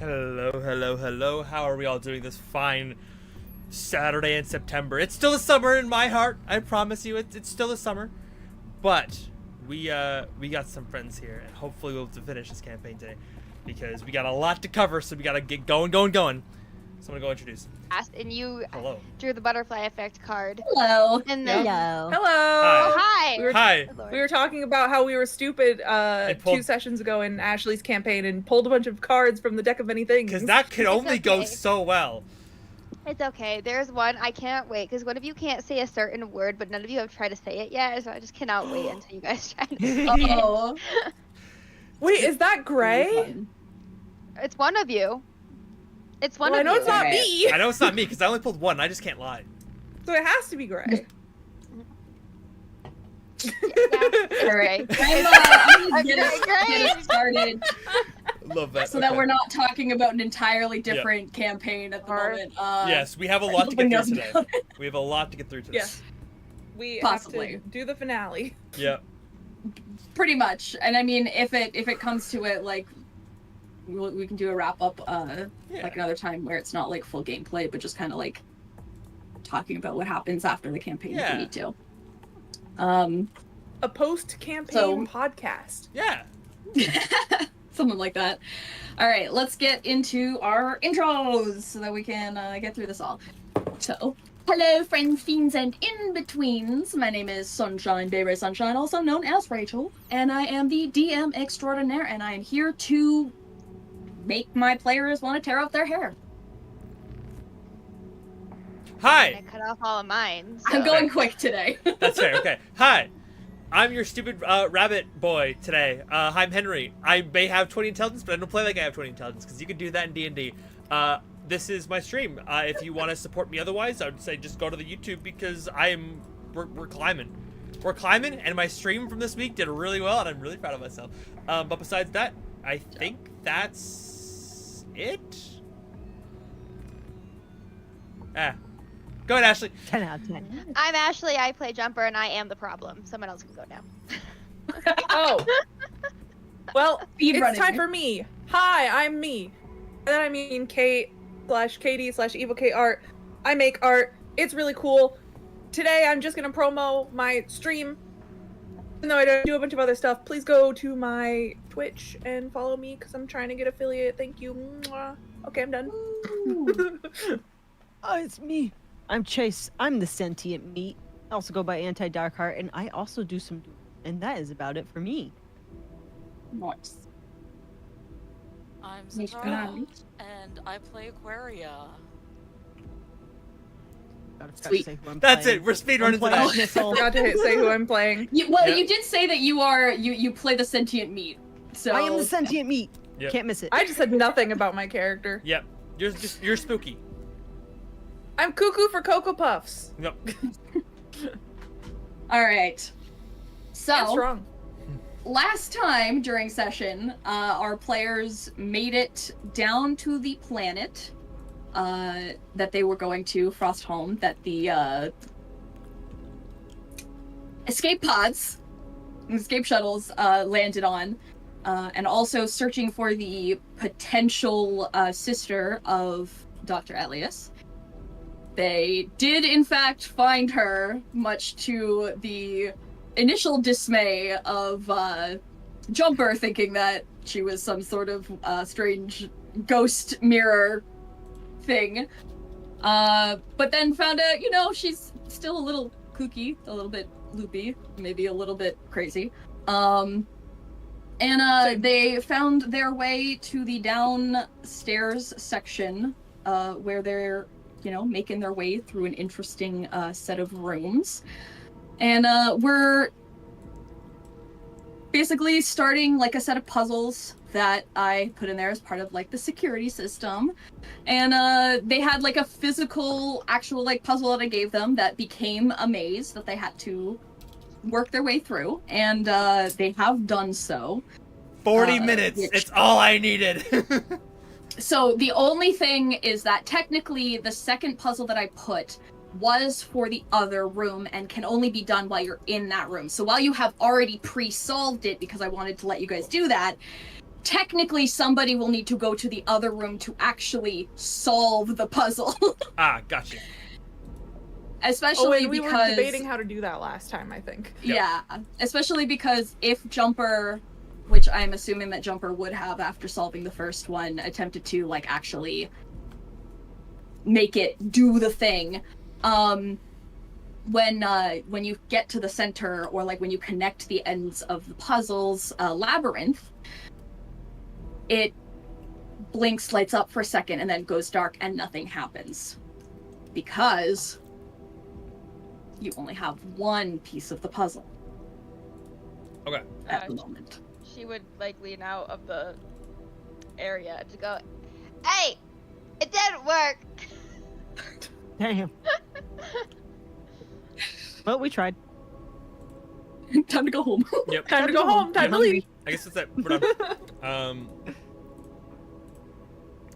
Hello. How are we all doing this fine Saturday in September? It's still the summer in my heart. I promise you, it's still the summer. But we got some friends here, and hopefully we'll be able to finish this campaign today because we got a lot to cover. So we gotta get going. So I'm gonna go introduce. And you Hello. drew the butterfly effect card. Hello. And then Hello. Oh, hi. Hi. Lord. We were talking about how we were stupid pulled- 2 sessions ago in Ashley's campaign and pulled a bunch of cards from the deck of many things. Because that could only go okay. so well. It's okay. There's one I can't wait because one of you can't say a certain word, but none of you have tried to say it yet. So I just cannot wait until you guys try to say it. Oh. Wait, is that Gray? It's one of you. It's one Well, of I know you. it's not me. I know it's not me because I only pulled one. I just can't lie. So it has to be Gray. Yeah, it's Alright. Gray. I'm gonna get Okay, it started Love that. so that Okay. we're not talking about an entirely different campaign at the Or- moment. Yes, we have a lot to get nobody through knows today. about it. We have a lot to get through today. Yeah. We Possibly. have to do the finale. Yeah. Pretty much. And I mean, if it comes to it, like, we can do a wrap up like another time where it's not like full gameplay, but just kind of like talking about what happens after the campaign if we need to. A post-campaign podcast. Yeah. Something like that. All right, let's get into our intros so that we can get through this all. So, hello, friends, fiends, and in-betweens. My name is Sunshine Baby Sunshine, also known as Rachel, and I am the DM extraordinaire, and I am here to make my players want to tear out their hair. Hi. I cut off all of mine. So. I'm going quick today. That's fair. Okay. Hi. I'm your stupid rabbit boy today. I'm Henry. I may have 20 intelligence, but I don't play like I have 20 intelligence because you can do that in D&D. This is my stream. If you want to support me otherwise, I would say just go to the YouTube because we're climbing. We're climbing, and my stream from this week did really well, and I'm really proud of myself. But besides that, I think that's it. Go ahead, Ashley. 10 out of 10. I'm Ashley. I play Jumper, and I am the problem. Someone else can go now. Oh. Well, Speed it's running. time for me. Hi, I'm me. And then I mean Kate/KD/EvilK Art. I make art. It's really cool. Today I'm just gonna promo my stream. Even though I don't do a bunch of other stuff, please go to my Twitch and follow me because I'm trying to get affiliate. Thank you. Mwah. Okay, I'm done. Oh, it's me. I'm Chase. I'm the sentient meat. I also go by Anti-Darkheart, and I also do some... And that is about it for me. Nice. I'm Nice Zara, banana. and I play Aquaria. Sweet. That's it. We're speedrunning playing today. Missile. Forgot to say who I'm playing. Well, Yeah. you did say that you play the sentient meat. So I am the sentient meat. Yep. Can't miss it. I just said nothing about my character. Yep. You're spooky. I'm cuckoo for Cocoa Puffs. Yep. All right. That's So wrong. last time during session, our players made it down to the planet that they were going to, Frostholm, that the escape shuttles landed on, and also searching for the potential sister of Dr. Elias. They did, in fact, find her, much to the initial dismay of Jumper, thinking that she was some sort of strange ghost mirror thing. But then found out, she's still a little kooky, a little bit loopy, maybe a little bit crazy. And they found their way to the downstairs section, where they're making their way through an interesting set of rooms. And we're basically starting like a set of puzzles that I put in there as part of like the security system. And they had like a physical, actual like puzzle that I gave them that became a maze that they had to work their way through. And they have done so. 40 minutes. It's all I needed. So the only thing is that technically the second puzzle that I put was for the other room and can only be done while you're in that room. So while you have already pre-solved it, because I wanted to let you guys do that, technically somebody will need to go to the other room to actually solve the puzzle. Gotcha. Especially we because were debating how to do that last time, I think. yeah, especially because if Jumper, which I'm assuming that Jumper would have after solving the first one, attempted to like actually make it do the thing, when you get to the center, or like when you connect the ends of the puzzle's labyrinth, it blinks, lights up for a second, and then goes dark, and nothing happens because you only have one piece of the puzzle Okay. at the moment. She would like lean out of the area to go, "Hey, it didn't work." Damn. Well, we tried. Time to go home. Yep. Time to go home. Time to leave. I guess that's it. We're done.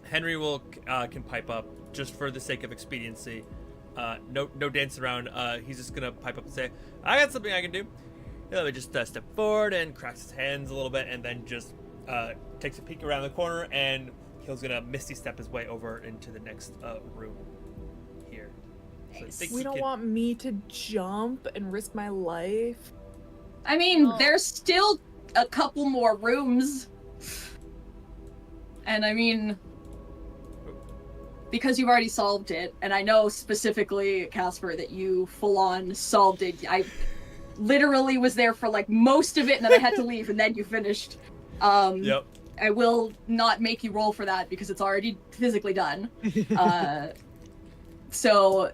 Henry will can pipe up just for the sake of expediency. No dance around. He's just gonna pipe up and say, "I got something I can do." He'll just step forward and cracks his hands a little bit, and then just takes a peek around the corner, and he's gonna misty step his way over into the next room here. So I think We don't want me to jump and risk my life. I mean, No. there's still a couple more rooms. And I mean, because you've already solved it, and I know specifically, Casper, that you full-on solved it. I literally was there for like most of it, and then I had to leave, and then you finished. Yep. I will not make you roll for that because it's already physically done. So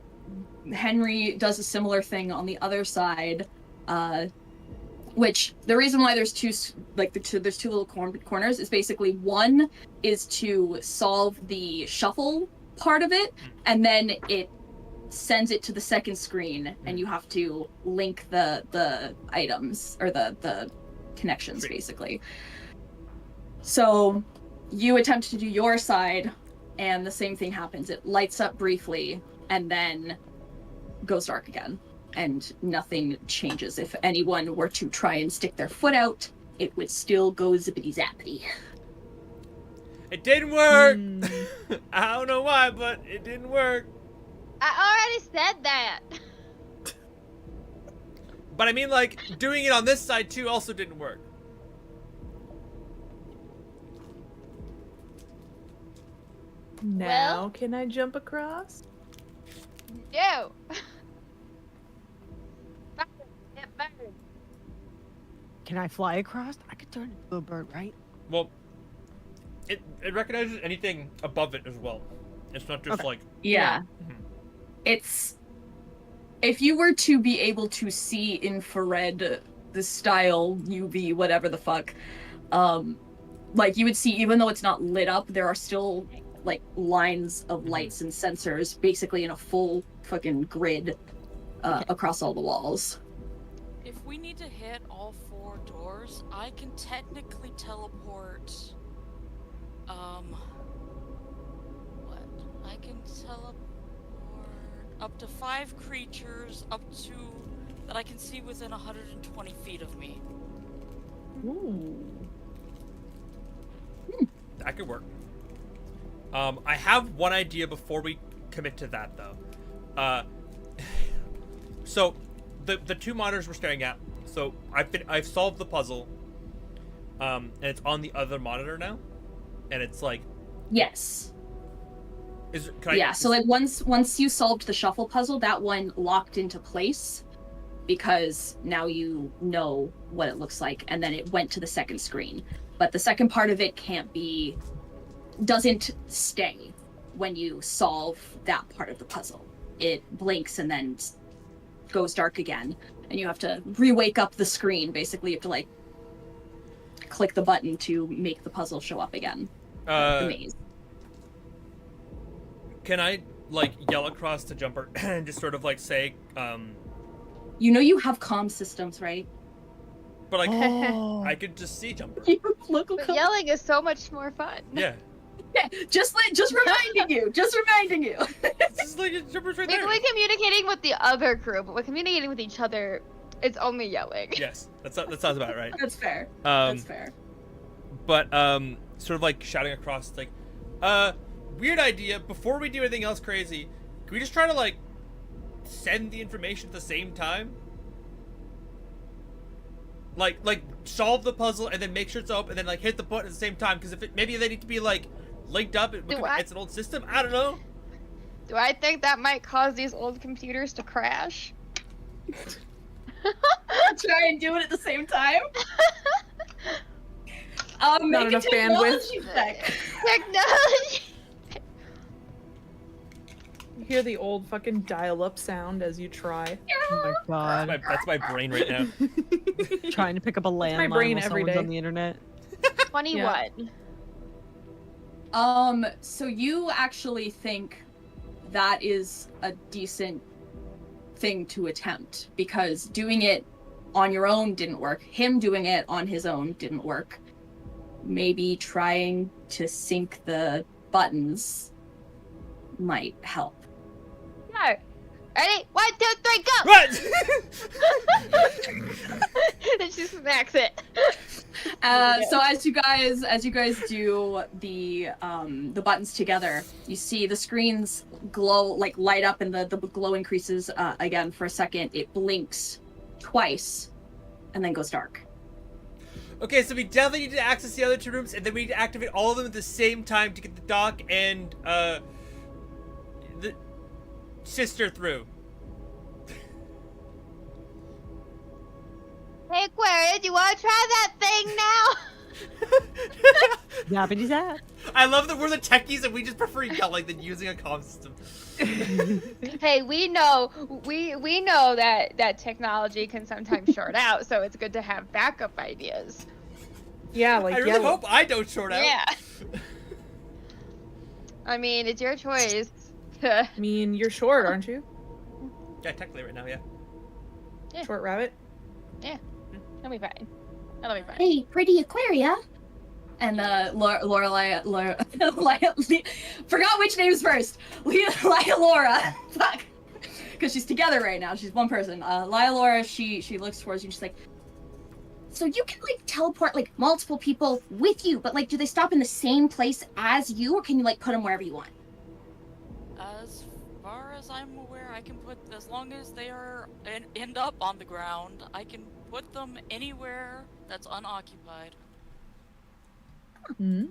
Henry does a similar thing on the other side, which the reason why there's there's two little corners is basically one is to solve the shuffle part of it, and then it sends it to the second screen, and you have to link the items or the connections basically. So you attempt to do your side, and the same thing happens. It lights up briefly and then goes dark again, and nothing changes. If anyone were to try and stick their foot out, it would still go zippity zappity. It didn't work. I don't know why, but it didn't work. I already said that. But I mean, like, doing it on this side too also didn't work. Now, Well- can I jump across? No. It burned. Can I fly across? I could turn into a bird, right? Well, it recognizes anything above it as well. It's not just Okay. like Yeah. Mhm. It's if you were to be able to see infrared, the style UV, whatever the fuck, like you would see, even though it's not lit up, there are still like lines of lights and sensors, basically in a full fucking grid across all the walls. If we need to hit all 4 doors, I can technically teleport. What? I can teleport up to 5 creatures, up to that I can see within 120 feet of me. Ooh. that could work. I have one idea before we commit to that though. So the 2 monitors we're staring at. So I've solved the puzzle, and it's on the other monitor now, and it's like, Yes. can Yeah, so like once you solved the shuffle puzzle, that one locked into place because now you know what it looks like, and then it went to the second screen. But the second part of it doesn't stay when you solve that part of the puzzle. It blinks and then goes dark again, and you have to re-wake up the screen. Basically, you have to like click the button to make the puzzle show up again. The maze. Can I like yell across to Jumper and just sort of like say, You know you have comm systems, right? but like Oh. I could just see Jumper. Local But comm. yelling is so much more fun. Yeah, Yeah, just reminding you. Just reminding you. it's just like Jumper's right there. We're communicating with the other crew, but we're communicating with each other. It's only yelling. Yes, that sounds about right. That's fair. Um, That's fair. but sort of like shouting across, like, weird idea. Before we do anything else crazy, can we just try to like send the information at the same time? Like solve the puzzle and then make sure it's open and then like hit the button at the same time, because maybe they need to be like linked up. It's an old system. I don't know. Do I think that might cause these old computers to crash? Try and do it at the same time. Not Make a enough bandwidth. technology check. Technology. You hear the old fucking dial-up sound as you try. Oh my god. That's my brain right now. Trying to pick up a my landline brain while every someone's day. on the internet. 21. So you actually think that is a decent thing to attempt, because doing it on your own didn't work. Him doing it on his own didn't work. Maybe trying to sync the buttons might help. No. Ready? 1, 2, 3, go! What? Then she smacks it. So as you guys do the buttons together, you see the screens glow, like light up, and the glow increases again for a second. It blinks twice, and then goes dark. Okay, so we definitely need to access the other 2 rooms, and then we need to activate all of them at the same time to get the doc and the sister through. Hey, Aquarius, you want to try that thing now? Yappity zap. I love that we're the techies and we just prefer yelling than using a comm system. Hey, we know that technology can sometimes short out, so it's good to have backup ideas. Yeah, like I really yellow. hope I don't short out. Yeah. I mean, it's your choice. I mean, you're short, aren't you? Yeah, technically right now, yeah. Yeah. Short rabbit. That'll be fine. That'll be fine. Hey, pretty Aquaria. And Lorelai, forgot which names first. Laura, fuck, because she's together right now. She's one person. Laura, she looks towards you. And she's like, so you can like teleport like multiple people with you, but like, do they stop in the same place as you, or can you like put them wherever you want? As far as I'm aware, I can put, as long as they are end up on the ground, I can put them anywhere that's unoccupied. Hmm.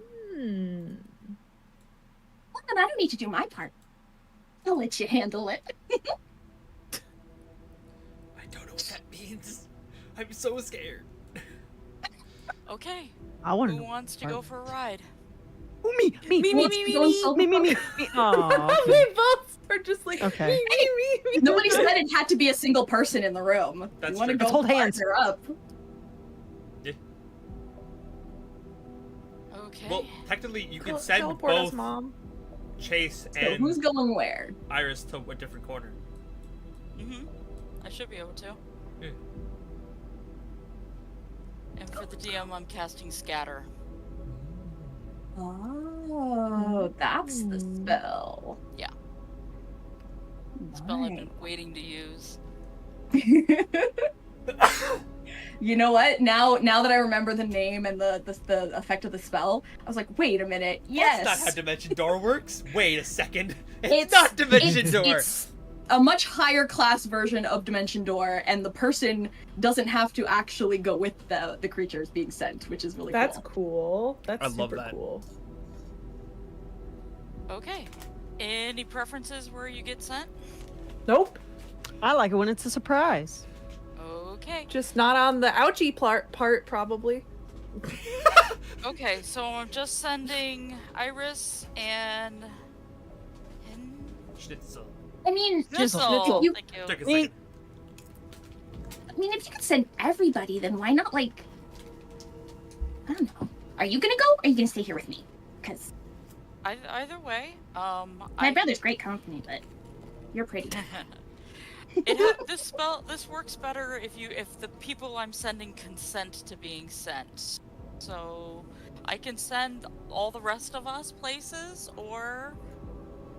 Well, then I don't need to do my part. I'll let you handle it. I don't know what that means. I'm so scared. Okay, I want to who know. wants to go for a ride? Ooh, me. Me. Aw. We both are just like, Okay. me. Nobody said it had to be a single person in the room. That's you want to true. go Let's hold hands. partner up. Okay. Well, technically, you can Go- send teleport us, both Mom. Chase So and who's going where? Iris to a different corner. I should be able to. Yeah. And for the DM, I'm casting Scatter. Oh, that's the spell. Yeah. Spell I've been waiting to use. You know what? Now that I remember the name and the effect of the spell, I was like, wait a minute. Yes. That's not how Dimension Door works. Wait a second. It's not Dimension Door. It's a much higher class version of Dimension Door, and the person doesn't have to actually go with the creatures being sent, which is really That's cool. cool. That's I love super that. cool. Okay. Any preferences where you get sent? Nope. I like it when it's a surprise. Okay. Just not on the ouchie part, probably. Okay, so I'm just sending Iris and Schnitzel. I mean, Schnitzel. you- Thank you. Took a Me- second. if you could send everybody, then why not like? I don't know. Are you gonna go? Or are you gonna stay here with me? Because Either way, my brother's great company, but you're pretty. This works better if the people I'm sending consent to being sent. So I can send all the rest of us places or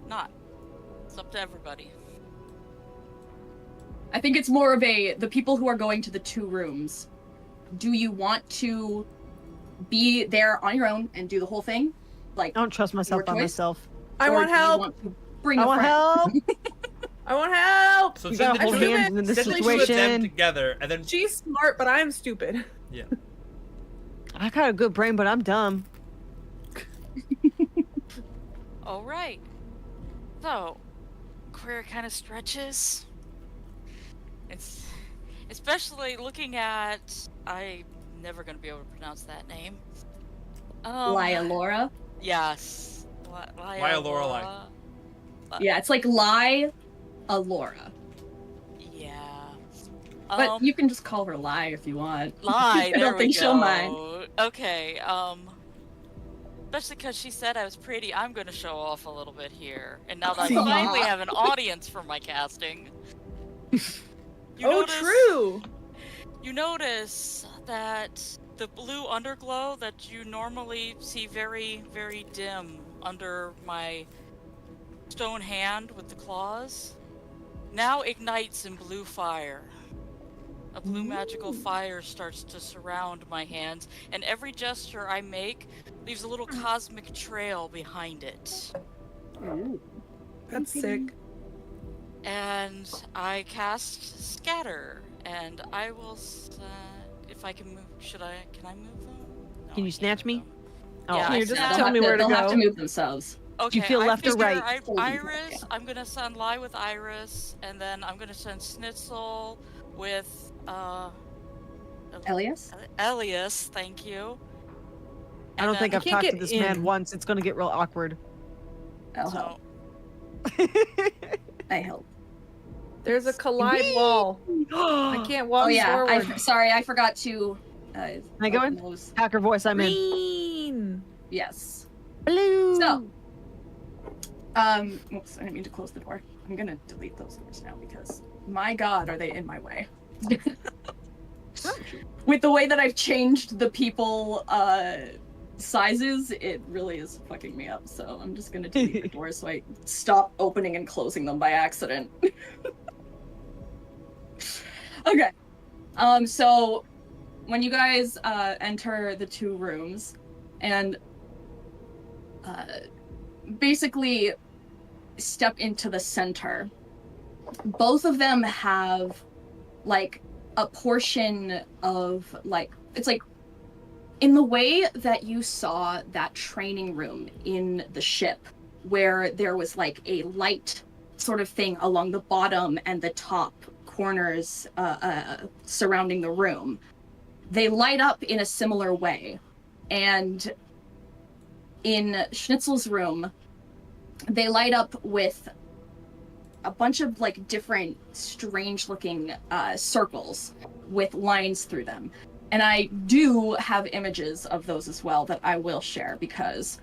not. It's up to everybody. I think it's more of the people who are going to the 2 rooms. Do you want to be there on your own and do the whole thing. Like I don't trust myself your by choice. myself. I Or want do you help. want to bring I a want friend? help. I want help. So You send gotta the hold two of hands in this send the two of them situation. together, and then She's smart, but I'm stupid. yeah. I got a good brain, but I'm dumb. All right. So, queer kind of stretches. It's especially looking at. I'm never gonna be able to pronounce that name. Laura. Yes. Lia Lorelei. Yeah, it's like Alora. Yeah. But you can just call her Lie if you want. Lie. I There don't we think go. she'll mind. Okay. Especially because she said I was pretty, I'm going to show off a little bit here. And now that I finally have an audience for my casting. True. You notice that the blue underglow that you normally see very, very dim under my stone hand with the claws now ignites in blue fire. A blue magical fire starts to surround my hands, and every gesture I make leaves a little cosmic trail behind it. That's sick. And I cast Scatter, and I will. If I can move, can I move them? No, Can I you can't snatch move me? them. Oh, Yeah, Here, I just snatch- tell me where to They'll have go. to move themselves. Okay, feel I left or figure right? Iris, I'm gonna send Lie with Iris, and then I'm gonna send Schnitzel with Elias? Elias. Thank you. I don't And think then- I've can't talked to get this in. man once. It's gonna get real awkward. I'll help. So, I help. There's a collide wall. I can't walk Oh yeah, forward. sorry, I forgot to. Am I going? open those. Hacker voice, I'm in. Green. Yes. Blue. So, oops, I didn't mean to close the door. I'm gonna delete those doors now because, my God, are they in my way? With the way that I've changed the people sizes, it really is fucking me up. So I'm just gonna delete the doors so I stop opening and closing them by accident. Okay. So when you guys enter the two rooms and basically step into the center, both of them have like a portion of like, it's like in the way that you saw that training room in the ship where there was like a light sort of thing along the bottom and the top corners surrounding the room. They light up in a similar way. And in Schnitzel's room, they light up with a bunch of like different strange looking circles with lines through them. And I do have images of those as well that I will share because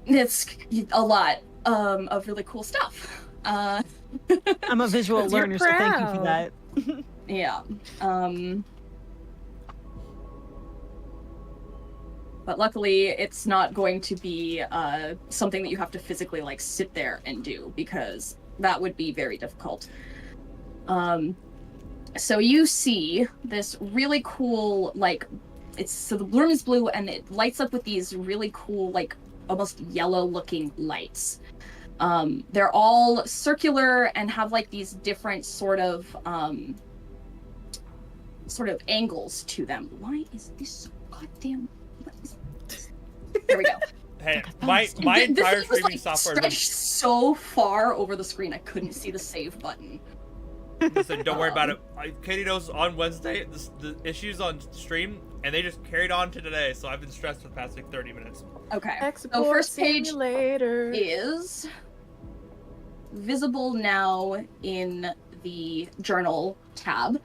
it's a lot of really cool stuff. I'm a visual Because you're learner, so thank you for proud. that. Yeah. But luckily, it's not going to be something that you have to physically like sit there and do because that would be very difficult. So you see this really cool like so the room is blue and it lights up with these really cool like almost yellow looking lights. They're all circular and have like these different sort of angles to them. Why is this so goddamn? There we go. Hey, my entire This thing was, streaming software. stretched so far over the screen I couldn't see the save button. Listen, don't worry about it. Katie knows on Wednesday the issues on stream, and they just carried on to today. So I've been stressed for the past like 30 minutes. Okay. Export first page simulator. Is visible now in the journal tab.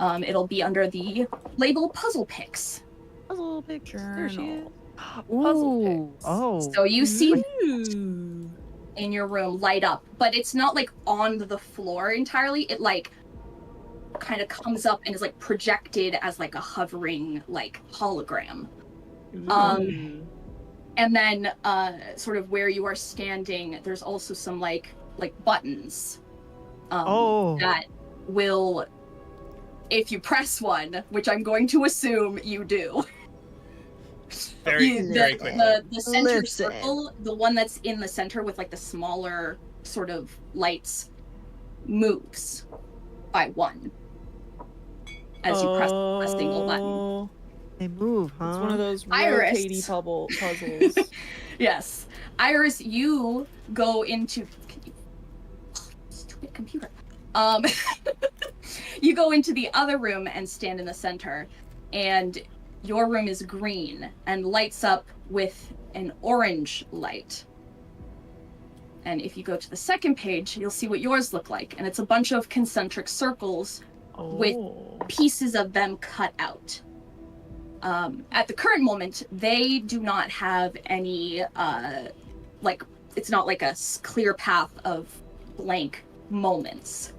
It'll be under the label Puzzle Pics. Puzzle picture. There she is. Journal. Puzzle Ooh. pics. Oh. So you see Ooh. in your room light up, but it's not like on the floor entirely. It like kind of comes up and is like projected as like a hovering like hologram. And then sort of where you are standing, there's also some like buttons that will, if you press one, which I'm going to assume you do, Very quickly. The center Listen. circle, the one that's in the center with like the smaller sort of lights, moves by one as you press a single button. They move, huh? It's one of those Iris. rotatey puzzles. Yes. Iris, you go into stupid computer. You go into the other room and stand in the center, and your room is green and lights up with an orange light. And if you go to the second page, you'll see what yours look like, and it's a bunch of concentric circles with pieces of them cut out. At the current moment, they do not have any, it's not like a clear path of blank moments.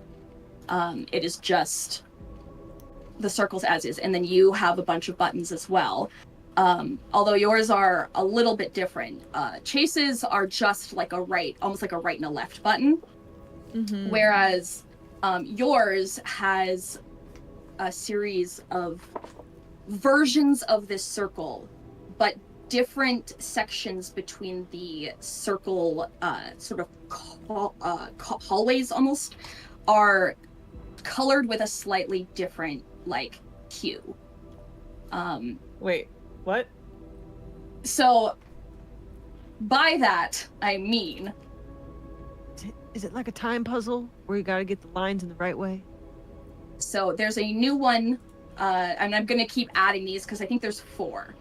It is just the circles as is, and then you have a bunch of buttons as well. Although yours are a little bit different. Chase's are just like almost like a right and a left button, whereas yours has a series of versions of this circle, but different sections between the circle sort of hallways almost are colored with a slightly different like hue. Wait, what? So by that I mean, Is it like a time puzzle where you gotta get the lines in the right way? so there's a new one, and I'm gonna keep adding these because I think there's 4.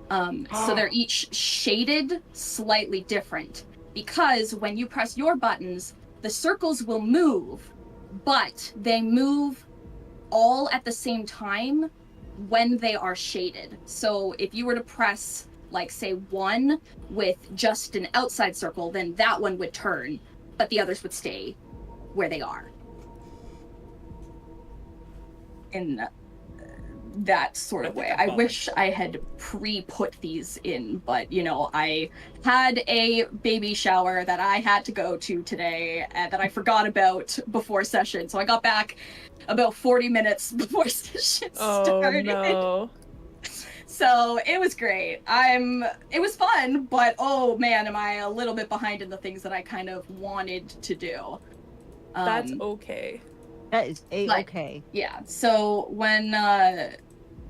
So they're each shaded slightly different, because when you press your buttons, the circles will move, but they move all at the same time when they are shaded. So if you were to press, like, say 1 with just an outside circle, then that one would turn, but the others would stay where they are. In that sort of way. I wish I had pre-put these in, but you know, I had a baby shower that I had to go to today and that I forgot about before session. So I got back about 40 minutes before session started. No. So it was great. It was fun, but oh man, am I a little bit behind in the things that I kind of wanted to do. That's okay. That is A-okay. Yeah. So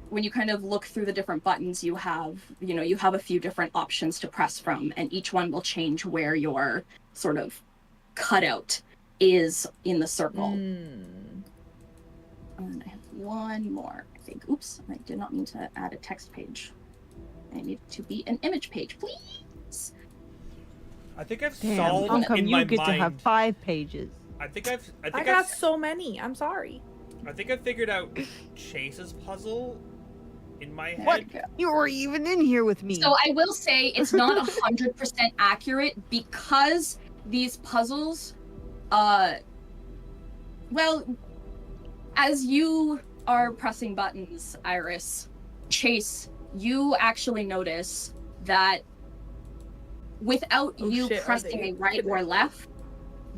when you kind of look through the different buttons, you have a few different options to press from, and each one will change where your sort of cutout is in the circle. And I have one more, I think. Oops, I did not mean to add a text page. I need it to be an image page, please. I think I've Damn, solved how come in you my get mind. to have 5 pages? I I got so many. I'm sorry. I think I figured out Chase's puzzle in my head. What? You were even in here with me. So I will say it's not 100% accurate because these puzzles, well, as you are pressing buttons, Iris, Chase, you actually notice that without you pressing a right or left,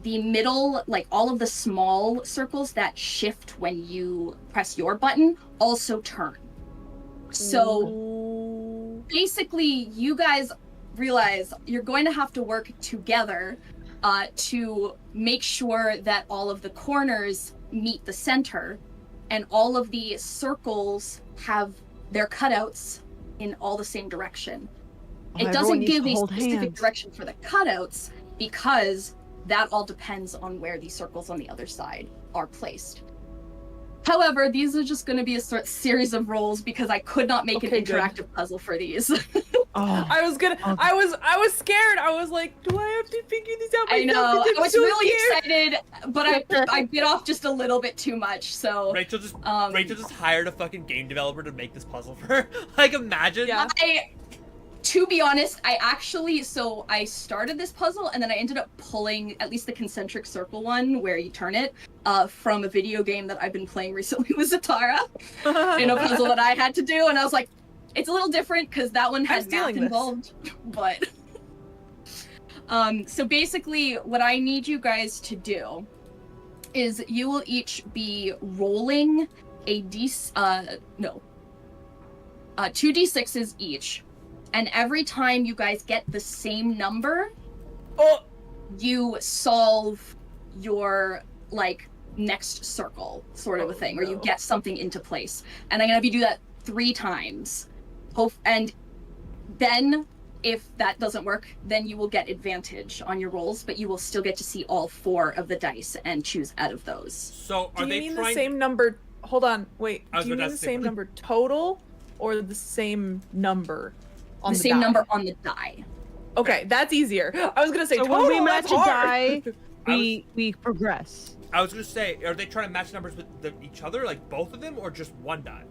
the middle, like all of the small circles that shift when you press your button also turn. So basically, you guys realize you're going to have to work together to make sure that all of the corners meet the center, and all of the circles have their cutouts in all the same direction. Oh, It doesn't everyone needs give to a hold specific hands. direction for the cutouts because that all depends on where the circles on the other side are placed. However, these are just going to be a series of rolls because I could not make an interactive puzzle for these. Oh, I was scared. I was like, do I have to figure this out myself? I know. I was so really scared. excited, but I bit off just a little bit too much. So Rachel just hired a fucking game developer to make this puzzle for her. Like, imagine. Yeah. To be honest, I started this puzzle and then I ended up pulling at least the concentric circle one where you turn it from a video game that I've been playing recently with Zatara in a puzzle that I had to do, and I was like, it's a little different because that one has math involved, but so basically what I need you guys to do is you will each be rolling a 2d6s each and every time you guys get the same number, Oh, you solve your like next circle sort of a thing, or you get something into place. And I'm gonna have you do that 3 times. And then if that doesn't work, then you will get advantage on your rolls, but you will still get to see all 4 of the dice and choose out of those. So do are you they mean trying? the same number? Hold on, wait. I was Do you about to mean the ask same the- number total, or the same number on The the same die? number on the die. Okay, that's easier. I was gonna say So total. when we that's match a hard. die, I we progress. I was gonna say, are they trying to match numbers with each other, like both of them, or just one die?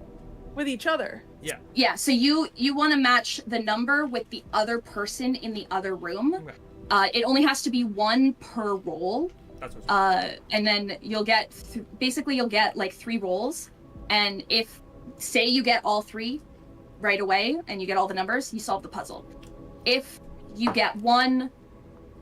with each other. Yeah. Yeah, so you want to match the number with the other person in the other room. Okay. It only has to be 1 per roll. That's what's And then you'll get basically you'll get like 3 rolls, and if say you get all 3 right away and you get all the numbers, you solve the puzzle. If you get 1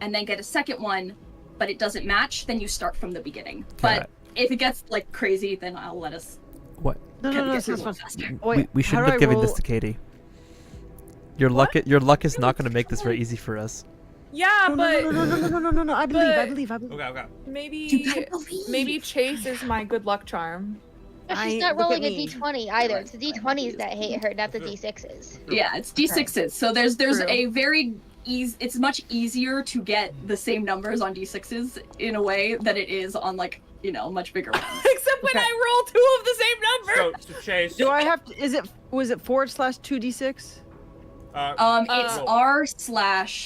and then get a second one, but it doesn't match, then you start from the beginning. But if it gets like crazy, then I'll let us. What? No, get it's through not a little fun. faster. Wait, We how shouldn't do have I given roll? this to Katie. Your luck is not going to make this very easy for us. Yeah, No, but no. I believe. okay. maybe gotta believe. maybe Chase is my good luck charm. But she's I- not look at rolling a me. d20 either. It's the d20s that hate her, not the d6s. Yeah, it's d6s. So there's True. a very easy. It's much easier to get the same numbers on d6s in a way than it is on like much bigger ones. Except when Okay. I roll 2 of the same number. So Chase. Do I have to? Was it /2d6? It's r/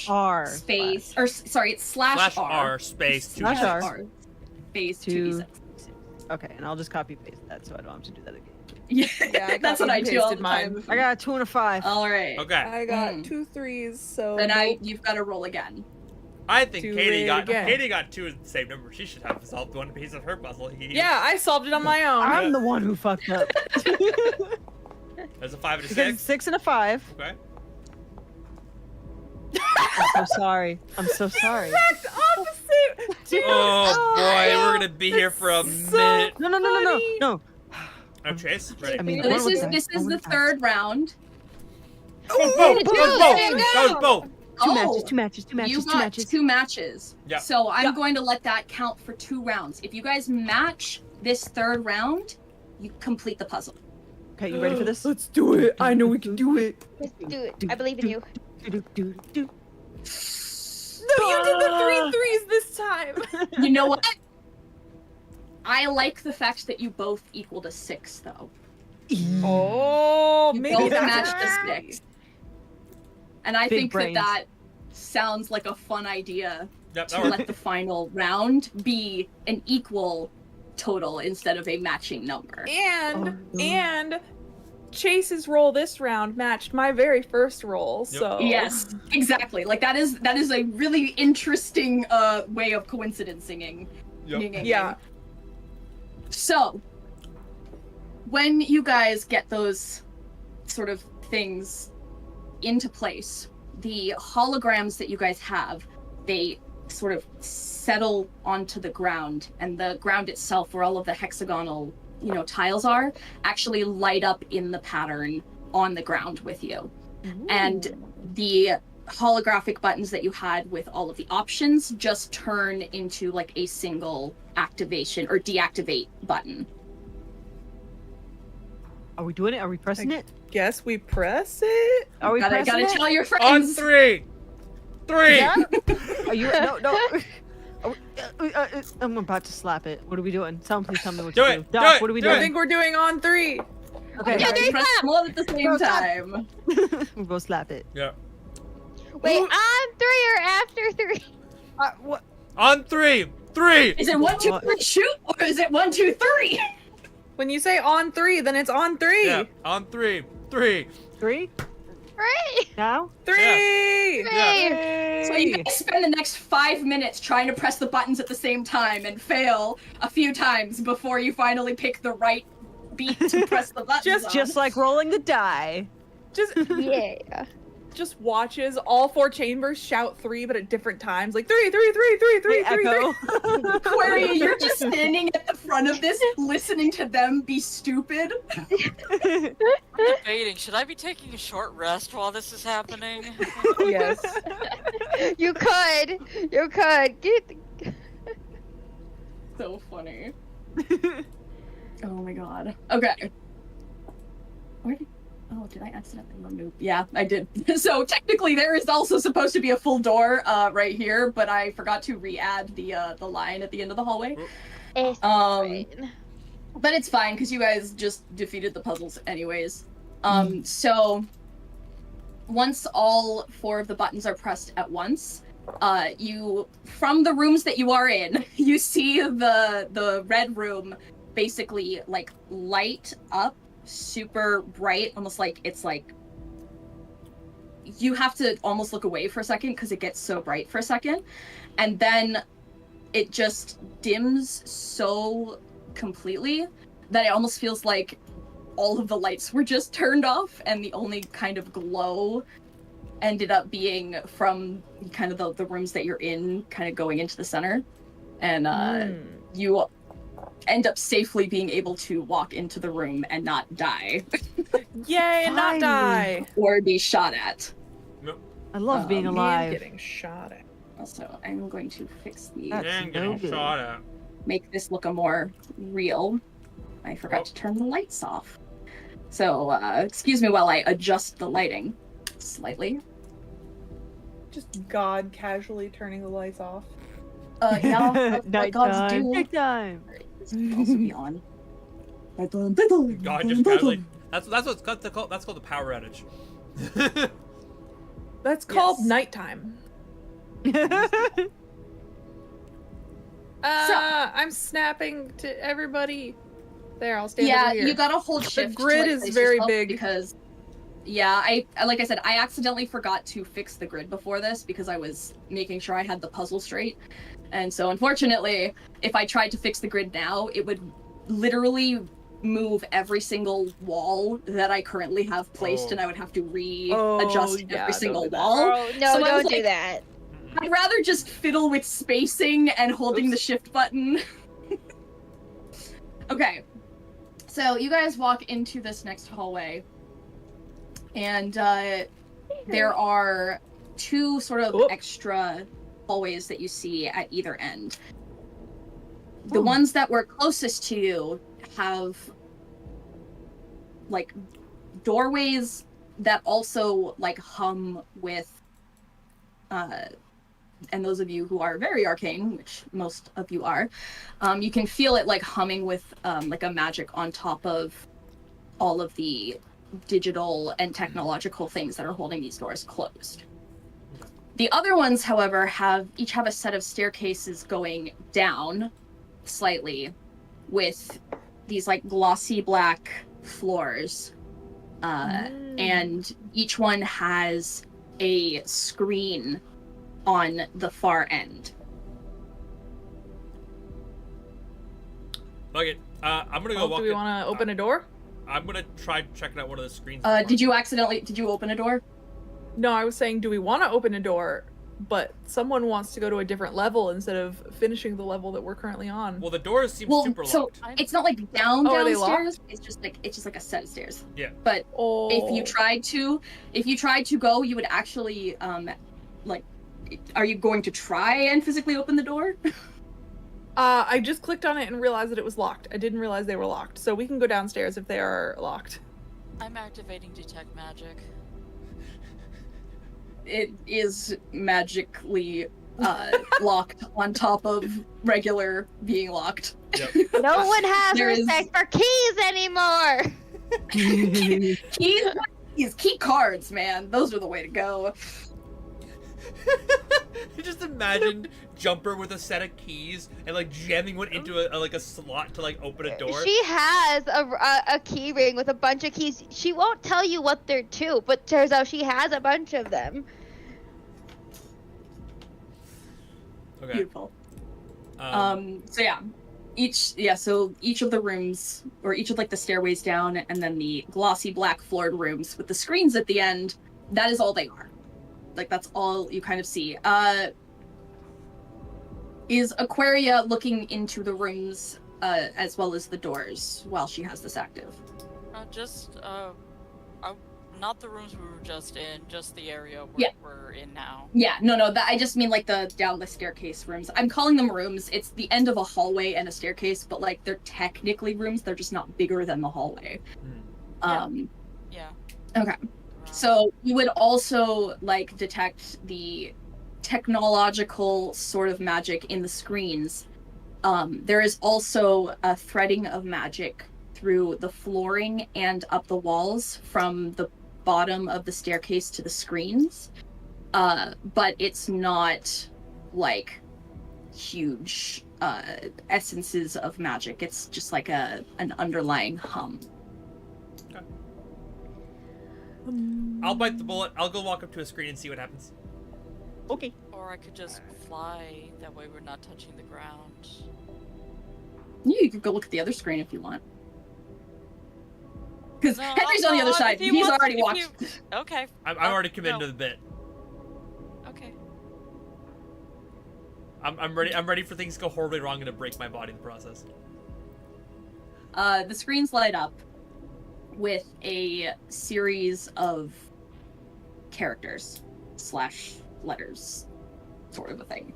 R space or sorry, it's slash /r space 2. Slash R. Space 2d6. 2d6. Okay, and I'll just copy paste that so I don't have to do that again. Yeah, Yeah, I that's what I copied do and all the pasted mine. time. I got a 2 and a 5. All right. Okay. I got Mm. 2 3s, so Then nope. you've got to roll again. I think Do Katie it got again. 2 is the same number. She should have solved one piece of her puzzle. Yeah, I solved it on my own. I'm the one who fucked up. There's a 5 and a Because 6. it's 6 and a 5. Okay. I'm so sorry. I'm so sorry. Exact opposite. Dude. Oh boy, we're gonna be here That's for a so minute. No. I'm Chase. Ready? I mean, So one this would is die. this One is the would die. 3rd round. That was both. Two, That was both. there you That was both. Two matches. You got 2 matches. Yeah. So I'm Yeah. going to let that count for 2 rounds. If you guys match this 3rd round, you complete the puzzle. Okay, you ready for this? Let's do it. I know we can do it. Let's do it. I believe in you. Do. No, you did the 3 3s this time. You know what? I like the fact that you both equaled a 6, though. Oh, You maybe both that's matched right. a 6. And I Big think brains. that sounds like a fun idea Yep, to that worked. let the final round be an equal total instead of a matching number. And Chase's roll this round matched my very first roll. Yep. So Yes, exactly. Like that is a really interesting way of coincidencing. Yep. Yeah. So, when you guys get those sort of things into place, the holograms that you guys have, they sort of settle onto the ground, and the ground itself, where all of the hexagonal, tiles are, actually light up in the pattern on the ground with you. And the holographic buttons that you had with all of the options just turn into like a single activation or deactivate button. Are we doing it? Are we pressing it? Guess we press it. Are we Gotta pressing it? tell your On friends. 3. 3. Yeah? Are you? No. Are we, I'm about to slap it. What are we doing? Someone please tell me what Do to it, do. do Doc, it, what are we do I doing? think we're doing on 3. Okay. Yeah, Gotta press them all at the same Bro, stop. time. We'll go slap it. Yeah. Wait, Ooh. on 3 or after 3? What? On 3. 3. Is it 1, 2, 3, shoot, or is it 1, 2, 3? When you say on 3, then it's on 3. Yeah. On 3. 3. 3? 3! Now? 3. Yeah. So you guys spend the next 5 minutes trying to press the buttons at the same time and fail a few times before you finally pick the right beat to press the buttons. Just- on. Just like rolling the die. Just Yeah. just watches all 4 chambers shout 3, but at different times, like 3, 3, 3, 3, 3, 3, 3. Echo. Query, you're just standing at the front of this, listening to them be stupid. I'm debating, should I be taking a short rest while this is happening? Yes. You could. You could. Get. So funny. Oh my god. Okay. Where did... Oh, did I accidentally remove? Yeah, I did. So technically there is also supposed to be a full door right here, but I forgot to re-add the line at the end of the hallway. It's fine. But it's fine because you guys just defeated the puzzles anyways. So once all 4 of the buttons are pressed at once, you, from the rooms that you are in, you see the red room basically like light up super bright, almost like it's like you have to almost look away for a second because it gets so bright for a second, and then it just dims so completely that it almost feels like all of the lights were just turned off and the only kind of glow ended up being from kind of the rooms that you're in, kind of going into the center, and you end up safely being able to walk into the room and not die. Yay, and not die. Or be shot at. I love being Me alive. getting shot at. Also, I'm going to fix the... That's And no getting good. shot at. make this look a more real. I forgot to turn the lights off. So, excuse me while I adjust the lighting slightly. Just God casually turning the lights off. Yeah, that's what gods Nighttime. do. Nighttime. This can also be on. God just casually. That's called. That's called the power outage. That's called Yes. nighttime. I'm snapping to everybody. There, I'll stand Yeah, over here. you gotta hold shift. to, grid like, is place very yourself big. because, yeah, I like I said, I accidentally forgot to fix the grid before this because I was making sure I had the puzzle straight, and so unfortunately, if I tried to fix the grid now, it would literally move every single wall that I currently have placed, and I would have to readjust yeah, every single don't do that. wall. Oh, no, So I was don't do like- that. I'd rather just fiddle with spacing and holding the shift button. Okay. So you guys walk into this next hallway, and there are two sort of Oop. extra hallways that you see at either end. The ones that were closest to you have like doorways that also like hum with and those of you who are very arcane, which most of you are, you can feel it like humming with like a magic on top of all of the digital and technological things that are holding these doors closed. The other ones, however, each have a set of staircases going down slightly with these like glossy black floors. And each one has a screen on the far end. Okay, I'm gonna go Oh, walk. do we in- want to open a door? I'm gonna try checking out one of the screens. Did you open a door? No, I was saying, do we want to open a door? But someone wants to go to a different level instead of finishing the level that we're currently on. Well, the doors seem Well, super so locked. it's not like down Oh, are they downstairs. It's just like a set of stairs. Yeah. But Oh. if you tried to go, you would actually like, are you going to try and physically open the door? I just clicked on it and realized that it was locked. I didn't realize they were locked. So we can go downstairs if they are locked. I'm activating detect magic. It is magically locked on top of regular being locked. Yep. No one has There is- respect for keys anymore. Keys, key cards, man. Those are the way to go. Just imagine Jumper with a set of keys and like jamming one into a slot to like open a door. She has a key ring with a bunch of keys. She won't tell you what they're to, but turns out she has a bunch of them. Okay. Beautiful. So yeah, each of the rooms, or each of like the stairways down, and then the glossy black floored rooms with the screens at the end that is all they are. Like, that's all you kind of see. Is Aquaria looking into the rooms as well as the doors while she has this active? Not the rooms we were just in, just the area we're in now. Yeah, no, I just mean like the down the staircase rooms. I'm calling them rooms. It's the end of a hallway and a staircase, but like they're technically rooms. They're just not bigger than the hallway. Yeah. Okay. So you would also like detect the technological sort of magic in the screens. There is also a threading of magic through the flooring and up the walls from the bottom of the staircase to the screens. But it's not like huge essences of magic. It's just like an underlying hum. Okay. I'll bite the bullet. I'll go walk up to a screen and see what happens. Okay. Or I could just fly. That way we're not touching the ground. You could go look at the other screen if you want. Because No, Henry's on the other if side. he He's wants- already if walked. you- Okay. I'm already committed to the bit. Okay. I'm ready. I'm ready for things to go horribly wrong and to break my body in the process. The screens light up with a series of characters / letters, sort of a thing.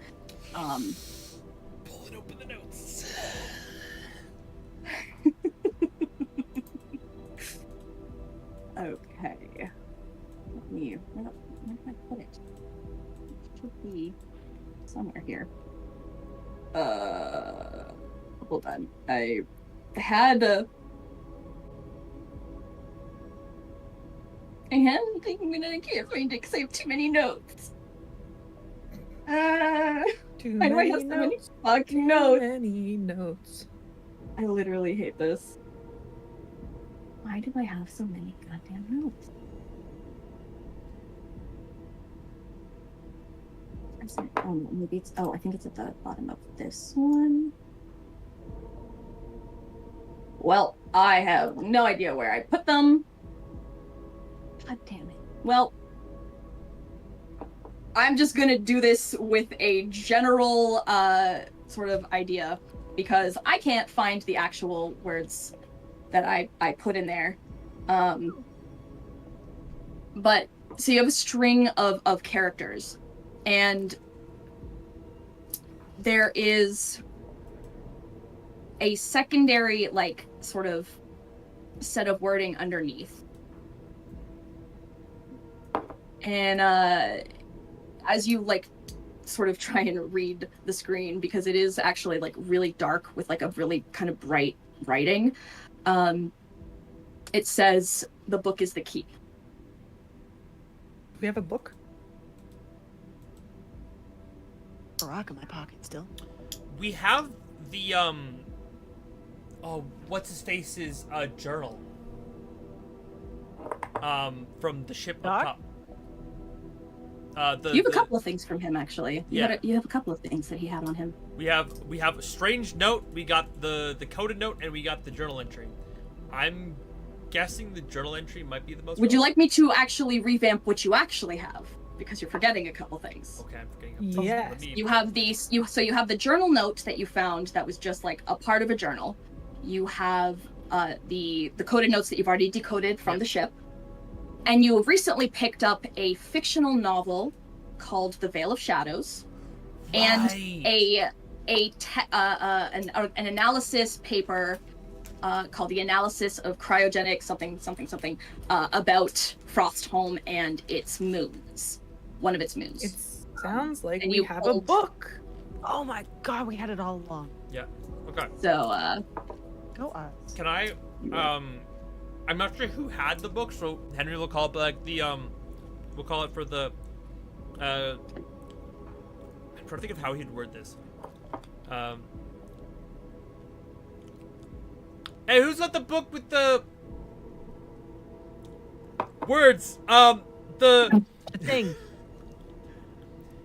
Pulling open the notes. Okay. Where did I put it? It should be somewhere here. Hold on. I had a thing and I can't find it because I have too many notes. Why do I have so many fucking notes? Many notes. I literally hate this. Why do I have so many goddamn notes? Maybe it's. Oh, I think it's at the bottom of this one. Well, I have no idea where I put them. God damn it. Well, I'm just gonna do this with a general sort of idea because I can't find the actual words that I put in there. But so you have a string of characters, and there is a secondary like sort of set of wording underneath. And as you like sort of try and read the screen, because it is actually like really dark with like a really kind of bright writing, it says the book is the key. We have a book. A rock in my pocket still. We have the oh, what's his face's journal. From the ship up top. You have a couple of things from him, actually. Yeah. You have a couple of things that he had on him. We have a strange note. We got the coded note, and we got the journal entry. I'm guessing the journal entry might be the most. Would you like me to actually revamp what you actually have? Because you're forgetting a couple things. Okay, I'm forgetting. Yes. Let me- You have these. So you have the journal note that you found that was just like a part of a journal. You have the coded notes that you've already decoded from the ship, and you have recently picked up a fictional novel called The Veil of Shadows, and Right. an analysis paper called The Analysis of Cryogenic something about Frostholm and its moons. One of its moons. It sounds like And we you have a hold- book. Oh my god, we had it all along. Yeah. Okay. So, Go us. Can I? I'm not sure who had the book, so Henry will call it like the we'll call it for the. I'm trying to think of how he'd word this. Hey, who's got the book with the words? The Thing.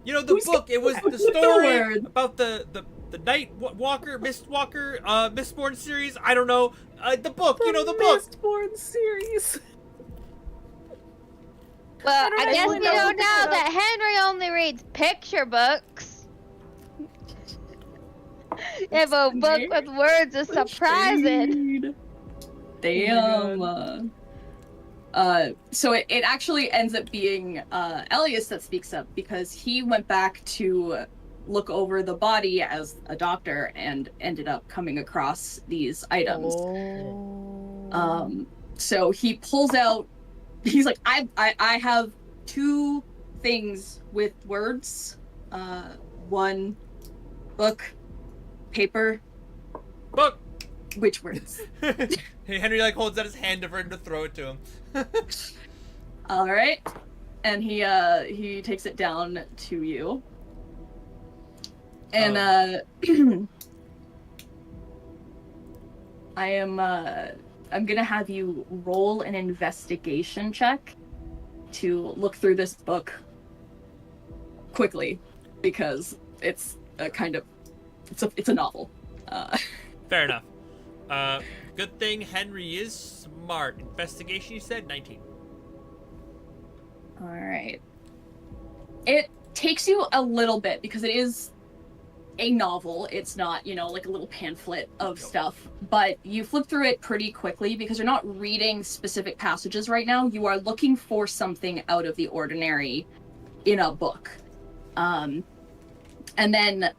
you know the Who's book. It was got the the story word? about the Night Walker, Mistwalker, Mistborn series. I don't know. The book. You know the book. Mistborn series. Well, don't I know guess why we no don't one know picked it that Henry only reads picture books. If a book with words is surprising. Damn. So it actually ends up being Elias that speaks up because he went back to look over the body as a doctor and ended up coming across these items. So he pulls out, he's like, I have 2 things with words. 1 book, paper. Book. Which words? Henry like holds out his hand for him to throw it to him. All right, and he takes it down to you, and I'm gonna have you roll an investigation check to look through this book quickly, because it's a kind of it's a novel. Fair enough. Good thing Henry is smart. Investigation, you said? 19. All right. It takes you a little bit because it is a novel. It's not, like a little pamphlet of stuff, but you flip through it pretty quickly because you're not reading specific passages right now. You are looking for something out of the ordinary in a book. And then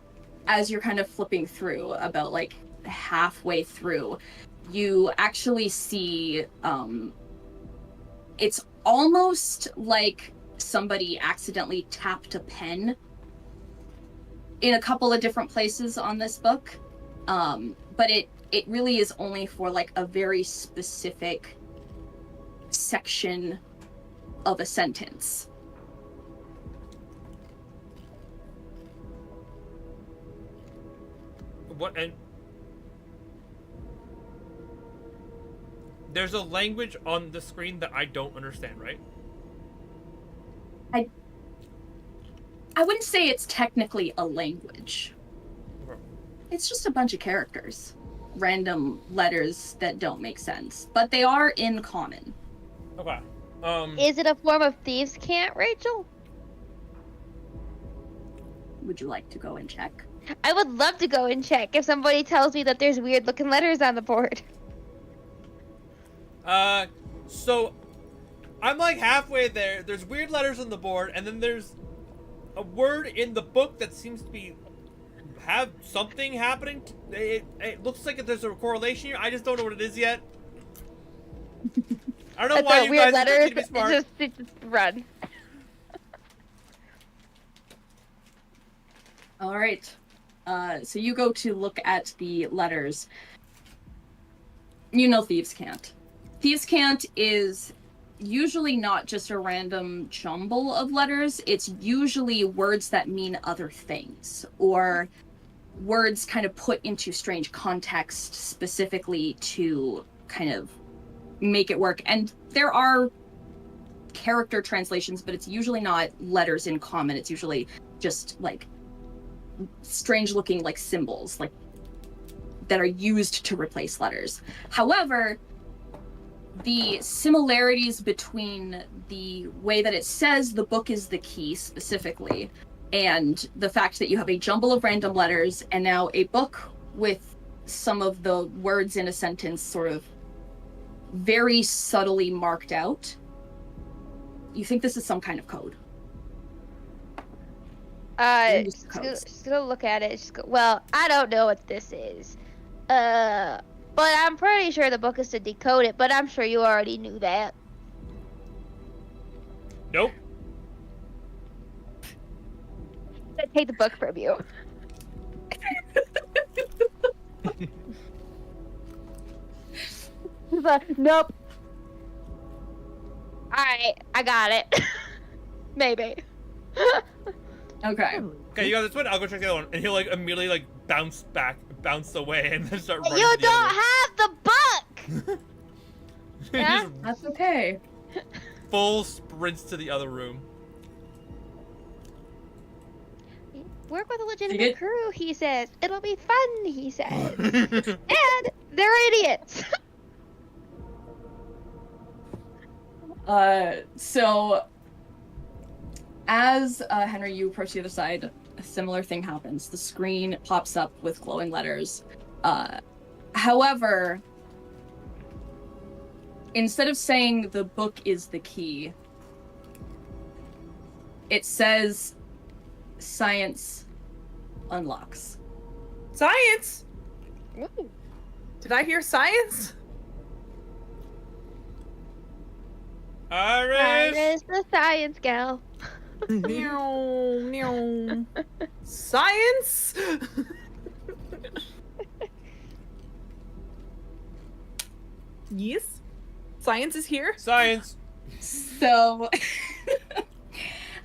as you're kind of flipping through, about like halfway through, you actually see it's almost like somebody accidentally tapped a pen in a couple of different places on this book, but it really is only for like a very specific section of a sentence. What? And there's a language on the screen that I don't understand, right? I wouldn't say it's technically a language. Okay. It's just a bunch of characters. Random letters that don't make sense. But they are in common. Okay. Is it a form of thieves' cant, Rachel? Would you like to go and check? I would love to go and check if somebody tells me that there's weird looking letters on the board. So I'm like halfway there. There's weird letters on the board, and then there's a word in the book that seems to have something happening. It looks like there's a correlation here. I just don't know what it is yet. I don't know why you weird guys letters. need to be smart. Just run. All right. So you go to look at the letters. You know Thieves' Cant. Thieves' Cant is usually not just a random jumble of letters. It's usually words that mean other things, or words kind of put into strange context specifically to kind of make it work. And there are character translations, but it's usually not letters in common. It's usually just like strange looking like symbols, like that are used to replace letters. However, the similarities between the way that it says the book is the key specifically, and the fact that you have a jumble of random letters and now a book with some of the words in a sentence sort of very subtly marked out, you think this is some kind of code. Just gonna look at it. Just go, well, I don't know what this is. But I'm pretty sure the book is to decode it, but I'm sure you already knew that. Nope. I take the book from you. Nope. Alright, I got it. Maybe. Okay. Okay, you got this one. I'll go check the other one, and he'll like immediately like bounce away, and then start running. You to the don't other have the book! one. Yeah? Just That's okay. full sprints to the other room. Work with a You legitimate get- crew, he says. It'll be fun, he says. And they're idiots. So As Henry, you approach the other side, a similar thing happens. The screen pops up with glowing letters. However, instead of saying the book is the key, it says science unlocks. Science? Ooh. Did I hear science? Iris. Iris, the science gal. Meow, meow. Science? Yes? Science is here? Science. So,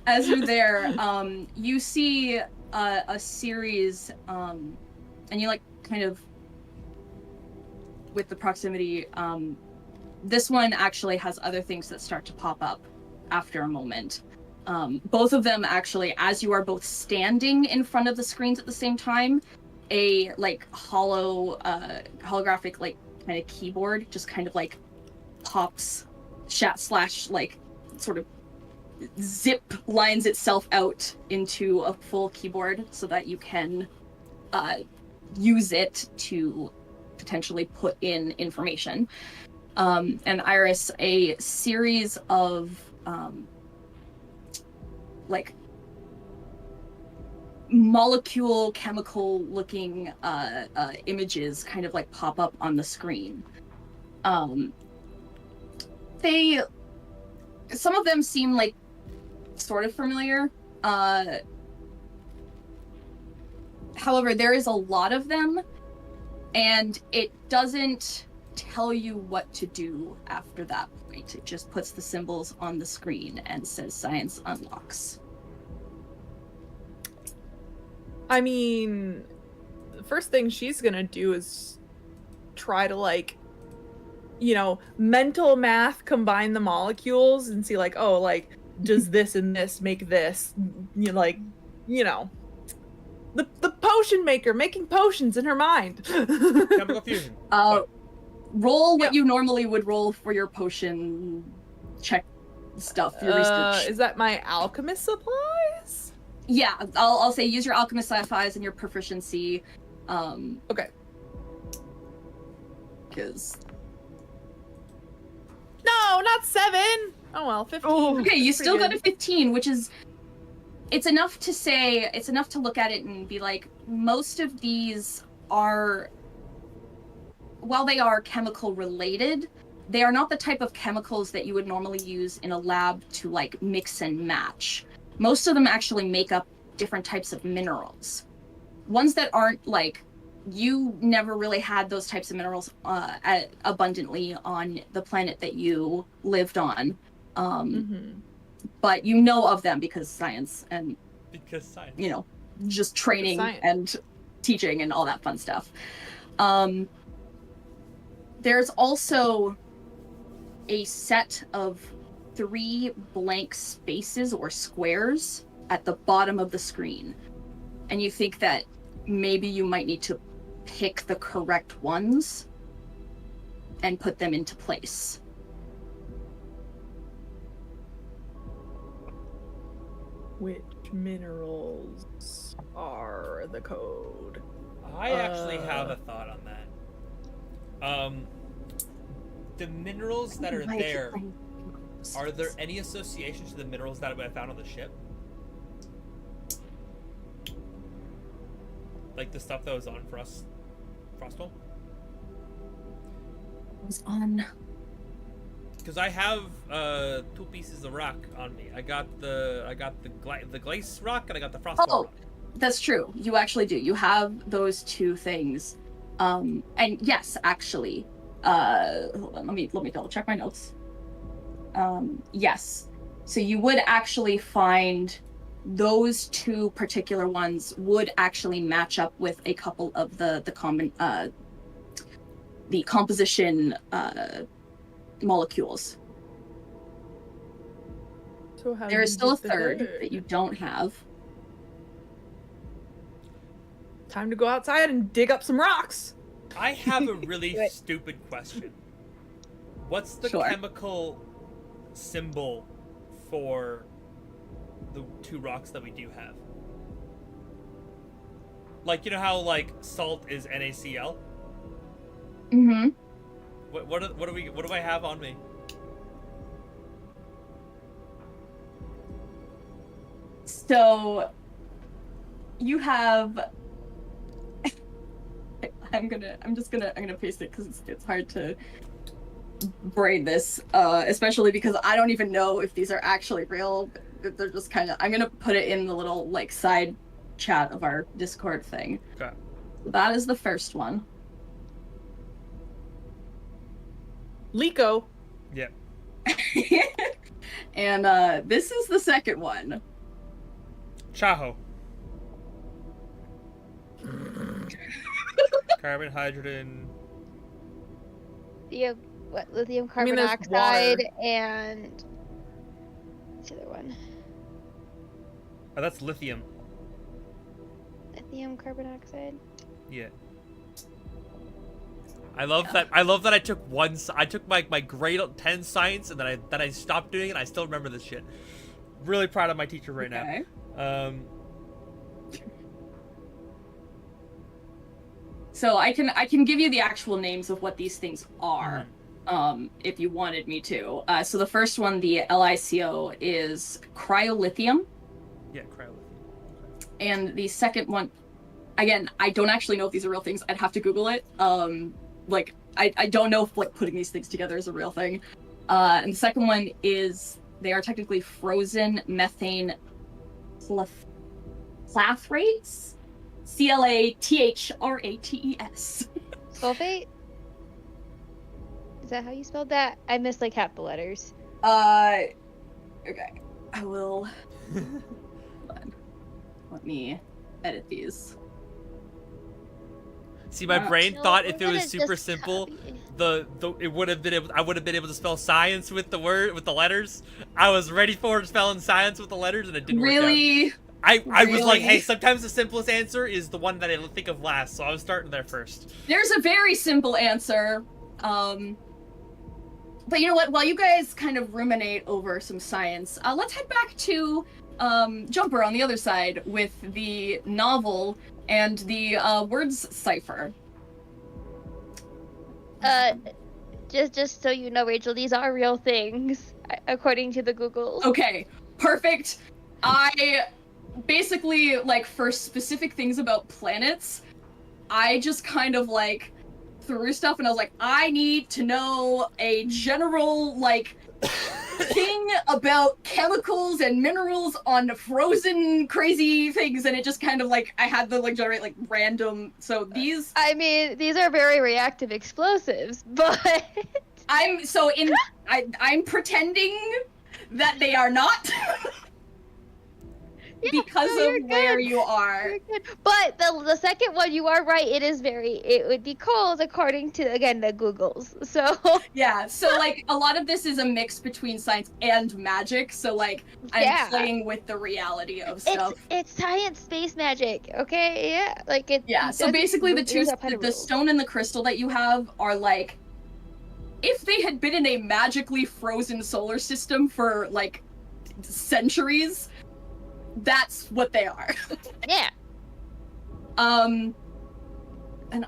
as you're there, you see a series, and you like kind of, with the proximity, this one actually has other things that start to pop up after a moment. Both of them actually, as you are both standing in front of the screens at the same time, a like holographic like kind of keyboard just kind of like pops, slash like sort of zip lines itself out into a full keyboard so that you can use it to potentially put in information. And Iris, a series of like molecule chemical looking images kind of like pop up on the screen. Some of them seem like sort of familiar. However, there is a lot of them, and it doesn't tell you what to do after that point. It just puts the symbols on the screen and says science unlocks. I mean, the first thing she's gonna do is try to, like, you know, mental math combine the molecules and see, like, oh, like, does this and this make this? You like, you know, the potion maker making potions in her mind. Chemical fusion. Roll what you normally would roll for your potion check stuff, your research. Is that my alchemist supplies? Yeah, I'll say use your alchemist Sci-Fis and your proficiency. Okay. Because No, not 7. Oh well, 15. okay, you Pretty still got good. a 15, which is it's enough to look at it and be like, most of these are, while they are chemical related, they are not the type of chemicals that you would normally use in a lab to like mix and match. Most of them actually make up different types of minerals. Ones that aren't like, you never really had those types of minerals abundantly on the planet that you lived on. But you know of them because science and, you know, just training and teaching and all that fun stuff. There's also a set of 3 blank spaces or squares at the bottom of the screen. And you think that maybe you might need to pick the correct ones and put them into place. Which minerals are the code? I actually have a thought on that. The minerals that are there, are there any associations to the minerals that I found on the ship? Like the stuff that was on Frostal? Was on. Because I have 2 pieces of rock on me. I got the glace rock and I got the frostball rock. That's true. You actually do. You have those 2 things. And yes, actually, hold on, let me double check my notes. Yes. So you would actually find those 2 particular ones would actually match up with a couple of the composition molecules. So how There is do still a you get the 3rd third? that you don't have. Time to go outside and dig up some rocks. I have a really stupid question. What's the Sure. chemical symbol for the 2 rocks that we do have. Like, you know how like salt is NaCl? Mm-hmm. What do I have on me? So you have. I'm gonna paste it because it's hard to braid this, especially because I don't even know if these are actually real. They're just kind of. I'm gonna put it in the little like side chat of our Discord thing. Okay. That is the first one. Liko. Yeah. And this is the second one. Chaho. Carbon, hydrogen. Lithium carbon there's oxide water. and what's the other one? Oh, that's lithium. Lithium carbon oxide. Yeah. I love that. I love that I took I took my grade 10 science and then I stopped doing it. I still remember this shit. Really proud of my teacher right Okay. now. So I can give you the actual names of what these things are, if you wanted me to. So the first one, the LiCO, is cryolithium, Yeah, cryolithium. and the second one, again, I don't actually know if these are real things. I'd have to Google it. Like I don't know if like putting these things together is a real thing. And the second one is they are technically frozen methane clathrates. CLATHRATES. Sulfate? Is that how you spelled that? I missed like half the letters. Okay. I will. Hold on. Let me edit these. See, my brain No, thought we're if it was gonna super just simple, copy. it would have been able. I would have been able to spell science with the letters. I was ready for spelling science with the letters, and it didn't work out. Really? I was like, Really? hey, sometimes the simplest answer is the one that I think of last, so I was starting there first. There's a very simple answer. But you know what? While you guys kind of ruminate over some science, let's head back to Jumper on the other side with the novel and the words cipher. Just so you know, Rachel, these are real things according to the Googles. Okay, perfect. I basically, like, for specific things about planets, I just kind of, like, threw stuff and I was like, I need to know a general, like, thing about chemicals and minerals on frozen crazy things, and it just kind of, like, I had to, like, generate, like, random, so these... I mean, these are very reactive explosives, but... I'm pretending that they are not. Yeah, because no, you're of where good. you are. You're good. But the second one, you are right. It would be cold according to, again, the Googles. So Yeah, so like a lot of this is a mix between science and magic. So like I'm Yeah. playing with the reality of stuff. it's science space magic, okay? Yeah, like it. Yeah, so basically the stone and the crystal that you have are like, if they had been in a magically frozen solar system for like centuries, that's what they are. Yeah. And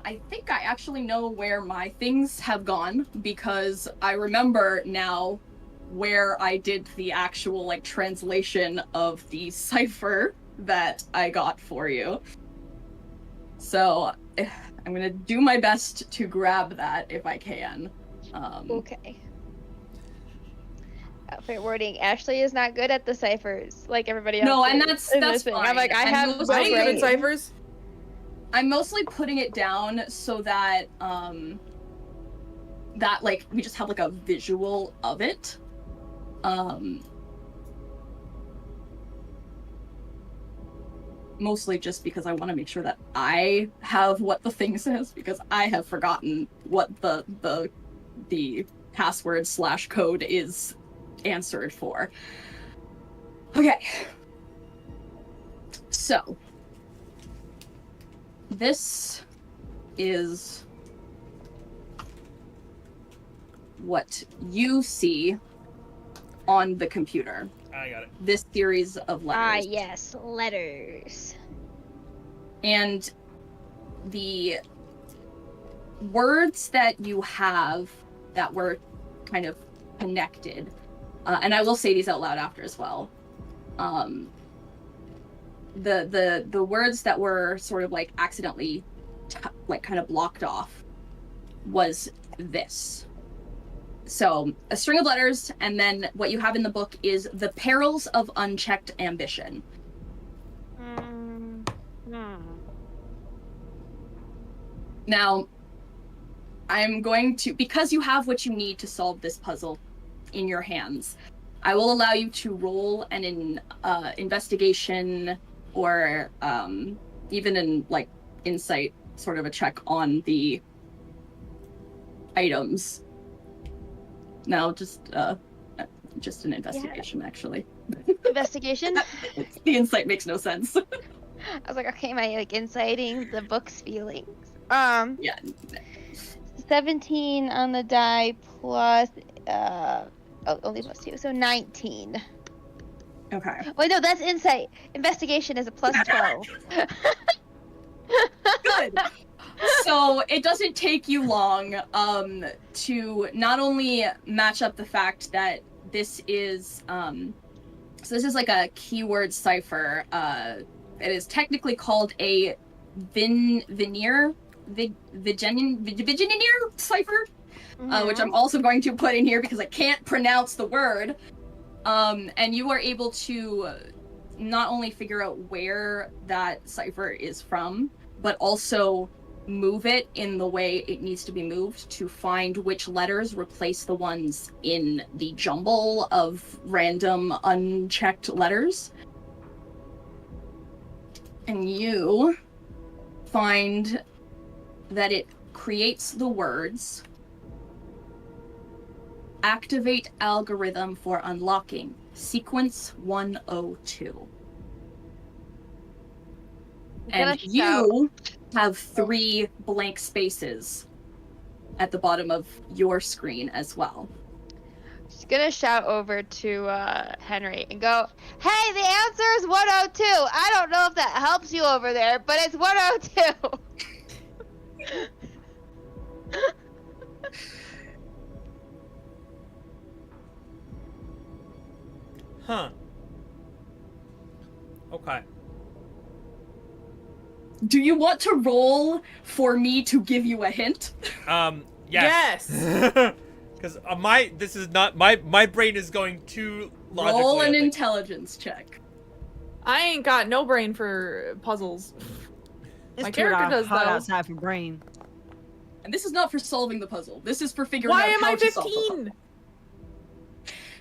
I think I actually know where my things have gone because I remember now where I did the actual like translation of the cipher that I got for you. So I'm gonna do my best to grab that if I can. Okay. Fair wording. Ashley is not good at the ciphers, like everybody else. No, and is in that's this thing. fine. I'm like, I I'm have mostly I ain't good great. at ciphers. I'm mostly putting it down so that that like we just have like a visual of it. Mostly just because I want to make sure that I have what the thing says because I have forgotten what the password / code is answered for. Okay. So this is what you see on the computer. I got it. this series of letters. Ah, yes, letters. And the words that you have that were kind of connected, and I will say these out loud after as well. The words that were sort of like accidentally like kind of blocked off was this. So a string of letters, and then what you have in the book is the perils of unchecked ambition. Now, I'm going to, because you have what you need to solve this puzzle in your hands, I will allow you to roll an investigation or even an like insight sort of a check on the items. No, just an investigation, actually. Investigation? The insight makes no sense. I was like, okay, am I like inciting the book's feelings? Yeah. 17 on the die plus only plus 2, so 19. Okay. Wait, no, that's insight. Investigation is a plus 12. Good. So it doesn't take you long to not only match up the fact that this is so this is like a keyword cipher. It is technically called a Vigeneer cipher, which I'm also going to put in here because I can't pronounce the word. And you are able to not only figure out where that cipher is from, but also move it in the way it needs to be moved to find which letters replace the ones in the jumble of random unchecked letters. And you find that it creates the words activate algorithm for unlocking sequence 102. And you have 3 blank spaces at the bottom of your screen as well. She's gonna shout over to Henry and go, "Hey, the answer is 102. I don't know if that helps you over there, but it's 102." Huh. Okay. Do you want to roll for me to give you a hint? Yes. Because my brain is going too logically. Roll an intelligence check. I ain't got no brain for puzzles. It's My too character does, hot though. outside for brain. And this is not for solving the puzzle. This is for figuring Why out am how I to solve the puzzle. 15?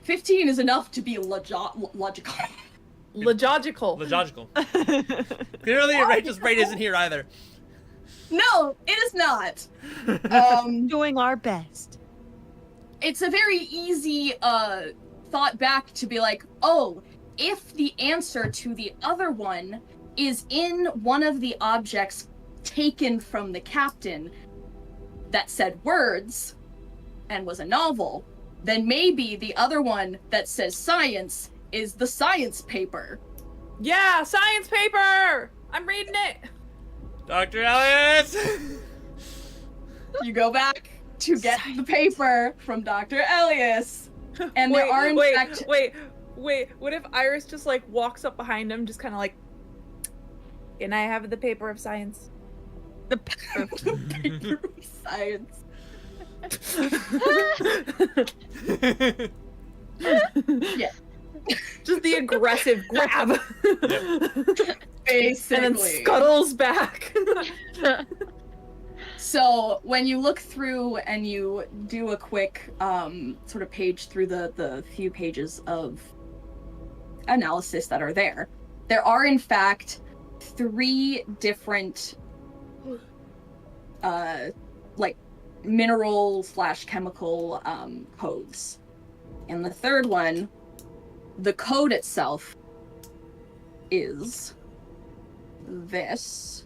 15 is enough to be logical. Logical. Logical. Clearly, Rachel's brain isn't here either. No, it is not. Doing our best. It's a very easy thought back to be like, oh, if the answer to the other one is in one of the objects taken from the captain that said words and was a novel, then maybe the other one that says science is the science paper. Yeah, science paper! I'm reading it! Dr. Elliot! You go back to get the paper from Dr. Elias, and wait, there are in fact... Wait, what if Iris just like walks up behind him, just kind of like, "Can I have the paper of science?" The paper. paper of science. Yeah. Just the aggressive grab. Basically. And then scuttles back. So when you look through and you do a quick sort of page through the few pages of analysis that are there are in fact 3 different like mineral / chemical codes. And the third one, the code itself is this.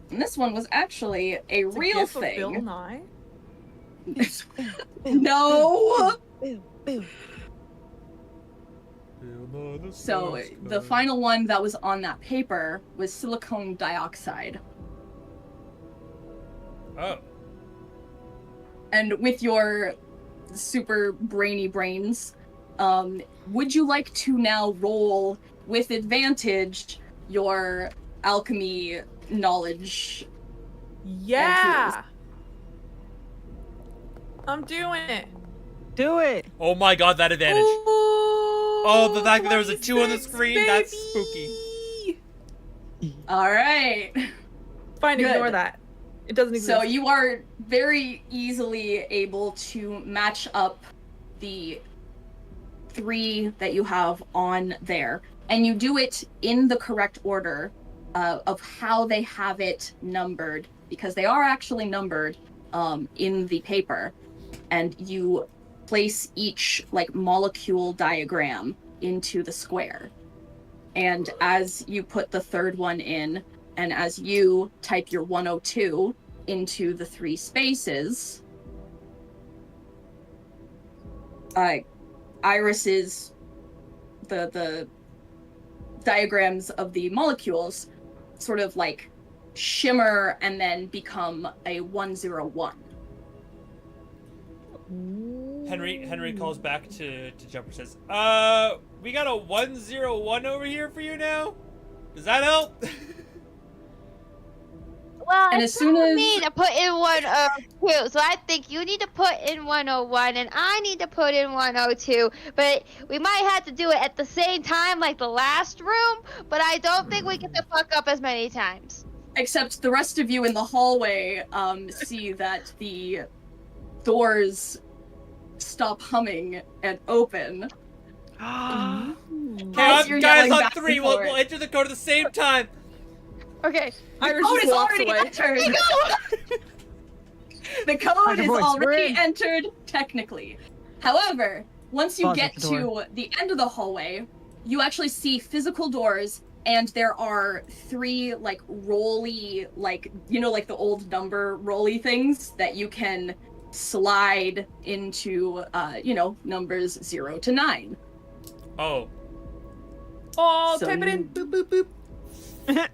And this one was actually a It's a real gif of Bill thing. Nye. No! Boo, boo. So the final one that was on that paper was silicone dioxide. Oh. And with your super brainy brains, would you like to now roll with advantage your alchemy knowledge? Yeah. I'm doing it. Do it. Oh my god, that advantage. Ooh, Oh, the fact that there was a 2 on the 26, screen, that's baby. spooky. All right. Fine, Good. ignore that. It doesn't exist. So you are very easily able to match up the 3 that you have on there, and you do it in the correct order of how they have it numbered, because they are actually numbered in the paper, and you place each like molecule diagram into the square. And as you put the 3rd one in, and as you type your 102 into the 3 spaces, Iris's the diagrams of the molecules sort of like shimmer and then become a 101. Henry calls back to Jumper, says, we got a 101 over here for you now? Does that help? Well, And it's as soon telling as- me to put in 102, so I think you need to put in 101, and I need to put in 102. But we might have to do it at the same time, like the last room. But I don't think we get to fuck up as many times. Except the rest of you in the hallway see that the doors stop humming and open. As you're Guys yelling on back 3, and we'll forth. enter the code at the same time. Okay. Iris Code just is walks already away. entered. The code Parker is voice, we're already in. entered technically. However, once you Pause get at the door. to the end of the hallway, you actually see physical doors, and there are 3 like rolly, like like the old number rolly things that you can slide into numbers 0 to 9. Oh. Oh, So type it in. you- Boop, boop, boop.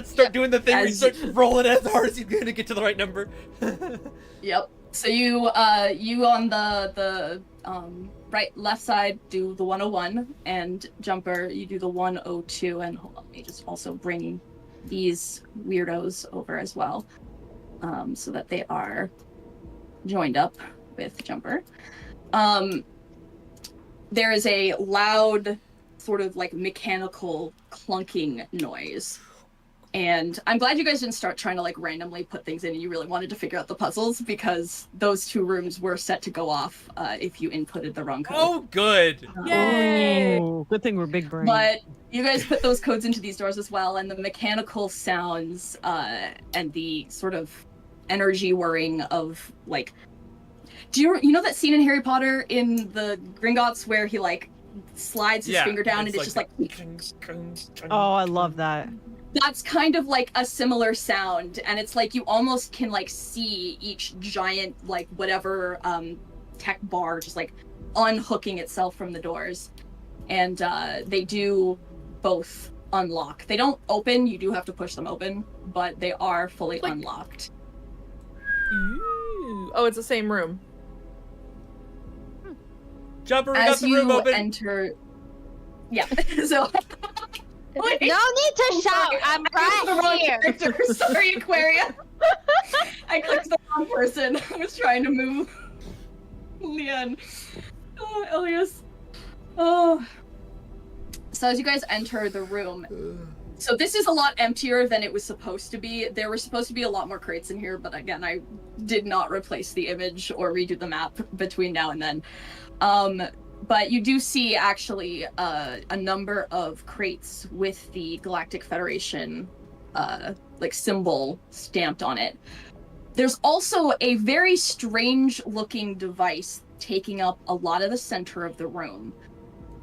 Start doing the thing where you As- start rolling as hard as you're gonna get to the right number. Yep. So you on the left side do the 101, and Jumper you do the 102, and hold on, let me just also bring these weirdos over as well, so that they are joined up with Jumper. There is a loud sort of like mechanical clunking noise. And I'm glad you guys didn't start trying to like randomly put things in and you really wanted to figure out the puzzles, because those 2 rooms were set to go off if you inputted the wrong code. Oh, good. Yay! Oh, good thing we're big brain. But you guys put those codes into these doors as well, and the mechanical sounds and the sort of energy whirring of like, do you know that scene in Harry Potter in the Gringotts where he like slides his finger down and it's just like Oh, I love that. that's kind of like a similar sound, and it's like you almost can like see each giant like whatever tech bar just like unhooking itself from the doors, and they do both unlock. They don't open, you do have to push them open, but they are fully Like- unlocked. Ooh. Oh, it's the same room. Jumper, we got As the room you open. enter, yeah. So Wait. No need to shout. Sorry, I'm I clicked the right wrong here. character. Sorry, Aquaria. I clicked the wrong person. I was trying to move Leon. Oh, Elias. Oh. So as you guys enter the room, so this is a lot emptier than it was supposed to be. There were supposed to be a lot more crates in here, but again, I did not replace the image or redo the map between now and then. But you do see actually a number of crates with the Galactic Federation like symbol stamped on it. There's also a very strange looking device taking up a lot of the center of the room.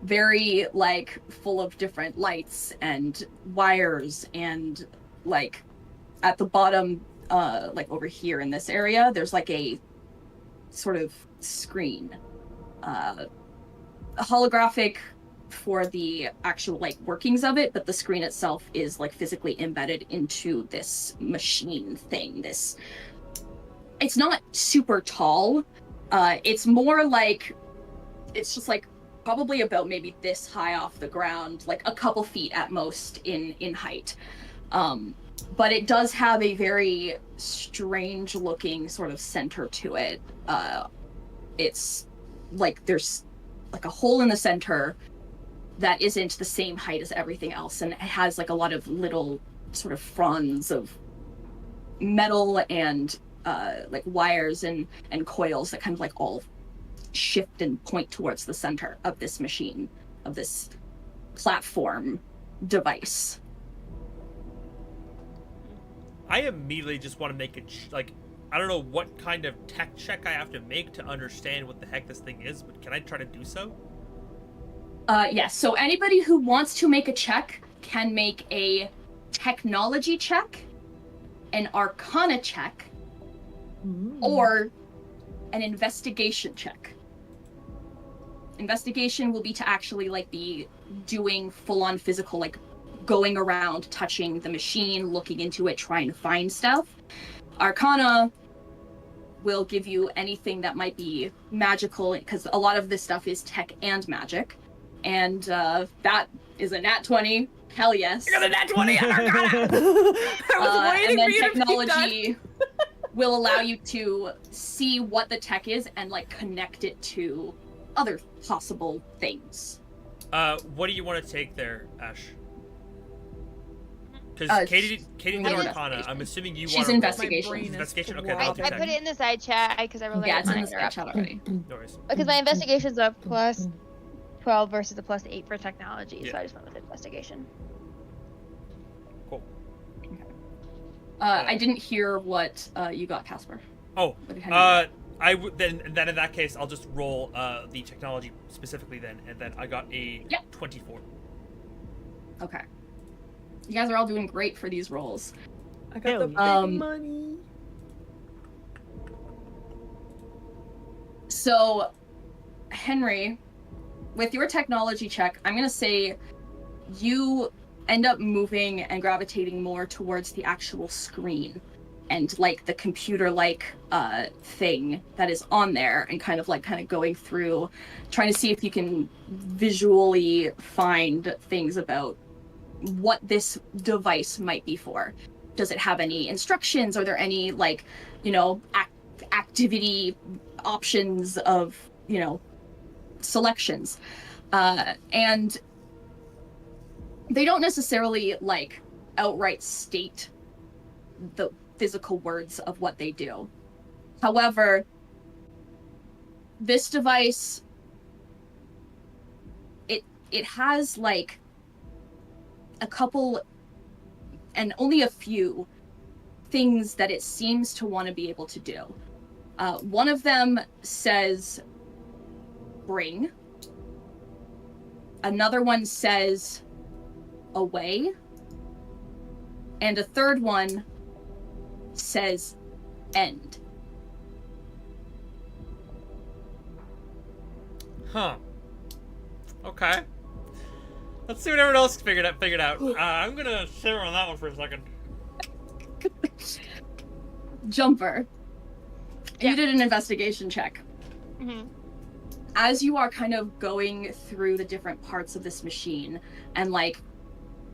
Very like full of different lights and wires, and like at the bottom, like over here in this area, there's like a sort of screen. A holographic for the actual like workings of it, but the screen itself is like physically embedded into this machine thing. It's not super tall. It's more like, it's just like probably about maybe this high off the ground, like a couple feet at most in height. But it does have a very strange looking sort of center to it. It's like there's like a hole in the center that isn't the same height as everything else, and it has like a lot of little sort of fronds of metal and like wires and coils that kind of like all shift and point towards the center of this machine, of this platform device. I immediately just want to make I don't know what kind of tech check I have to make to understand what the heck this thing is, but can I try to do so? Yes, so anybody who wants to make a check can make a technology check, an arcana check, or an investigation check. Investigation will be to actually like be doing full-on physical, like going around, touching the machine, looking into it, trying to find stuff. Arcana will give you anything that might be magical, because a lot of this stuff is tech and magic. And that is a nat 20. Hell yes. I got a nat 20 on Arcana! I was waiting and then for you to beat technology will allow you to see what the tech is and like connect it to other possible things. What do you want to take there, Ash? Because Katie did Arcana. I'm assuming you want She's to investigation. Investigation? Okay, I I'll take put it in the side chat because I really Yeah, it's in the side chat already. No worries. Because my investigation's a plus 12 versus a plus 8 for technology, so Yeah. I just went with investigation. Cool. I didn't hear what you got, Casper. Oh, What did Henry get? then in that case, I'll just roll the technology specifically then, and then I got a 24. Okay. You guys are all doing great for these rolls. I got the big money. So, Henry, with your technology check, I'm gonna say you end up moving and gravitating more towards the actual screen and like the computer-like thing that is on there, and kind of going through, trying to see if you can visually find things about what this device might be for. Does it have any instructions? Are there any like, activity options of, selections? And they don't necessarily like outright state the physical words of what they do. However, this device, it has like a couple and only a few things that it seems to want to be able to do. One of them says bring. Another one says away. And a third one says end. Huh. Okay. Let's see what everyone else figured out. I'm gonna simmer on that one for a second. Jumper, you did an investigation check. Mm-hmm. As you are kind of going through the different parts of this machine and like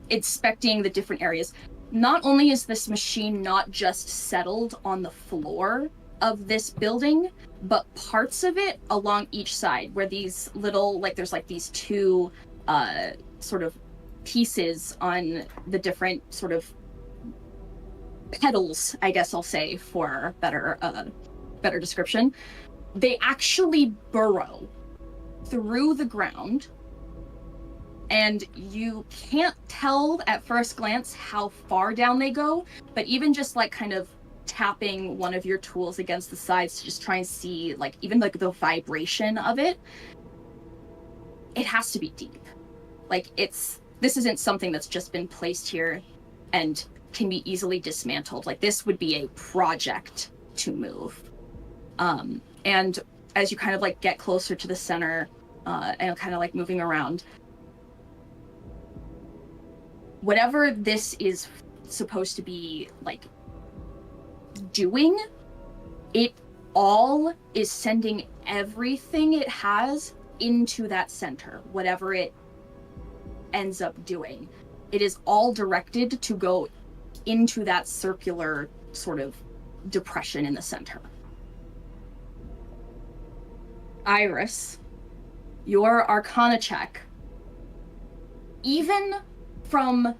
inspecting the different areas, not only is this machine not just settled on the floor of this building, but parts of it along each side, where these little, like there's like these two sort of pieces on the different sort of pedals, I guess I'll say, for better description. They actually burrow through the ground, and you can't tell at first glance how far down they go, but even just like kind of tapping one of your tools against the sides to just try and see like even like the vibration of it, it has to be deep. Like this isn't something that's just been placed here and can be easily dismantled. Like this would be a project to move. And as you kind of like get closer to the center and kind of like moving around, whatever this is supposed to be, like, doing, it all is sending everything it has into that center, whatever it ends up doing. It is all directed to go into that circular sort of depression in the center. Iris, your Arcana check, even from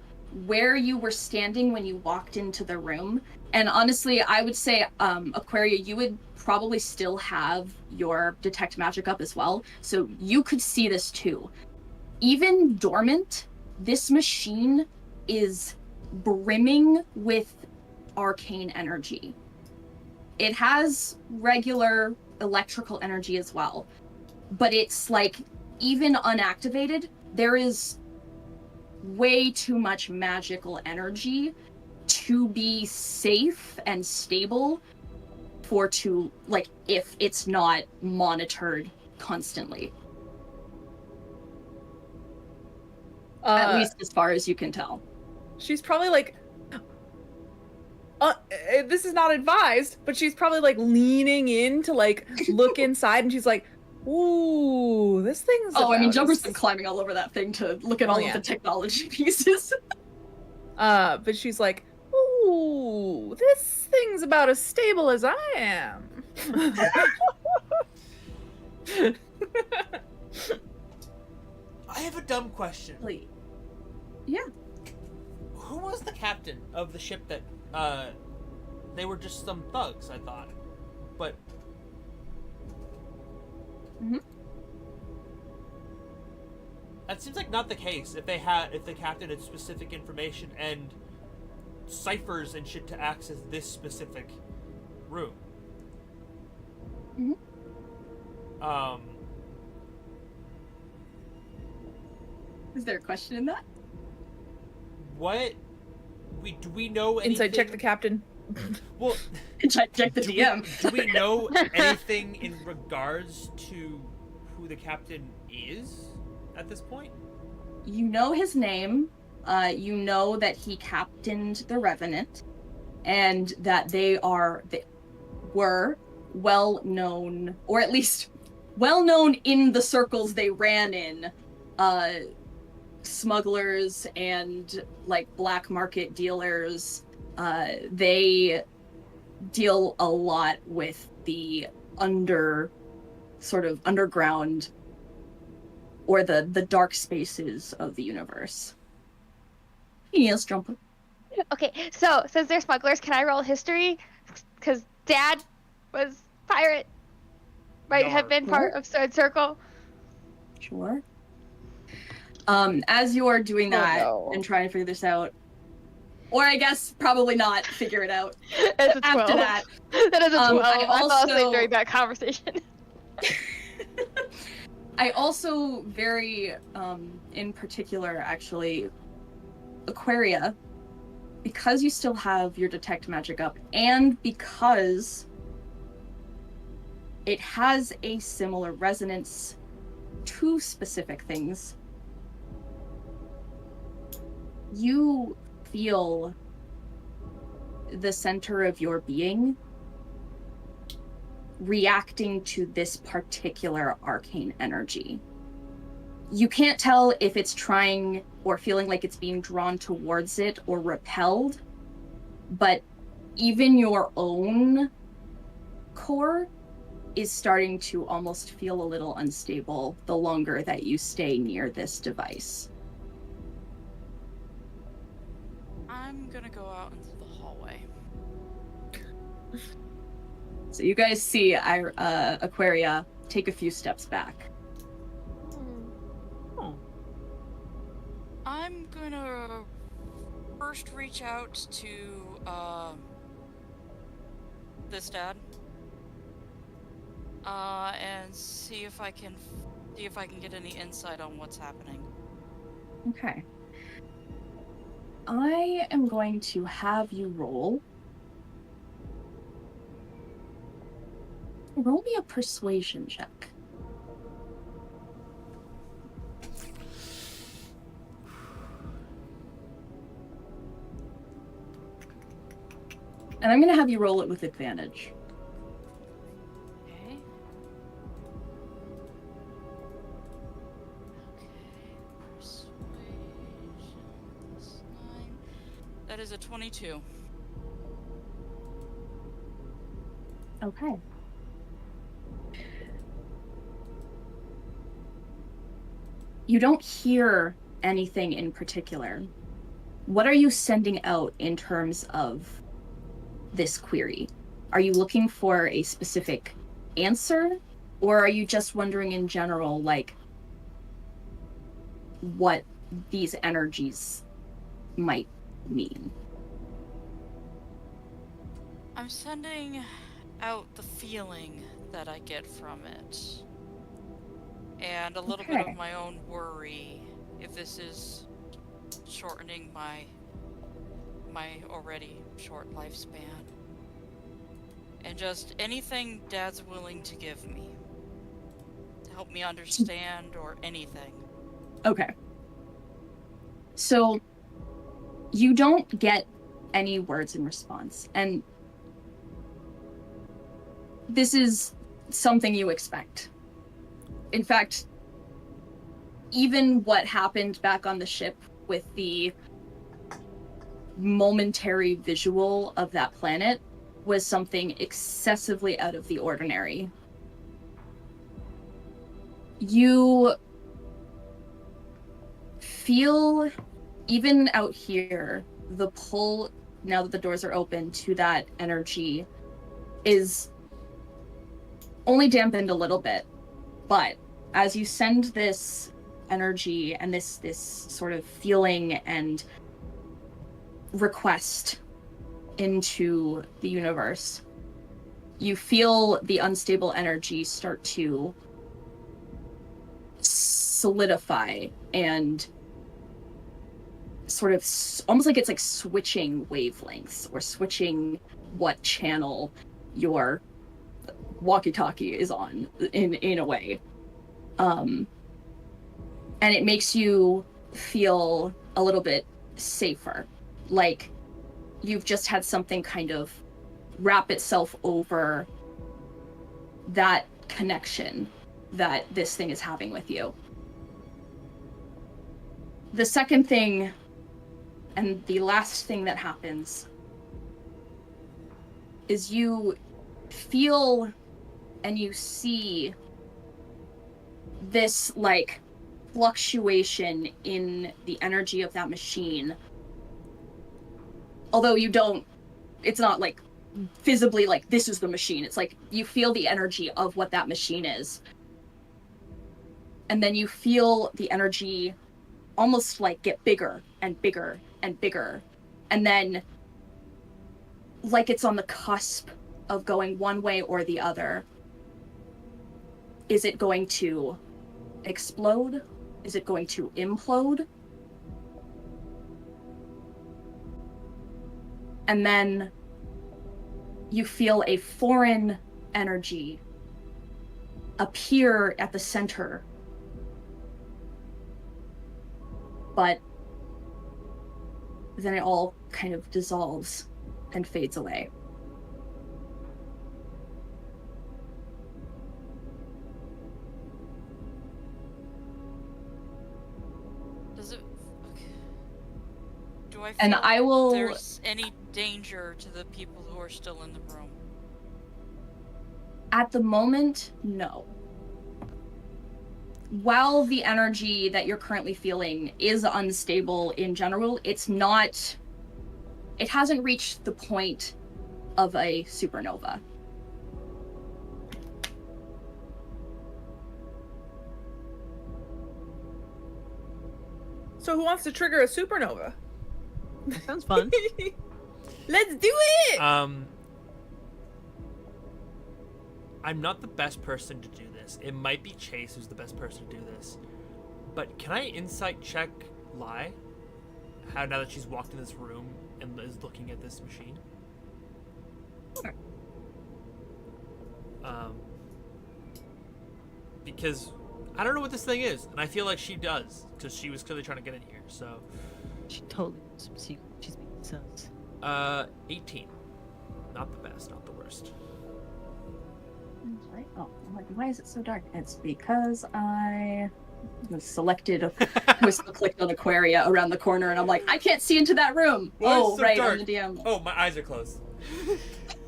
where you were standing when you walked into the room, and honestly, I would say, Aquaria, you would probably still have your Detect Magic up as well, so you could see this too. Even dormant, this machine is brimming with arcane energy. It has regular electrical energy as well, but it's like, even unactivated, there is way too much magical energy to be safe and stable if it's not monitored constantly. At least as far as you can tell. She's probably like, this is not advised, but she's probably like leaning in to like look inside, and she's like, ooh, this thing's. Oh, I mean, Jumper's been climbing all over that thing to look at all of the technology pieces. But she's like, ooh, this thing's about as stable as I am. I have a dumb question. Please. Yeah. Who was the captain of the ship that, they were just some thugs, I thought. But... Mm-hmm. That seems like not the case. If the captain had specific information and ciphers and shit to access this specific room. Mm-hmm. Is there a question in that? Do we know anything? Inside check the captain. Well, check the DM. Do we know anything in regards to who the captain is at this point? You know his name. You know that he captained the Revenant, and that they were well known, or at least well known in the circles they ran in. Smugglers and like black market dealers. They deal a lot with the underground or the dark spaces of the universe. Yes, Jumper. Okay, so since they're smugglers, can I roll history? Because Dad was pirate, right? Have been part of Sword Circle. Sure. As you're doing that and trying to figure this out, or I guess probably not figure it out. It's a 12. After that. That is a 12. I fell asleep also- during that conversation. I also very, in particular, actually, Aquaria, because you still have your Detect Magic up, and because it has a similar resonance to specific things, you feel the center of your being reacting to this particular arcane energy. You can't tell if it's trying or feeling like it's being drawn towards it or repelled, but even your own core is starting to almost feel a little unstable the longer that you stay near this device. I'm gonna go out into the hallway. So you guys see Aquaria take a few steps back. Oh. I'm gonna first reach out to this dad. And see if I can get any insight on what's happening. Okay. I am going to have you roll me a persuasion check. And I'm gonna have you roll it with advantage. Okay. Persuasion plus 9. That is a 22. Okay. You don't hear anything in particular. What are you sending out in terms of this query? Are you looking for a specific answer, or are you just wondering in general, like, what these energies might mean? I'm sending out the feeling that I get from it. And a little bit Okay. of my own worry if this is shortening my already short lifespan. And just anything Dad's willing to give me to help me understand or anything. Okay. So you don't get any words in response, and this is something you expect. In fact, even what happened back on the ship with the momentary visual of that planet was something excessively out of the ordinary. You feel, even out here, the pull, now that the doors are open, to that energy is only dampened a little bit. But as you send this energy and this sort of feeling and request into the universe, you feel the unstable energy start to solidify and sort of almost like it's like switching wavelengths or switching what channel your walkie-talkie is on in a way. And it makes you feel a little bit safer, like you've just had something kind of wrap itself over that connection that this thing is having with you. The second thing, and the last thing that happens, is you feel and you see this like fluctuation in the energy of that machine. Although you don't, it's not like visibly like this is the machine. It's like you feel the energy of what that machine is. And then you feel the energy almost like get bigger and bigger and bigger. And then like it's on the cusp of going one way or the other. Is it going to explode? Is it going to implode? And then you feel a foreign energy appear at the center. But then it all kind of dissolves and fades away. Does it... Okay. Do I feel And I will... there's any danger to the people who are still in the room? At the moment, no. While the energy that you're currently feeling is unstable in general, it's not... It hasn't reached the point of a supernova. So who wants to trigger a supernova? That sounds fun. Let's do it! I'm not the best person to do this. It might be Chase who's the best person to do this. But can I insight check Lai? How now that she's walked in this room and is looking at this machine? Sure. Because I don't know what this thing is, and I feel like she does, because she was clearly trying to get in here, so... She totally knows some secret. She's being sus. 18. Not the best, not the worst. Right. Oh, I'm like, why is it so dark? It's because I was selected, was clicked on Aquaria around the corner, and I'm like, I can't see into that room. Why is it Oh, so right, dark? on the DM. Oh, my eyes are closed.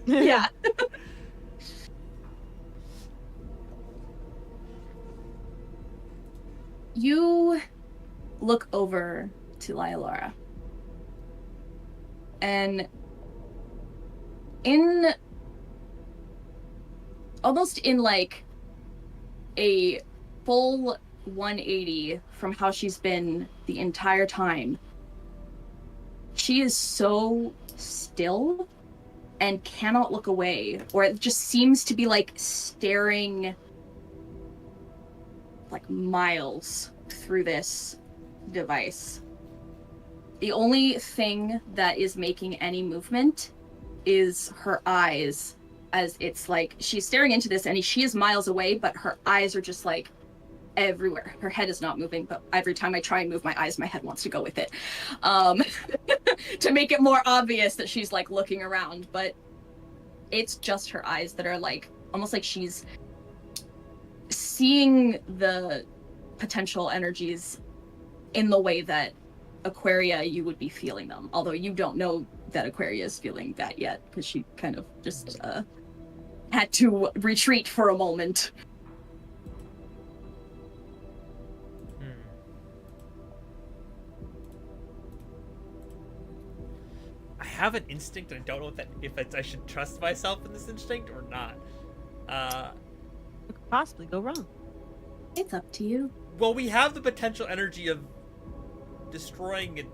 Yeah. You look over to Lylara. And almost in like a full 180 from how she's been the entire time, she is so still and cannot look away, or it just seems to be like staring like miles through this device. The only thing that is making any movement is her eyes, as it's like she's staring into this and she is miles away, but her eyes are just like everywhere. Her head is not moving, but every time I try and move my eyes, my head wants to go with it. To make it more obvious that she's like looking around, but it's just her eyes that are like almost like she's seeing the potential energies in the way that Aquaria, you would be feeling them. Although you don't know that Aquaria is feeling that yet, because she kind of just had to retreat for a moment. I have an instinct, and I don't know if I should trust myself in this instinct or not. What could possibly go wrong? It's up to you. Well, we have the potential energy of destroying a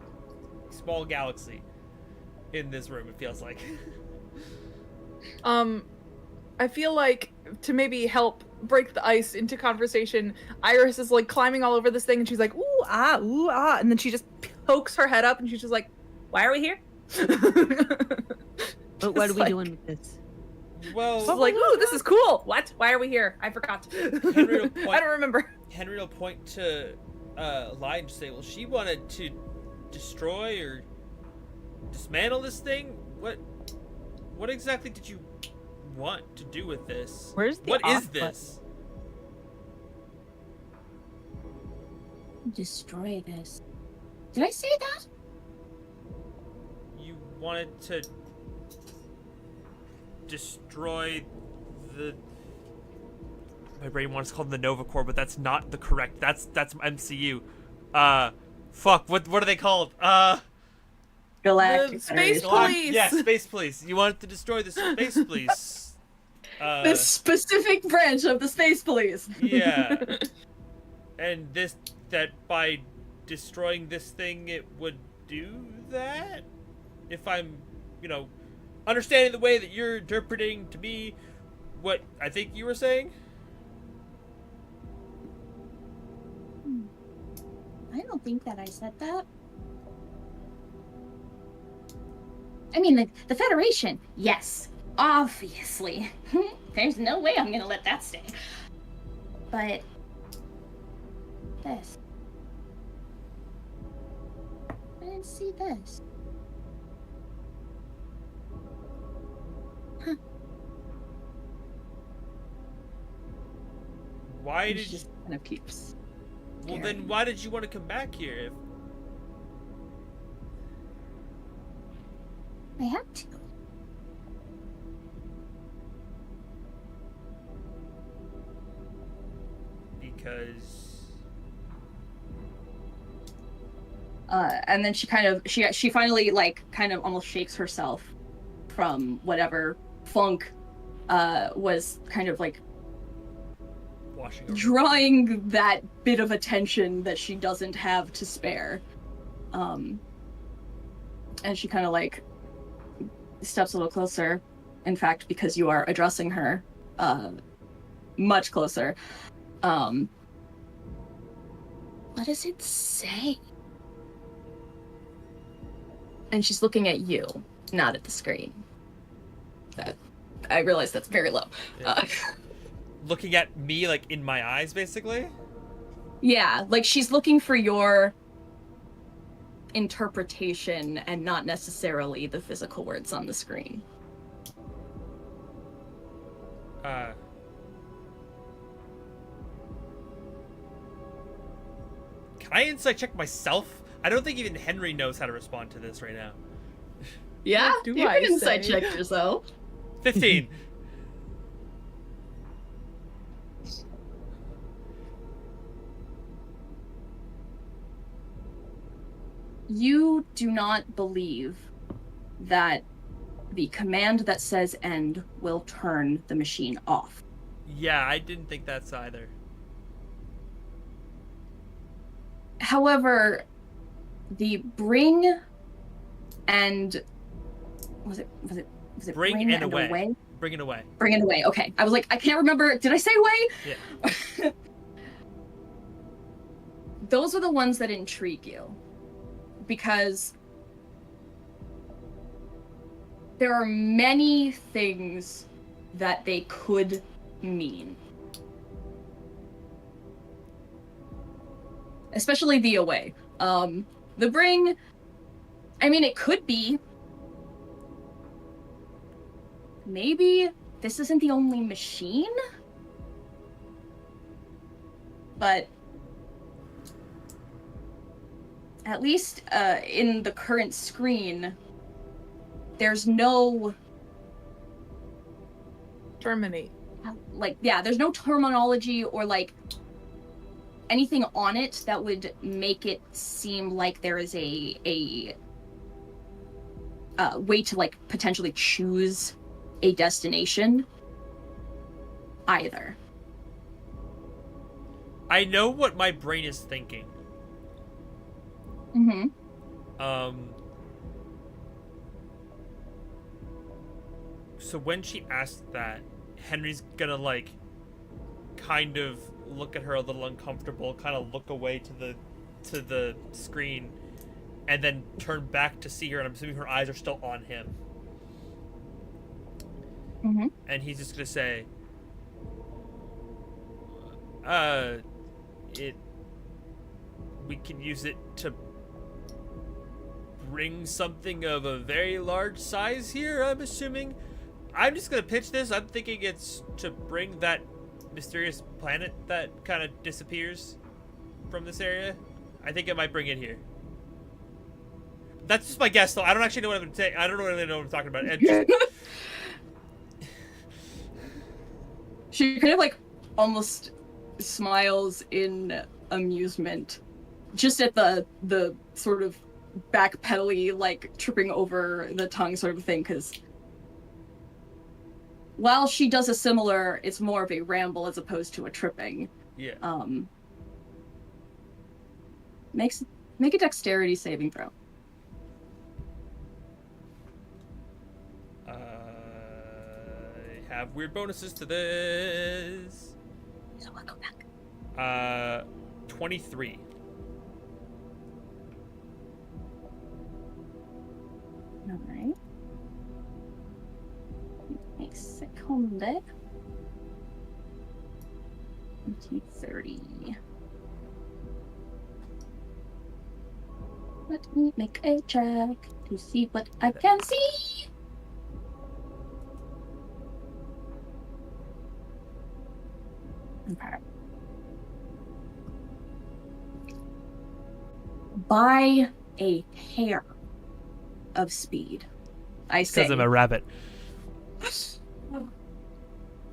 small galaxy in this room, it feels like. I feel like to maybe help break the ice into conversation, Iris is like climbing all over this thing, and she's like, ooh, ah, and then she just pokes her head up, and she's just like, why are we here? But what are we doing with this? Well, She's like, ooh, this is cool. What? Why are we here? I forgot. Henry will point, I don't remember. Henry will point to Lie and say, well, she wanted to destroy or dismantle this thing? What exactly did you want to do with this? Where's the What off is this? Destroy this. Did I say that? You wanted to destroy the... My brain wants to call them the Nova Corps, but that's not the correct... That's MCU. Fuck, what are they called? Galactic The Space Federation. Police! Yeah, Space Police. You wanted to destroy the Space Police. This specific branch of the Space Police. Yeah. And that by destroying this thing, it would do that? If I'm, understanding the way that you're interpreting to me what I think you were saying? I don't think that I said that. I mean, the Federation, yes, obviously. There's no way I'm gonna let that stay. But this. I didn't see this. Huh. Why She did you... just kind of keeps. Well, then why did you want to come back here? I have to. Because... And then she finally kind of almost shakes herself from whatever funk was kind of like washing over. drawing that bit of attention that she doesn't have to spare. And she kind of steps a little closer. In fact, because you are addressing her much closer. What does it say? And she's looking at you, not at the screen. I realize that's very low. Yeah. Looking at me, in my eyes, basically? Yeah, she's looking for your interpretation and not necessarily the physical words on the screen. Can I insight check myself? I don't think even Henry knows how to respond to this right now. Yeah, What do you I can insight say? check yourself. 15. You do not believe that the command that says end will turn the machine off. Yeah, I didn't think that's either. However, the bring and was it Bring and away. Bring it away. Bring it away. Okay. I was like, I can't remember. Did I say away? Yeah. Those are the ones that intrigue you. Because there are many things that they could mean. Especially the away. The bring, I mean, it could be. Maybe this isn't the only machine? But at least in the current screen, there's no, Terminate. like, yeah, there's no terminology or, like, anything on it that would make it seem like there is a way to, like, potentially choose a destination either. I know what my brain is thinking. Mm-hmm. So when she asked that, Henry's gonna like kind of look at her a little uncomfortable, kind of look away to the screen, and then turn back to see her, and I'm assuming her eyes are still on him. Mm-hmm. And he's just gonna say, we can use it to bring something of a very large size here, I'm assuming. I'm just gonna pitch this. I'm thinking it's to bring that mysterious planet that kind of disappears from this area. I think it might bring it here. That's just my guess, though. I don't actually know what I'm saying. I don't really know what I'm talking about. It just... She kind of, like, almost smiles in amusement, just at the sort of backpedally, like, tripping over the tongue sort of thing, because while she does a similar, it's more of a ramble as opposed to a tripping. Yeah. Make a dexterity saving throw. I have weird bonuses to this. So I'll go back. 23. Alright. A second. 2030. Let me make a check to see what I can see. Okay. By a hair of speed, I say. Because I'm a rabbit.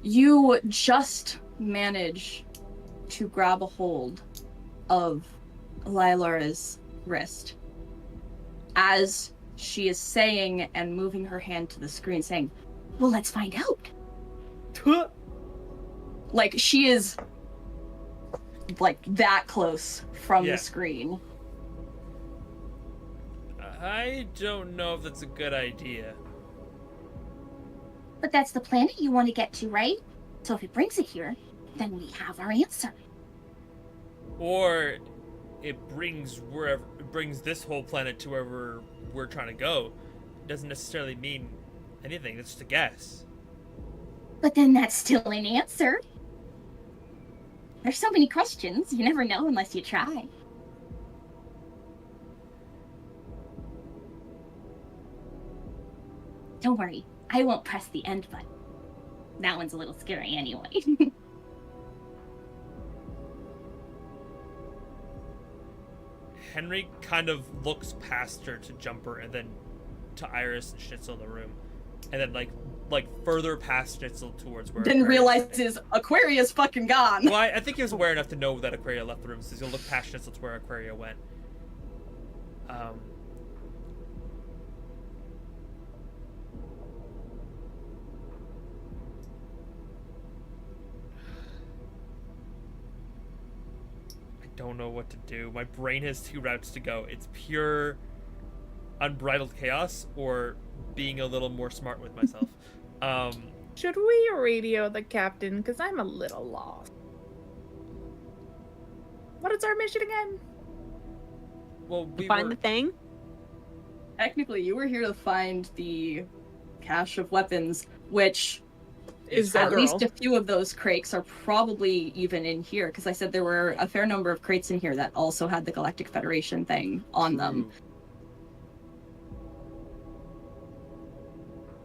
You just manage to grab a hold of Lilara's wrist as she is saying and moving her hand to the screen, saying, "Well, let's find out." Like, she is, like, that close from Yeah. the screen. I don't know if that's a good idea. But that's the planet you want to get to, right? So if it brings it here, then we have our answer. Or it brings this whole planet to wherever we're trying to go. It doesn't necessarily mean anything. It's just a guess. But then that's still an answer. There's so many questions, you never know unless you try. Don't worry, I won't press the end button. that one's a little scary anyway. Henry kind of looks past her to Jumper and then to Iris and Schnitzel in the room, and then like further past Schnitzel towards where. Then Aquarius realizes Aquaria's fucking gone. Well, I think he was aware enough to know that Aquaria left the room, so he's gonna look past Schnitzel to where Aquaria went. I don't know what to do. My brain has two routes to go. It's pure unbridled chaos or being a little more smart with myself. Should we radio the captain? Because I'm a little lost. What is our mission again? Well, we Find were... the thing. Technically, you were here to find the cache of weapons, which Is at that least girl? a few of those crates are probably even in here, because I said there were a fair number of crates in here that also had the Galactic Federation thing on them.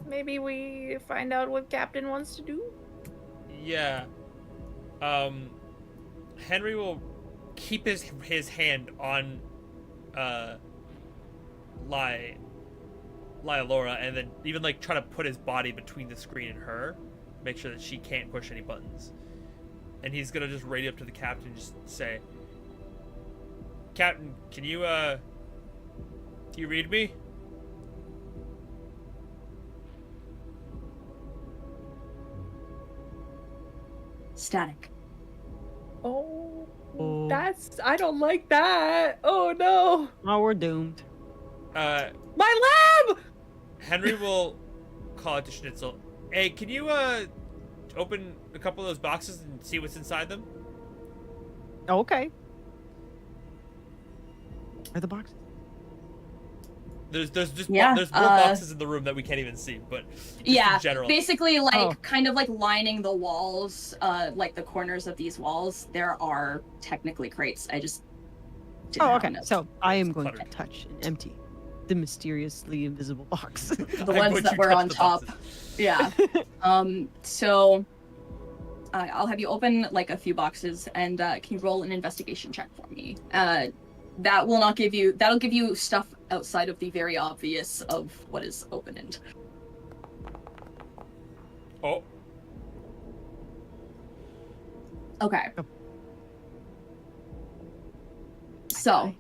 Maybe we find out what Captain wants to do? Yeah. Henry will keep his hand on Laura, and then even like try to put his body between the screen and her, make sure that she can't push any buttons. And he's gonna just radio up to the captain and just say, "Captain, can you do you read me?" Static. Oh, Oh. I don't like that. Oh no. Oh, we're doomed. Uh, My lab! Henry will call out to Schnitzel. Hey, can you open a couple of those boxes and see what's inside them? Okay. Are the boxes? There's just Yeah, there's more boxes in the room that we can't even see, but just Yeah, in general. basically, like, Oh. kind of like lining the walls, like the corners of these walls, there are technically crates. I just didn't Oh, okay. happen to- So I am going to cluttered. touch and empty the mysteriously invisible box. the I'm ones going that to were touch on the top. boxes. Yeah. So I'll have you open like a few boxes, and can you roll an investigation check for me? That will not give you. That'll give you stuff outside of the very obvious of what is opened. Oh, Okay. So,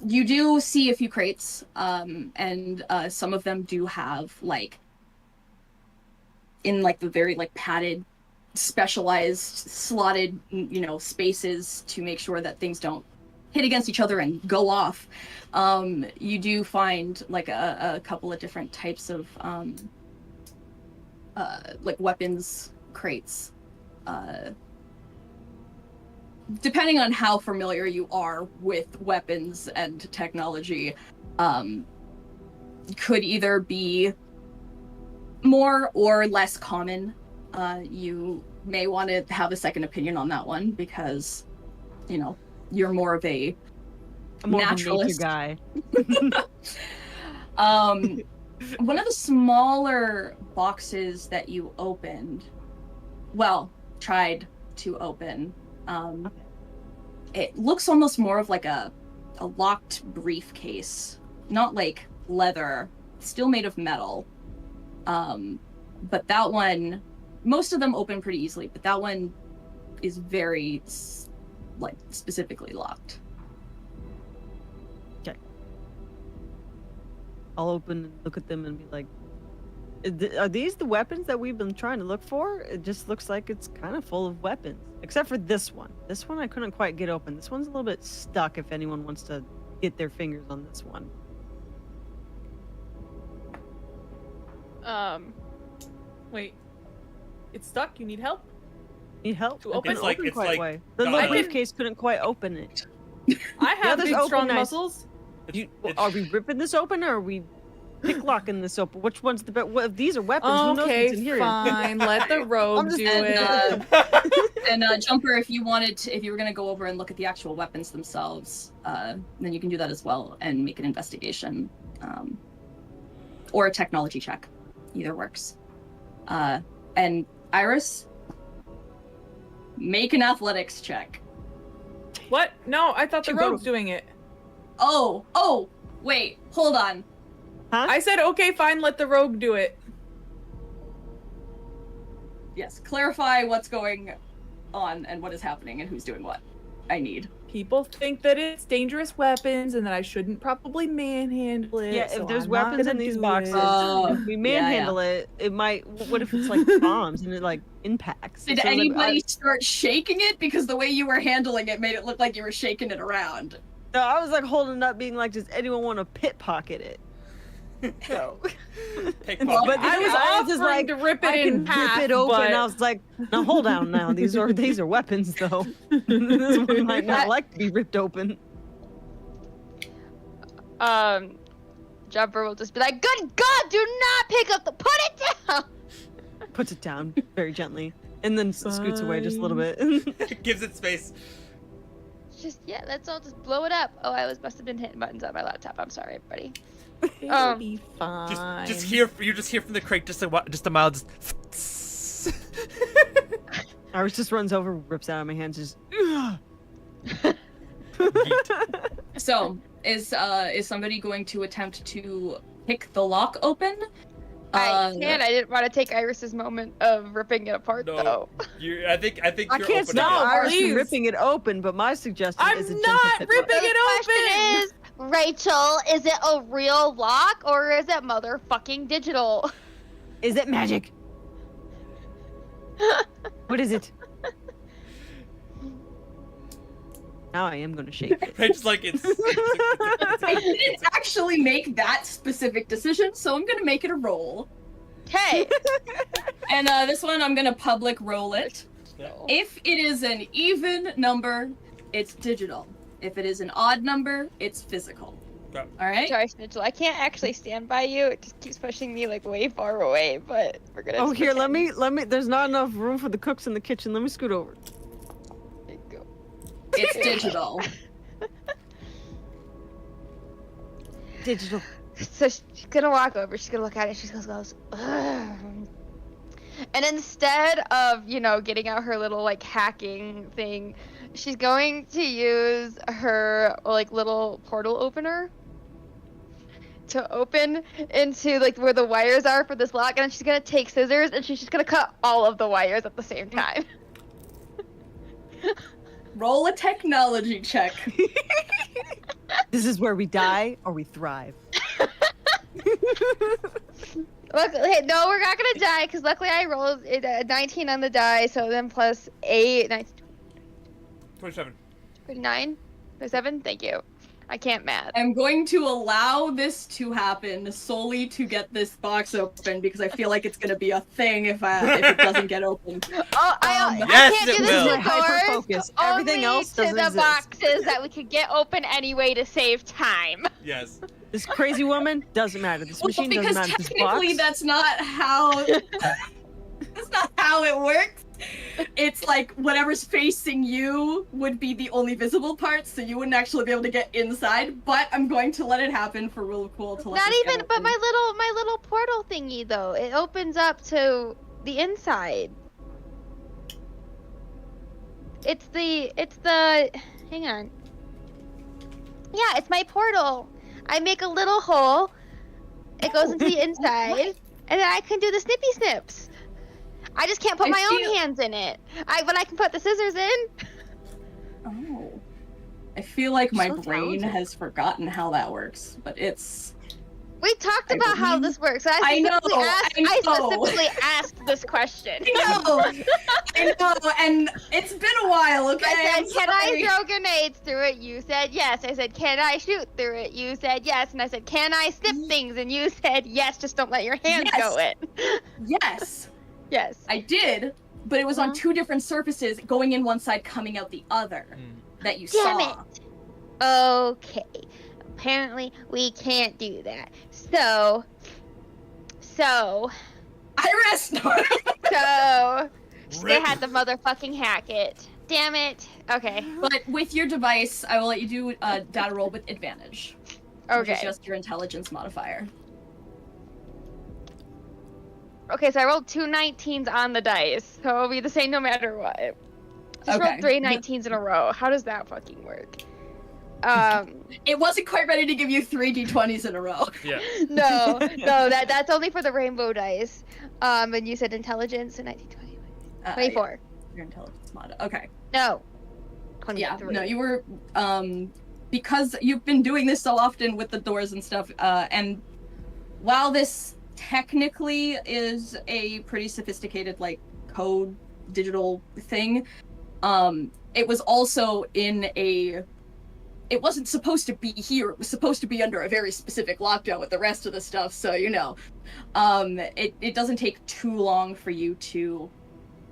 you do see a few crates, and some of them do have like, in like the very like padded, specialized, slotted, spaces to make sure that things don't hit against each other and go off. You do find like a couple of different types of like weapons crates. Depending on how familiar you are with weapons and technology, could either be more or less common. You may want to have a second opinion on that one because, you're more of a I'm more of a nature naturalist. guy. One of the smaller boxes that you opened, tried to open, it looks almost more of like a locked briefcase, not like leather, still made of metal. But that one, most of them open pretty easily, but that one is very specifically locked. I'll open and look at them and be like, are these the weapons that we've been trying to look for? It just looks like it's kind of full of weapons. Except for this one. This one I couldn't quite get open. This one's a little bit stuck if anyone wants to get their fingers on this one. Wait. It's stuck? You need help? Need help? To It open? couldn't It's like- open it's quite like way. The got little a- briefcase couldn't quite open it. I have others big, open strong nice. muscles. Are we ripping this open or are we picklocking this open? Which one's the best? Well, if these are weapons, who knows Okay, what's in here? fine. Let the rogue just- do And, it. And Jumper, if you were gonna go over and look at the actual weapons themselves, then you can do that as well and make an investigation, or a technology check. Either works. And Iris, make an athletics check. What? No, I thought the You go. rogue's doing it. Oh, wait, hold on. Huh? I said, okay, fine, let the rogue do it. Yes, clarify what's going on and what is happening and who's doing what. I need. People think that it's dangerous weapons and that I shouldn't probably manhandle it. Yeah, so if there's I'm not weapons in gonna these do boxes, it. Oh, if we yeah, manhandle it, it might. What if it's like bombs and it like impacts? Did So, like, anybody start shaking it? Because the way you were handling it made it look like you were shaking it around. No, I was like holding it up, being like, "Does anyone want to pickpocket it?" No. Pickpocket. But I was Iris is offering like, to rip it I in can half, rip it open. but... I was like, "Now hold on, now these are weapons, though. This one might not like to be ripped open." Jumper will just be like, "Good God, do not pick up the. Put it down." Puts it down very gently, and then scoots away just a little bit. Gives it space. Just let's all just blow it up. Oh, must have been hitting buttons on my laptop. I'm sorry, everybody. It'll be fine. Just hear from the crate just a mild just. Iris just runs over, rips out of my hands, just. So, is somebody going to attempt to pick the lock open? I can. I didn't want to take Iris's moment of ripping it apart, No. though. I think I you're can't opening stop it. Iris Please. from ripping it open, but my suggestion I'm is a not gentle ripping pickpocket. The it question is, Rachel, is it a real lock or is it motherfucking digital? Is it magic? What is it? Now I am gonna shake it. Rachel's like it's. I didn't actually make that specific decision, so I'm gonna make it a roll. Okay. And this one, I'm gonna public roll it. If it is an even number, it's digital. If it is an odd number, it's physical. Go. All right? Sorry, Snitchel. I can't actually stand by you. It just keeps pushing me like way far away, but we're gonna. Oh, just here, pretend. let me. There's not enough room for the cooks in the kitchen. Let me scoot over. There you go. It's digital. Digital. So she's gonna walk over. She's gonna look at it. She goes, "Ugh." And instead of getting out her little like hacking thing, she's going to use her like little portal opener to open into like where the wires are for this lock, and then she's gonna take scissors and she's just gonna cut all of the wires at the same time. Roll a technology check. This is where we die or we thrive. Luckily, no, we're not gonna die because luckily I rolled a 19 on the die, so then plus 8, 19, 27. 29, 27. Thank you. I can't math. I'm going to allow this to happen solely to get this box open because I feel like it's gonna be a thing if it doesn't get open. Oh, I Yes, can't it do will. this My with hyper doors. focus. Everything Only else to doesn't the exist. boxes that we could get open anyway to save time. Yes. This crazy woman doesn't matter. This Well, machine because doesn't matter. This technically box. that's not how it works. It's like whatever's facing you would be the only visible part, so you wouldn't actually be able to get inside. But I'm going to let it happen for real cool to let Not this get even, but open. my little portal thingy though, it opens up to the inside. It's the, hang on. Yeah, it's my portal. I make a little hole. It goes into the inside, and then I can do the snippy snips. I just can't put my own hands in it. But I can put the scissors in. Oh. I feel like my So brain talented. has forgotten how that works, but it's. We talked I about how believe- this works. I know, I I know. specifically asked this question. I know, and it's been a while, okay? I I'm said, can I sorry. throw grenades through it? You said yes. I said, can I shoot through it? You said yes. And I said, can I snip things? And you said yes, just don't let your hands Yes. go in. Yes, Yes. I did, but it was on Uh-huh. two different surfaces, going in one side, coming out the other, that you Damn saw. it. Okay. Apparently, we can't do that. So, Iris! they had to motherfucking hack it. Damn it. Okay. But with your device, I will let you do a data roll with advantage. Which is Okay. just your intelligence modifier. Okay, so I rolled 2 19s on the dice, so it'll be the same no matter what. Just Okay. rolled 3 19s in a row. How does that fucking work? It wasn't quite ready to give you 3 d20s in a row. Yeah. No, that's only for the rainbow dice. And you said intelligence and 19, 20, 24. Yeah, your intelligence mod. Okay. No. Yeah, 23. no, you were, because you've been doing this so often with the doors and stuff, and while this technically is a pretty sophisticated, like, code digital thing, it was also in a... It wasn't supposed to be here, it was supposed to be under a very specific lockdown with the rest of the stuff, so, you know. It doesn't take too long for you to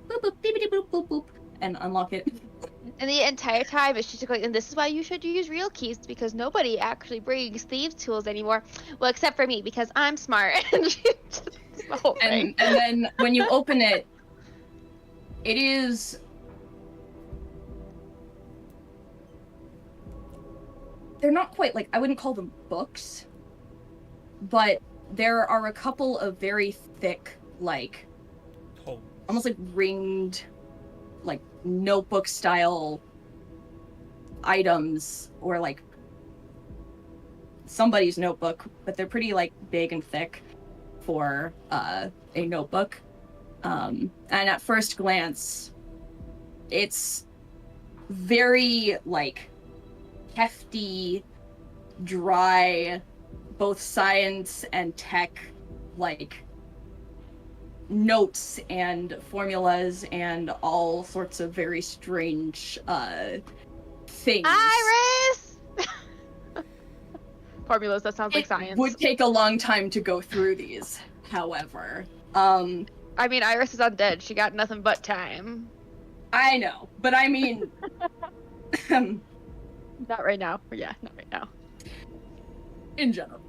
boop, boop, beep, boop, boop, boop, and unlock it. And the entire time, it's just like, and this is why you should use real keys, because nobody actually brings thieves' tools anymore. Well, except for me, because I'm smart. Just the whole thing. And then when you open it, it is... They're not quite, like, I wouldn't call them books, but there are a couple of very thick, like, almost like ringed, like, notebook-style items, or, like, somebody's notebook, but they're pretty, like, big and thick for a notebook. And at first glance, it's very, like, hefty, dry, both science and tech, like, notes and formulas and all sorts of very strange things. Iris! Formulas, that sounds like It science. would take a long time to go through these, however. I mean, Iris is undead. She got nothing but time. I know, but I mean... Not right now. Yeah, not right now. in general.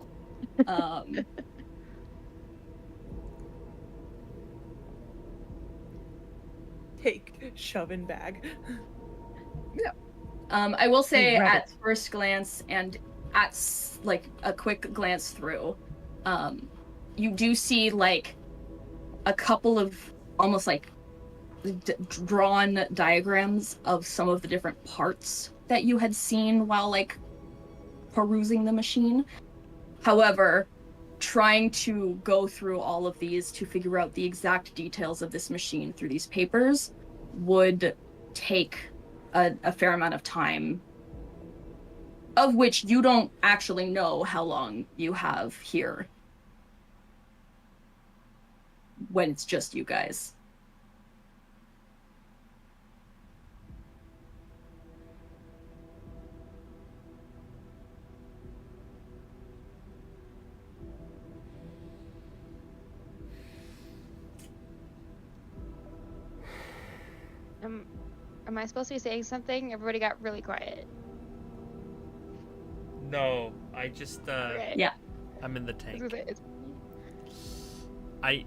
Take, shove in bag. I will say Reddit. at first glance and at like a quick glance through, you do see like a couple of almost like drawn diagrams of some of the different parts that you had seen while like perusing the machine. However, trying to go through all of these to figure out the exact details of this machine through these papers would take a fair amount of time, of which you don't actually know how long you have here when it's just you guys. Am I supposed to be saying something? Everybody got really quiet. No, I just Okay. Yeah. I'm in the This tank. is it.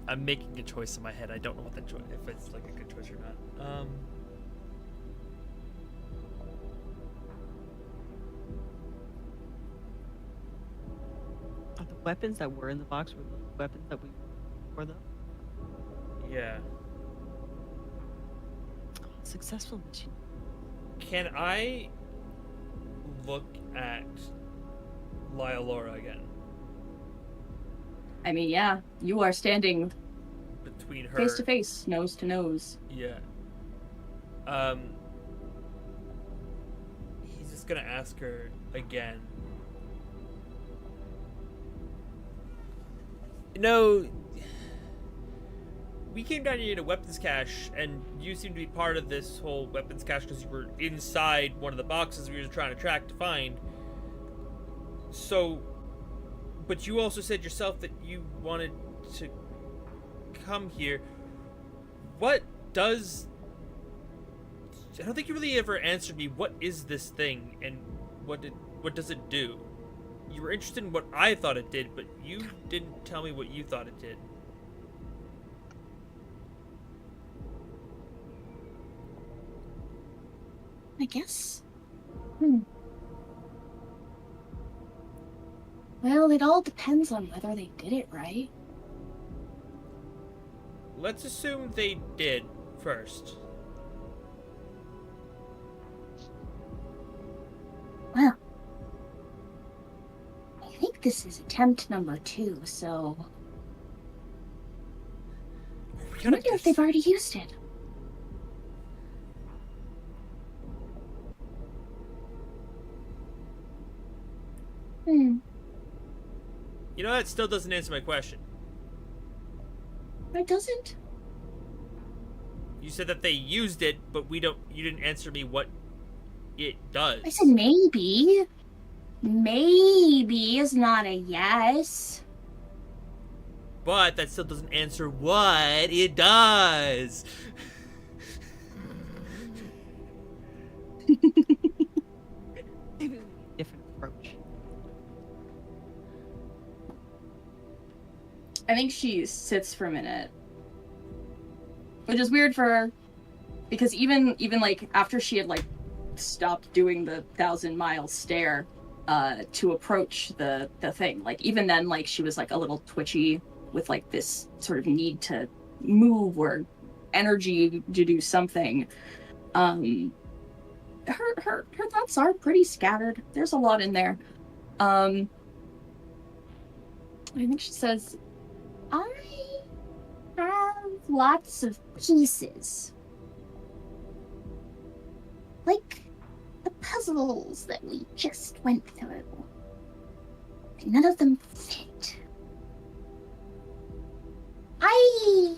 I'm making a choice in my head. I don't know what that choice, if it's like a good choice or not. Are the weapons that were in the box were the weapons that we were though? Yeah. Successful mission. Can I look at Lyolora again? I mean, yeah, you are standing Between her face to face, nose to nose. Yeah. He's just gonna ask her again. No, we came down here to weapons cache, and you seem to be part of this whole weapons cache because you were inside one of the boxes we were trying to track to find. So, but you also said yourself that you wanted to come here. What does... I don't think you really ever answered me. What is this thing, and what does it do? You were interested in what I thought it did, but you didn't tell me what you thought it did. I guess. Well, it all depends on whether they did it right. let's assume they did first. Well, I think this is attempt number 2, so I wonder if they've already used it. You know, that still doesn't answer my question. It doesn't? You said that they used it, but you didn't answer me what it does. I said maybe. Maybe is not a yes. But that still doesn't answer what it does. Different approach. I think she sits for a minute, which is weird for her, because even like after she had like stopped doing the 1,000-mile stare to approach the thing, like even then, like she was like a little twitchy with like this sort of need to move or energy to do something. Her thoughts are pretty scattered. There's a lot in there. I think she says, I have lots of pieces. Like the puzzles that we just went through. None of them fit. I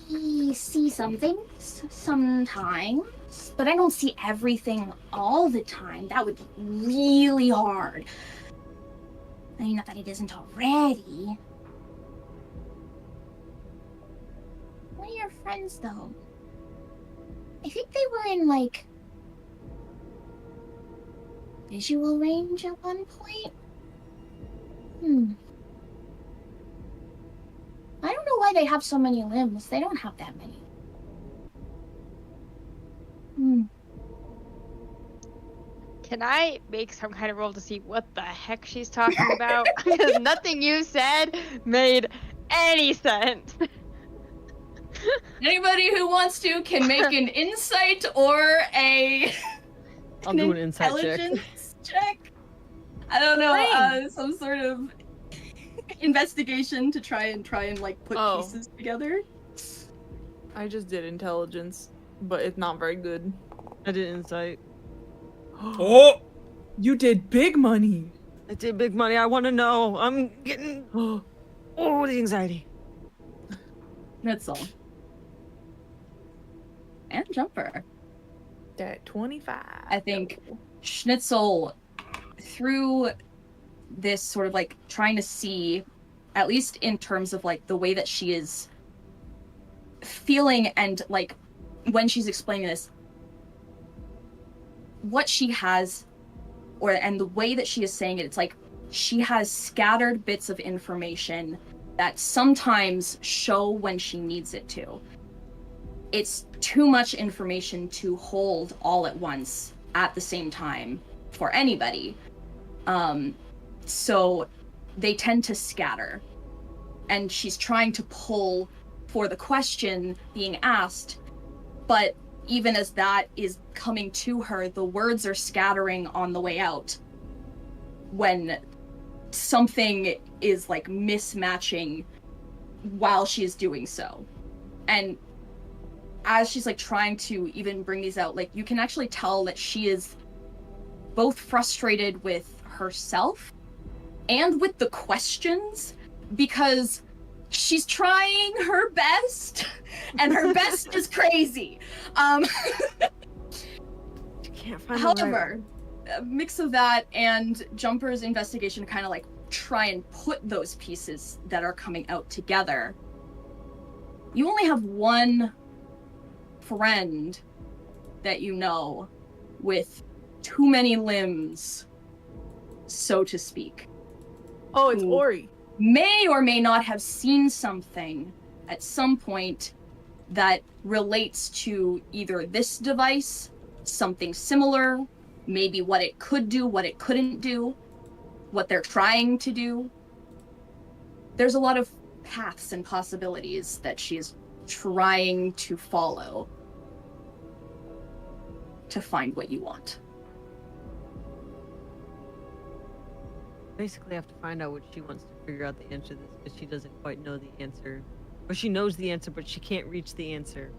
see some things sometimes, but I don't see everything all the time. That would be really hard. I mean, not that it isn't already. One of your friends, though, I think they were in, like, visual range at one point? I don't know why they have so many limbs. They don't have that many. Can I make some kind of roll to see what the heck she's talking about? Because nothing you said made any sense. anybody who wants to can make an insight or I'll do an insight check. intelligence check. I don't know, some sort of investigation to try and like put pieces together. I just did intelligence, but it's not very good. I did insight. Oh! You did big money. I did big money. I want to know. I'm getting the anxiety. That's all. And Jumper. At 25. I think Schnitzel, through this sort of like trying to see, at least in terms of like the way that she is feeling and like when she's explaining this, what she has, and the way that she is saying it, it's like she has scattered bits of information that sometimes show when she needs it to. It's too much information to hold all at once at the same time for anybody. So they tend to scatter. And she's trying to pull for the question being asked, but even as that is coming to her, the words are scattering on the way out when something is like mismatching while she's doing so. And as she's like trying to even bring these out, like you can actually tell that she is both frustrated with herself and with the questions, because she's trying her best and her best is crazy. Can't find However, a mix of that and Jumper's investigation to kind of like try and put those pieces that are coming out together. You only have one friend that you know with too many limbs, so to speak. Oh, it's Who Ori. may or may not have seen something at some point that relates to either this device, something similar, maybe what it could do, what it couldn't do, what they're trying to do. There's a lot of paths and possibilities that she's trying to follow to find what you want. Basically, I have to find out what she wants to figure out the answer to this, because she doesn't quite know the answer. Or she knows the answer, but she can't reach the answer.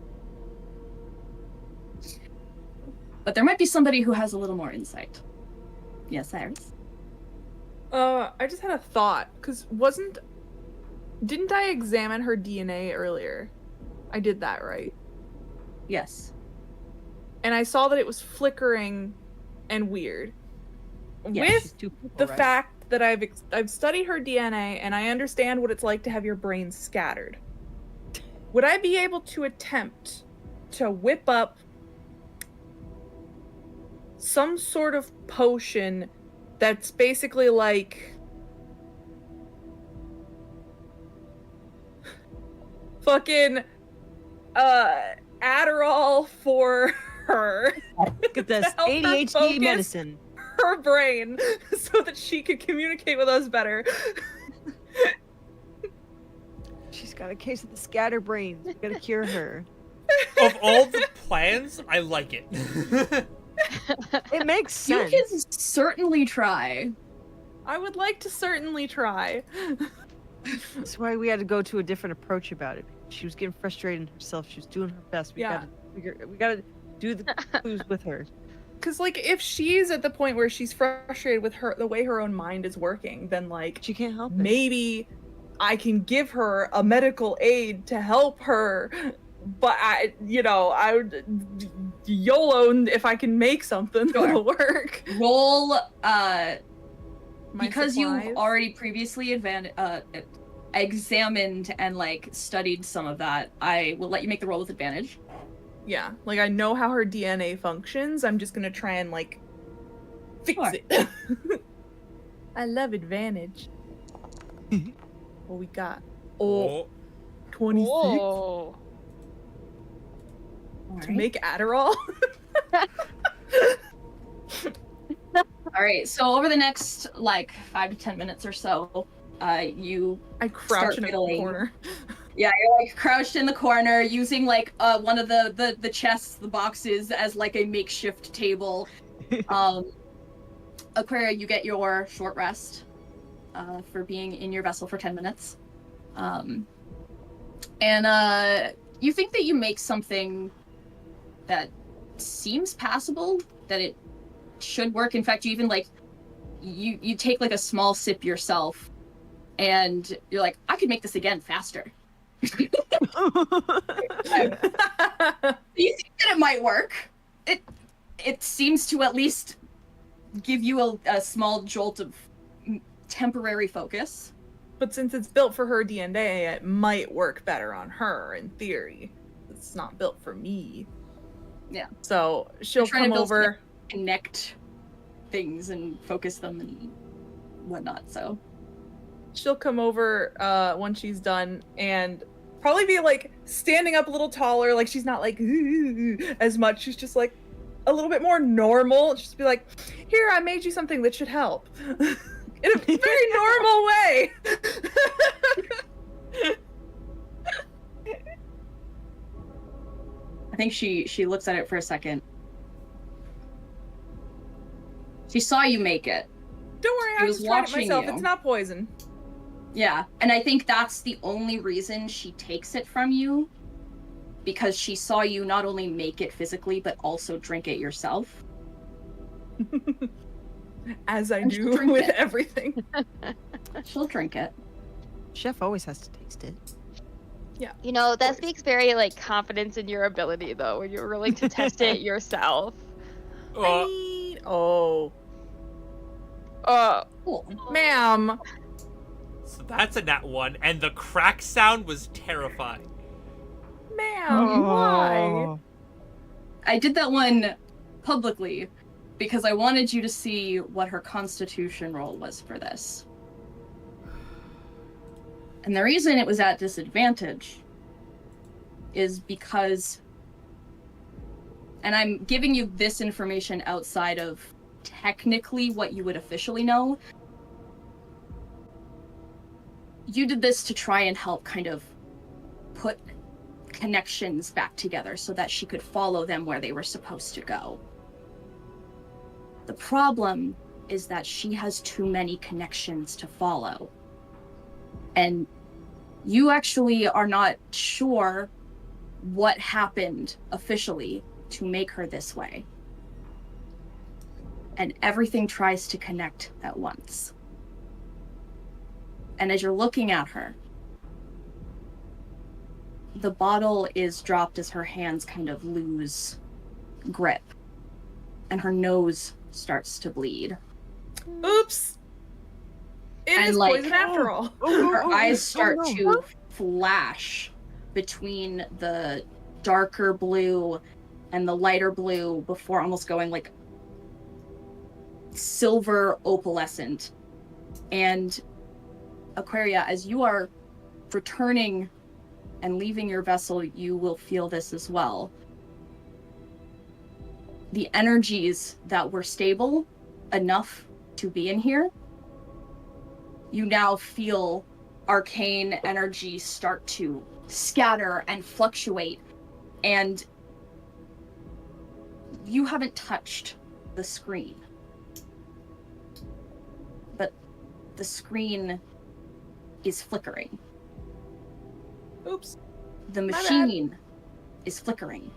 But there might be somebody who has a little more insight. Yes, Iris? I just had a thought, because didn't I examine her DNA earlier? I did that, right? Yes. And I saw that it was flickering and weird. Yeah, With She's two people, the right? fact that I've studied her DNA and I understand what it's like to have your brain scattered. Would I be able to attempt to whip up some sort of potion that's basically like fucking Adderall for her? Look at this, to help her ADHD focus medicine. her brain so that she could communicate with us better. She's got a case of the scatterbrains. We gotta cure her. Of all the plans, I like it. It makes You sense. can certainly try. I would like to certainly try. That's why we had to go to a different approach about it. She was getting frustrated in herself. She was doing her best. We gotta do the clues with her. Because, like, if she's at the point where she's frustrated with the way her own mind is working, then, like, She can't help it. maybe I can give her a medical aid to help her. But I would YOLO if I can make something Sure. that'll work. Roll, My because supplies. you've already previously examined and, like, studied some of that, I will let you make the roll with advantage. Yeah, like, I know how her DNA functions. I'm just gonna try and, like, fix Sure. it. I love advantage. What we got? Oh, 26 Whoa. to make Adderall. Alright, so over the next, like, 5 to 10 minutes or so, you I crouch Start in a fiddling. corner. Yeah, you're like crouched in the corner using like one of the chests, the boxes as like a makeshift table. Aquaria, you get your short rest for being in your vessel for 10 minutes. And you think that you make something that seems passable, that it should work. In fact, you even like you take like a small sip yourself and you're like, I could make this again faster. You think that it might work. It seems to at least give you a small jolt of temporary focus. But since it's built for her DNA, it might work better on her in theory. It's not built for me. Yeah. So she'll trying to come build over. Connect things and focus them and whatnot. So She'll come over when she's done and probably be like standing up a little taller. Like she's not like as much. She's just like a little bit more normal. Just be like, "Here, I made you something that should help." In a very normal way. I think she looks at it for a second. She saw you make it. Don't worry, She I was just tried it watching myself. you. It's not poison. Yeah, and I think that's the only reason she takes it from you, because she saw you not only make it physically, but also drink it yourself. As I And do she'll drink with it. everything. She'll drink it. Chef always has to taste it. You know, that course. speaks very like confidence in your ability though, when you're willing to test it yourself. Oh, Cool. ma'am. So that's a nat 1, and the crack sound was terrifying. Ma'am, why? I did that one publicly because I wanted you to see what her constitution roll was for this. And the reason it was at disadvantage is because, and I'm giving you this information outside of technically what you would officially know. You did this to try and help kind of put connections back together so that she could follow them where they were supposed to go. The problem is that she has too many connections to follow. And you actually are not sure what happened officially to make her this way. And everything tries to connect at once. And as you're looking at her, the bottle is dropped as her hands kind of lose grip, and her nose starts to bleed. Oops. It And, is like, poison after all. Her eyes start no. to flash between the darker blue and the lighter blue before almost going like silver opalescent. And Aquaria, as you are returning and leaving your vessel, you will feel this as well. The energies that were stable enough to be in here, you now feel arcane energies start to scatter and fluctuate, and you haven't touched the screen. But the screen is flickering. Oops. The My bad. machine is flickering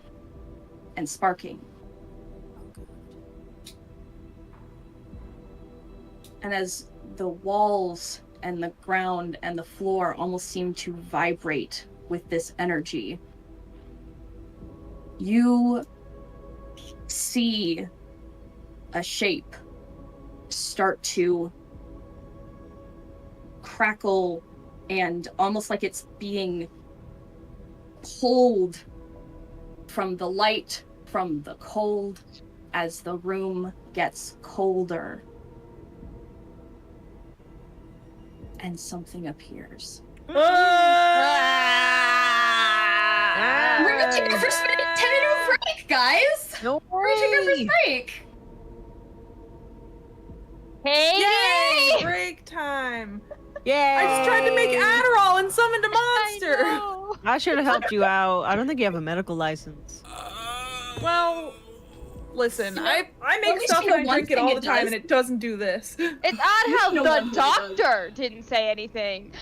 and sparking. And as the walls and the ground and the floor almost seem to vibrate with this energy, you see a shape start to crackle and almost like it's being pulled from the light, from the cold, as the room gets colder. And something appears. We're gonna take our first 10-minute break, guys! No We're gonna take our first way. break! Hey! Yay! Break time. Yeah. I just tried to make Adderall and summoned a monster. I know. I should have helped you out. I don't think you have a medical license. Well, listen, You know, I let make me stuff see and I one drink it thing all it the time does. and it doesn't do this. It's odd You how know the what it does. doctor didn't say anything.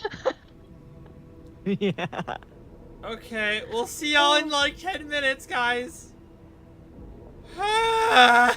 Yeah. Okay, we'll see y'all in like 10 minutes, guys. Ah.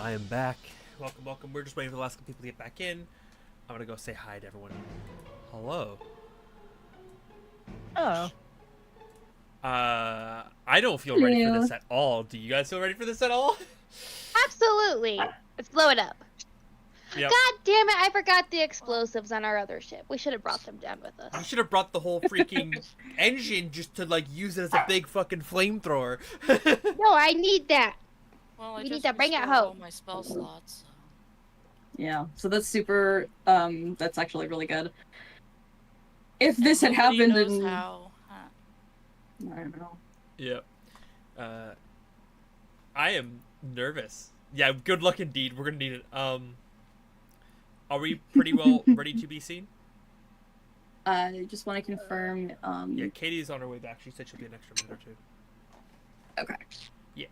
I am back. Welcome, welcome. We're just waiting for the last couple people to get back in. I'm gonna go say hi to everyone. Hello. Oh. I don't feel ready for this at all. Do you guys feel ready for this at all? Absolutely. Let's blow it up. Yep. God damn it, I forgot the explosives on our other ship. We should have brought them down with We us. should have brought the whole freaking engine just to like use it as a big fucking flamethrower. No, I need that. Well, I We just need to bring it restored all home. my spell slots. Yeah, so that's super. That's actually really good. If this had Nobody happened knows in, how. Huh. I don't know. Yep. I am nervous. Yeah, good luck indeed. We're gonna need it. Are we pretty well ready to be seen? I just want to confirm. Yeah, Katie's on her way back. She said she'll be an extra minute or two. Okay. Yeah.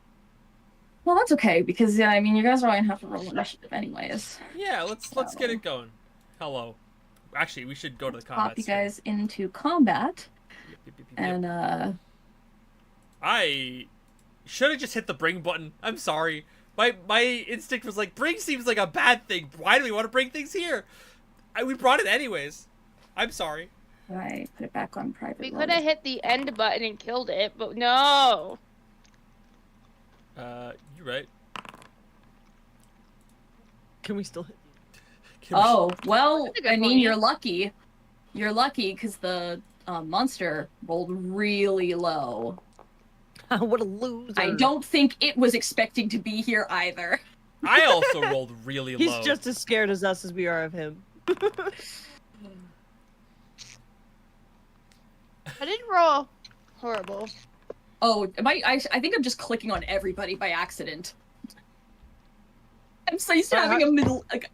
Well, that's okay because yeah, I mean, you guys are going to have to roll initiative anyways. Yeah, let's get it going. Hello. Actually, we should go to the combat. Pop you scene. guys into combat, Yep. and I should have just hit the bring button. I'm sorry. My instinct was like, bring seems like a bad thing. Why do we want to bring things here? We brought it anyways. I'm sorry. I put it back on private. We mode. could have hit the end button and killed it, but no. You're right. Can we still hit? Oh well, That's a good I mean, point. you're lucky. You're lucky because the monster rolled really low. What a loser. I don't think it was expecting to be here either. I also rolled really He's low. just as scared as us as we are of him. I didn't roll horrible. Oh, I think I'm just clicking on everybody by accident. I'm so used to having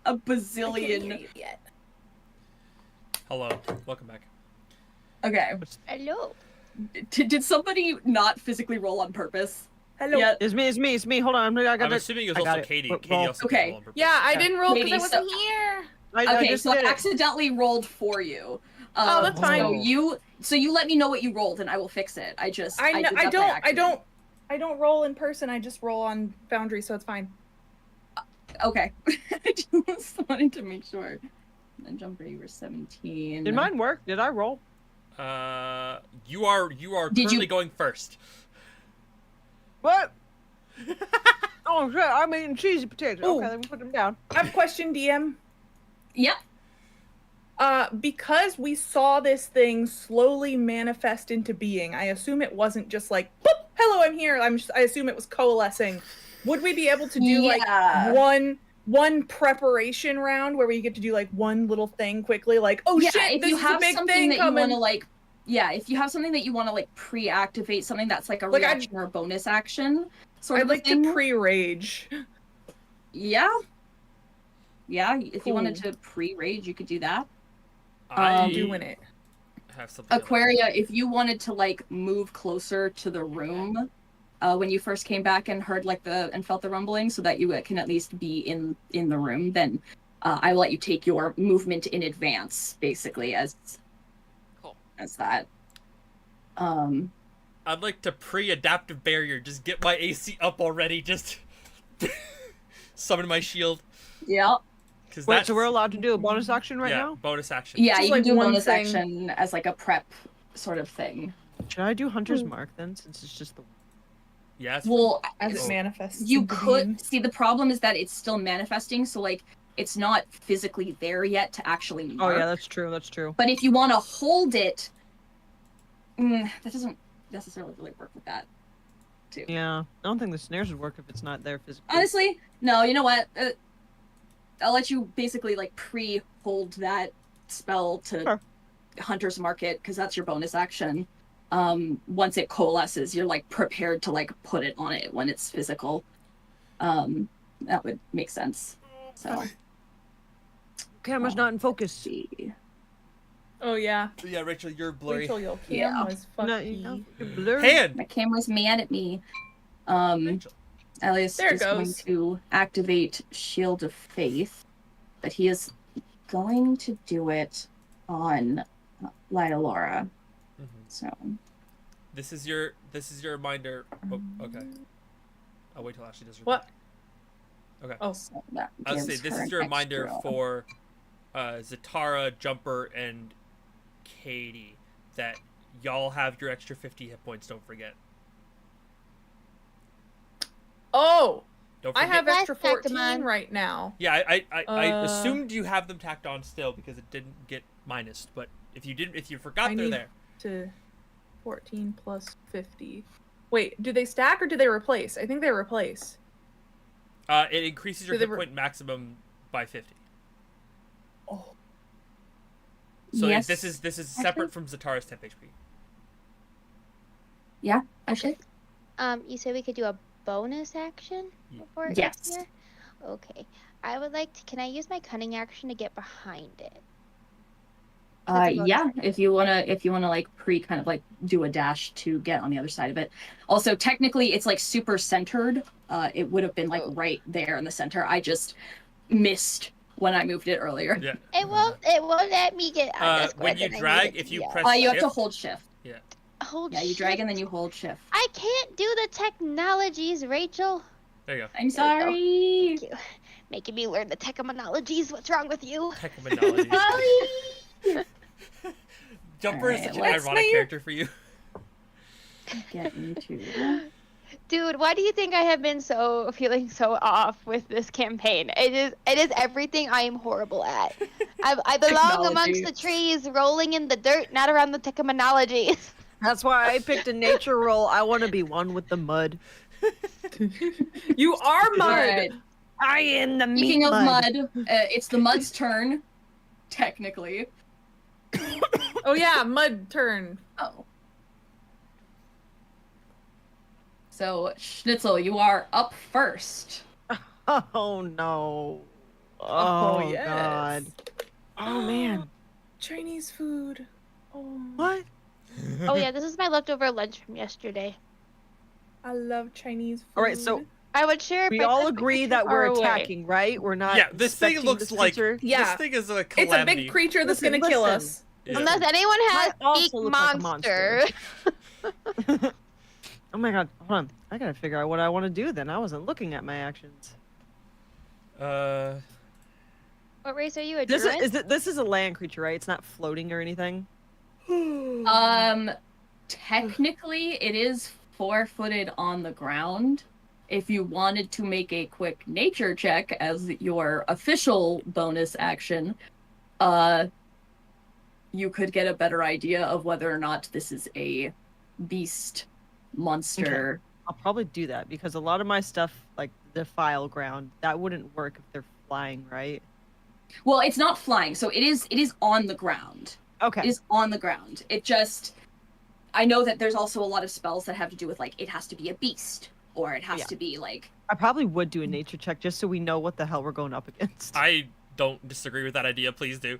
a bazillion. Hello. Welcome back. Okay. Hello. Did somebody not physically roll on purpose? Hello. Yeah. It's me. Hold on. I got I'm it. assuming it was I got also it. Katie. Roll. Katie also Okay. did roll on purpose. Yeah, I didn't roll because I Katie, wasn't here. I Okay, just so I did it. accidentally rolled for you. Oh, that's fine. So you let me know what you rolled and I will fix it. I I did that by accident. I don't roll in person. I just roll on Foundry, so it's fine. Okay. I just wanted to make sure. And then jumper, you were 17. Did mine work? Did I roll? You are Did currently you- going first. What? Oh shit! I'm eating cheesy potatoes. Ooh. Okay, let me put them down. I have a question, DM. Yep. Because we saw this thing slowly manifest into being, I assume it wasn't just like, boop, hello, I'm here. I assume it was coalescing. Would we be able to do Yeah. like one preparation round where we get to do like one little thing quickly, like, oh Yeah, shit, if this you is a have big something thing that you coming. want to like, if you have something that you want to like pre-activate, something that's like a Like, reaction or a bonus action, sort I'd of a like thing. to pre-rage. Yeah. Yeah, if you wanted Cool. to pre-rage, you could do that. I Doing it. have something. Aquaria, if you wanted to like move closer to the room when you first came back and heard like and felt the rumbling, so that you can at least be in the room, then I will let you take your movement in advance, basically as Cool. as that. I'd like to pre-adaptive barrier. Just get my AC up already. Just summon my shield. Yeah. Cause Wait, that's, so we're allowed to do a bonus action right yeah, now? bonus action. Yeah, Just you like can do a one bonus thing. action as like a prep sort of thing. Should I do Hunter's Mark then, since it's just the... Yeah. It's Well, As Oh. it manifests. you into could being. see the problem is that it's still manifesting, so like it's not physically there yet to actually Oh mark. yeah, that's true. But if you want to hold it, that doesn't necessarily really work with that. Too. Yeah, I don't think the snares would work if it's not there physically. Honestly, no. You know what? I'll let you basically like pre-hold that spell to Sure. Hunter's Market because that's your bonus action. Once it coalesces, you're like prepared to like put it on it when it's physical. That would make sense. So. Camera's not in focus. See. Oh yeah. yeah, Rachel, you're blurry. Rachel, your Yeah. camera's No, fucking. you know, you're blurry. Hand. My camera's mad at me. Rachel. Elias There it is going goes. to activate Shield of Faith, but he is going to do it on Lila Laura. Mhm. So This is your reminder. Oh, okay. I'll wait till Ashley does her. What? Okay. Oh, So that I'll gives say this her is your an reminder extra- for Zatara, Jumper, and Katie that y'all have your extra 50 hit points. Don't forget. oh, Don't I forget. have extra Let's tack them 14 on. right now. Yeah, I Uh, assumed you have them tacked on still because it didn't get minused. But if you forgot, I they're need- there. To 14 plus 50. Wait, do they stack or do they replace? I think they replace. It increases your Do they hit point maximum by 50. Oh, So Yes, this is separate actually. from Zatara's temp HP. Yeah, actually. You said we could do a bonus action Ye- before it Yes. gets here? Okay. I would like to. Can I use my cunning action to get behind it? That's a bonus Yeah, action. if you wanna like kind of like do a dash to get on the other side of it. Also, technically, it's like super centered. It would have been like right there in the center. I just missed when I moved it earlier. Yeah. It won't. It won't let me get on the square When you that I need drag, it if to you be on. press You have to shift, hold shift. Hold. Yeah, you drag shift. and then you hold shift. I can't do the technologies, Rachel. there you go. I'm sorry. Thank you. Making me learn the technologies. What's wrong with you? Technology. Sorry. Jumper is Alright, such an let's ironic see. character for you. Get you to. Dude, why do you think I have been feeling so off with this campaign? It is everything I am horrible at. I belong amongst Technology. the trees, rolling in the dirt, not around the technologies. That's why I picked a nature roll. I want to be one with the mud. you are mud. Alright. I am the Speaking meat of mud. mud, it's the mud's turn. Technically. Oh yeah, mud turn. Oh. So, Schnitzel, you are up first. Oh no. Oh, yes. god. Oh man. Chinese food. Oh, What? Oh yeah, this is my leftover lunch from yesterday. I love Chinese food. All right, so I would share it, we but all that's because agree you're that far we're away. attacking, right? We're not. Yeah, this thing expecting looks this like creature. Yeah. this thing is a It's a calamity. big creature that's Listen, gonna kill listen. us. Yeah. Unless anyone has I also big look like a monster. monster. Oh my god, hold on. I gotta figure out what I want to do then. I wasn't looking at my actions. What race are you, a This druid? this is a land creature, right? It's not floating or anything. Technically, it is 4-footed on the ground. If you wanted to make a quick nature check as your official bonus action, you could get a better idea of whether or not this is a beast, monster. I'll probably do that because a lot of my stuff, like the file ground, that wouldn't work if they're flying, right? Well, it's not flying, so it is on the ground. Okay. It is on the ground. It just, I know that there's also a lot of spells that have to do with like it has to be a beast or it has Yeah. to be like. I probably would do a nature check just so we know what the hell we're going up against. I don't disagree with that idea. Please do.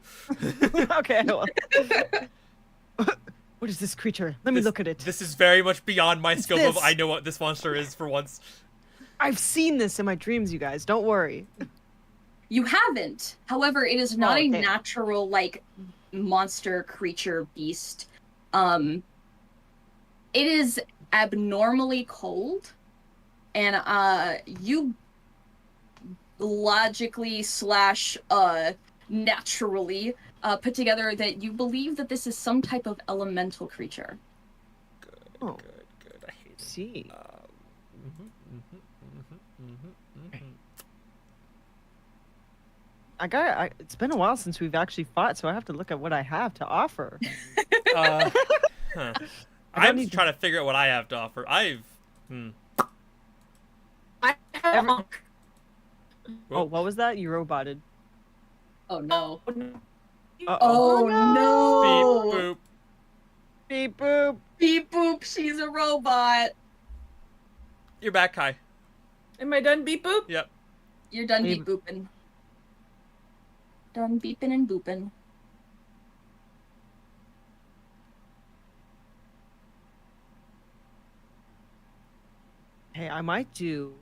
Okay. Well. What is this creature? Let me look at it. This is very much beyond my scope of this? I know what this monster is for once. I've seen this in my dreams, you guys. Don't worry. You haven't. However, it is not Oh, a damn. natural like monster, creature, beast. It is abnormally cold, and you logically / naturally put together that you believe that this is some type of elemental creature. Oh. Good. I hate it. See. It's been a while since we've actually fought, so I have to look at what I have to offer. Huh. I'm need to- trying to figure out what I have to offer. I have Oh, what was that? You roboted. Oh no. Uh-oh. Oh, Beep no. boop. Beep boop. Beep boop, she's a robot. You're back, Kai. Am I done beep boop? Yep. You're done Leave- beep booping. Done beeping and booping. Hey, I might do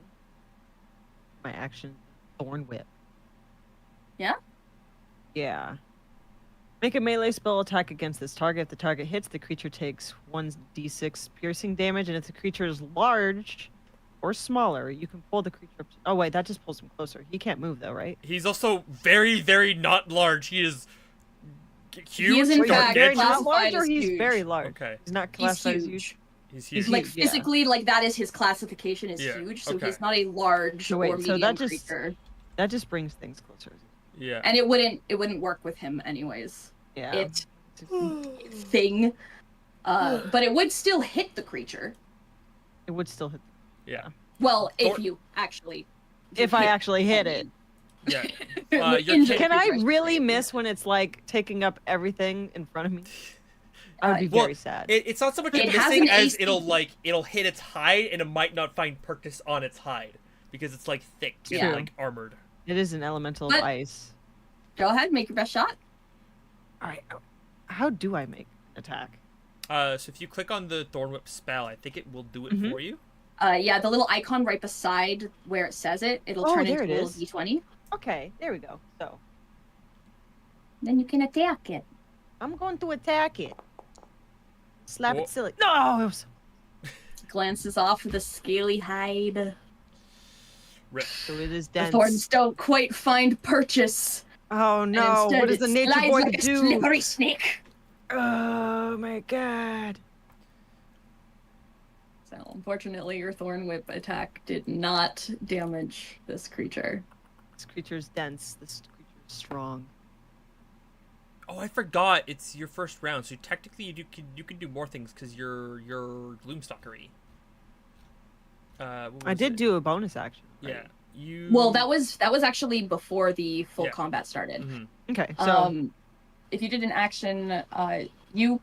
my action Thorn Whip. Yeah? Yeah. Make a melee spell attack against this target. If the target hits, the creature takes 1d6 piercing damage, and if the creature is large, or smaller, you can pull the creature up. Oh wait, that just pulls him closer. He can't move though, right? He's also very, very not large. He is huge. He is in Wait, fact very not classified large, or as he's huge. very large. Okay. He's not He's classified as huge. huge. He's He's huge. Like huge, yeah. physically, like that is his classification is Yeah, huge. So okay. he's not a large So wait, or so medium that just- creature, That just brings things closer. Yeah. and it wouldn't work with him anyways. Yeah. It thing, but it would still hit the creature. It would still hit. Yeah. Well, if Thor- you actually. If I actually hit it. Yeah. Your Injure kid- Can I creatures. really miss when it's like taking up everything in front of me? I would be Well, very sad. It's not so much It has missing an as AC. it'll hit its hide and it might not find purchase on its hide because it's like thick and Yeah. like armored. It is an elemental But- of ice. Go ahead, make your best shot. All right. How do I make an attack? So if you click on the Thorn Whip spell, I think it will do it Mhm. for you. Yeah, the little icon right beside where it says it, it'll Oh, turn there into it a little is. d20. Okay, there we go. So Then you can attack it. I'm going to attack it. Slap Whoa. it silly. No, it was... Glances off the scaly hide. Rip. So it is The dense. thorns don't quite find purchase. Oh and no! instead What does it the nature slides boy like a do? slippery snake. Oh my god! So unfortunately, your thorn whip attack did not damage this creature. This creature's dense. This creature's strong. Oh, I forgot. It's your first round, so technically you can do more things because you're Gloomstalkery. What I was did it? do a bonus action. right? Yeah. You. Well, that was actually before the full Yeah. combat started. Mhm. Okay, so If you did an action, you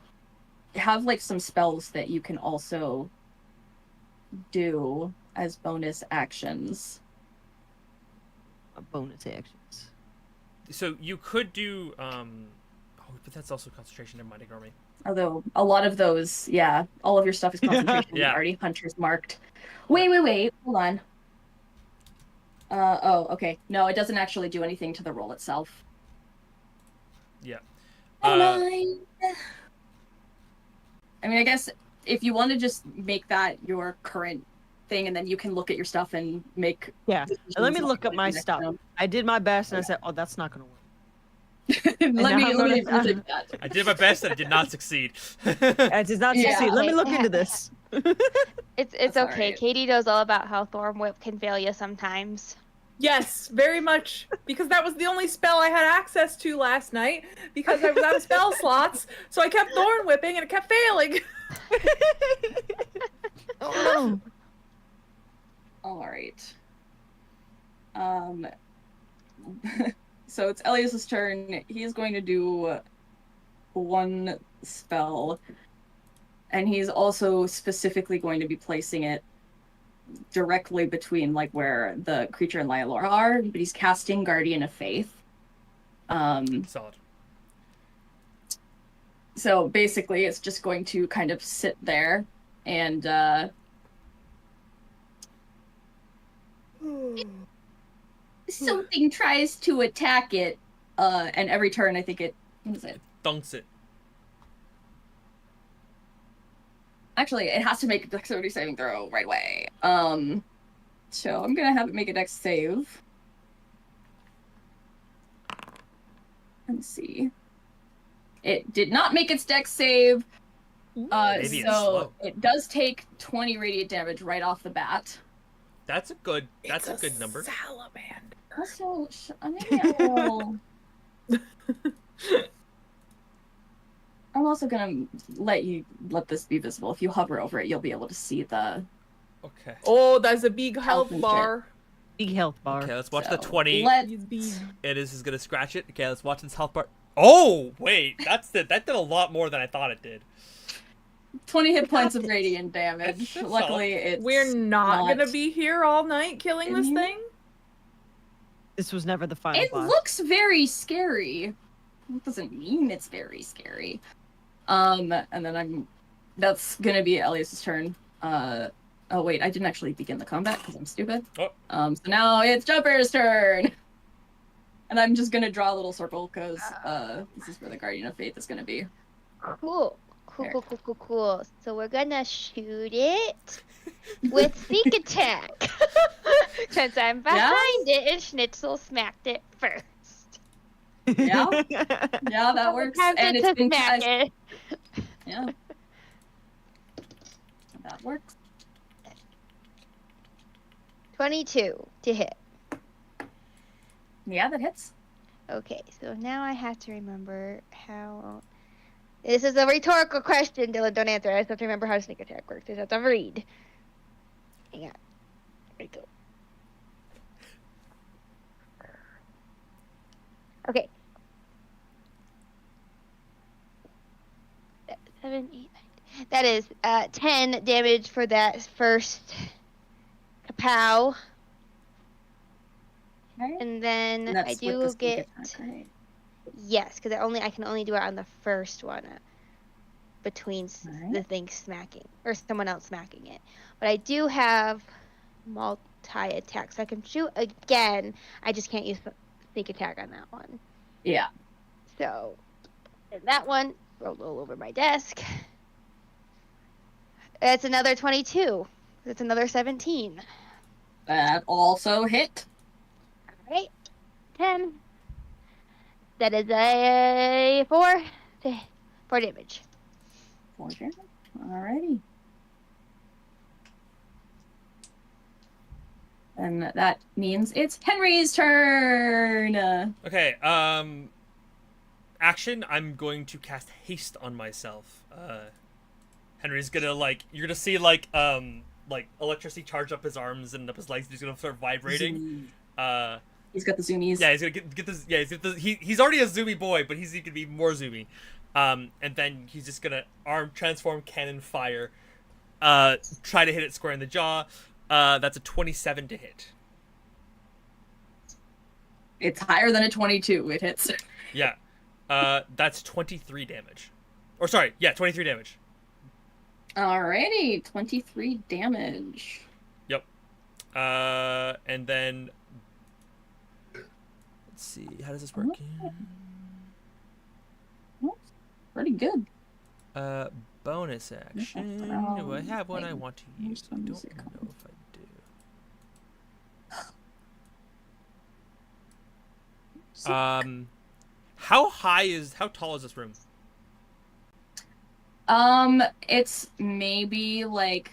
have like some spells that you can also do as bonus actions. bonus actions. So you could do. Oh, but that's also concentration. Never mind. Ignore me. Although a lot of those, yeah, all of your stuff is concentration. Yeah. Already Hunter's marked. Wait, hold on. Oh, okay. No, it doesn't actually do anything to the roll itself. Yeah. Never mind. I mean, I guess if you want to just make that your current thing, and then you can look at your stuff and make. Yeah. Let me decisions look on up my next stuff. round. I did my best, and I said, "Oh, that's not gonna work." let now me I'm let me gonna- take that. I did my best and I did not succeed. I did not Yeah. succeed. Let me look into this. It's That's okay. alright. Katie knows all about how Thorn Whip can fail you sometimes. Yes, very much. Because that was the only spell I had access to last night because I was out of spell slots. So I kept thorn whipping and it kept failing. Oh, All right. So it's Elias's turn. He's going to do one spell, and he's also specifically going to be placing it directly between like where the creature and Lylor are. But he's casting Guardian of Faith. Solid. So basically, it's just going to kind of sit there and. Something tries to attack it, and every turn I think it. What is it? Dunks it. Actually, it has to make a dexterity saving throw right away. So I'm gonna have it make a dex save. Let's see. It did not make its dex save. Maybe it's So slow. it does take 20 radiant damage right off the bat. That's a good. That's It's a good number. Salamander. Also, maybe I will. I'm also gonna let this be visible. If you hover over it, you'll be able to see the. Okay. Oh, that's a big health and bar. big health bar. Okay, let's watch the So, 20. He's big. It is gonna scratch it. Okay, let's watch this health bar. Oh wait, that did a lot more than I thought it did. 20 hit points of radiant damage. That's Luckily, it's. We're not not- gonna be here all night killing this Mhm. thing. This was never the final It boss. looks very scary. It doesn't mean it's very scary. And then that's gonna be Elias's turn. Oh wait, I didn't actually begin the combat because I'm stupid. Oh. So now it's Jumper's turn. And I'm just gonna draw a little circle because this is where the Guardian of Faith is gonna be. Cool. Cool. So we're gonna shoot it with sneak attack. Since I'm behind it and Schnitzel smacked it first. Yeah. Yeah, that works. Attempted And it's to been smack cast. it. Yeah. That works. 22 to hit. Yeah, that hits. Okay, so now I have to remember how. This is a rhetorical question, Dylan. Don't answer. I just have to remember how sneak attack works. I just have to read. Hang on. There we go. Okay. 7, 8, 9. That is 10 damage for that first kapow. Okay. And then And that's I with the do sneak get attack, right? yes, because I can only do it on the first one between Alright. the thing smacking or someone else smacking it. But I do have multi attack, so I can shoot again. I just can't use sneak attack on that one. Yeah. So and that one rolled all over my desk. It's another 22. It's another 17. That also hit. All right, 10. That is a 4 damage. 4 damage. Alrighty. And that means it's Henry's turn. Okay, action, I'm going to cast haste on myself. Henry's gonna you're gonna see like electricity charge up his arms and up his legs. He's gonna start vibrating. He's got the zoomies. Yeah, he's gonna get this. Yeah, he's already a zoomy boy, but he can be more zoomy. And then he's just gonna transform cannon fire. Try to hit it square in the jaw. That's a 27 to hit. It's higher than a 22. It hits. Yeah. That's 23 damage. Or sorry, yeah, 23 damage. Alrighty, 23 damage. Yep. And then let's see, how does this work? Pretty good. Bonus action. Do I have one I want to use? I don't know if I do. How tall is this room? It's maybe like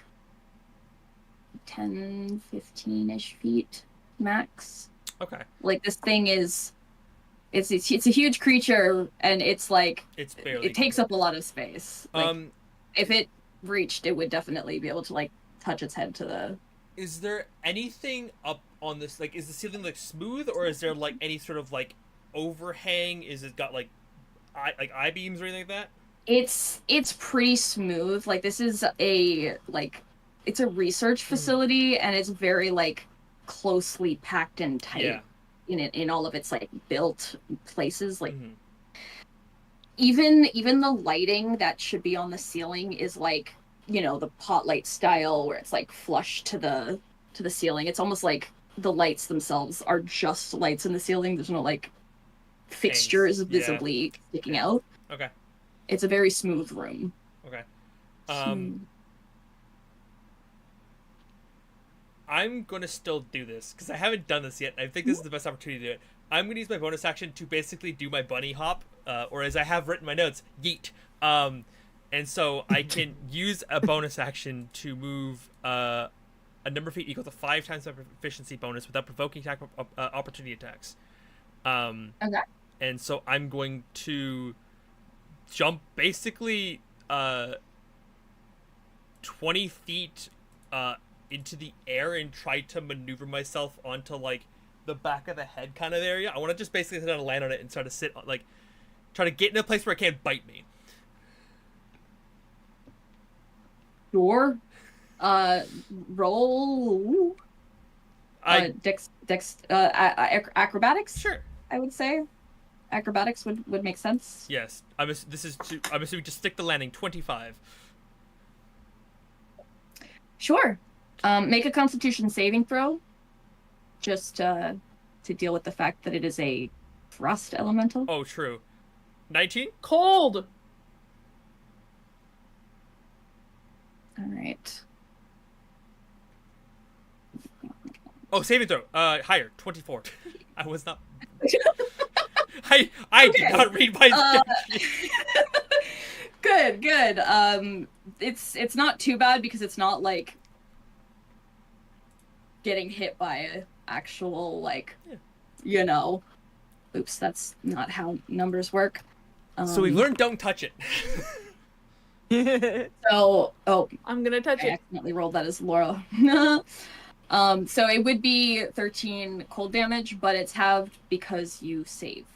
10, 15-ish feet max. Okay. Like this thing is, it's a huge creature, and it's like It's barely. it takes up a lot of space. Like, if it reached, it would definitely be able to like touch its head to the. Is there anything up on this? Like, is the ceiling like smooth, or is there like any sort of like overhang? Is it got like eye beams or anything like that? It's pretty smooth. Like this is it's a research facility, and it's very like closely packed and tight in all of its like built places. Like even the lighting that should be on the ceiling is like, you know, the pot light style where it's like flush to the ceiling. It's almost like the lights themselves are just lights in the ceiling. There's no like fixtures visibly sticking out. Okay. It's a very smooth room. Okay. I'm gonna still do this because I haven't done this yet. I think this is the best opportunity to do it. I'm gonna use my bonus action to basically do my bunny hop, or as I have written in my notes, yeet. And so I can use a bonus action to move a number of feet equal to 5 times my proficiency bonus without provoking attack opportunity attacks. Okay. And so I'm going to jump basically 20 feet into the air and try to maneuver myself onto like the back of the head kind of area. I want to just basically sit down and land on it and try to sit like try to get in a place where it can't bite me. Sure. Roll. Acrobatics. Sure. I would say acrobatics would make sense. Yes. I'm assuming just stick the landing. 25. Sure. Make a Constitution saving throw, just to deal with the fact that it is a frost elemental. Oh, true. 19. Cold. All right. Oh, saving throw. Higher. 24. I was not. I did Okay. not read my Good. It's not too bad because it's not like getting hit by an actual oops, that's not how numbers work. So we've learned don't touch it. So I'm gonna touch I it. accidentally rolled that as Laura. So it would be 13 cold damage, but it's halved because you save.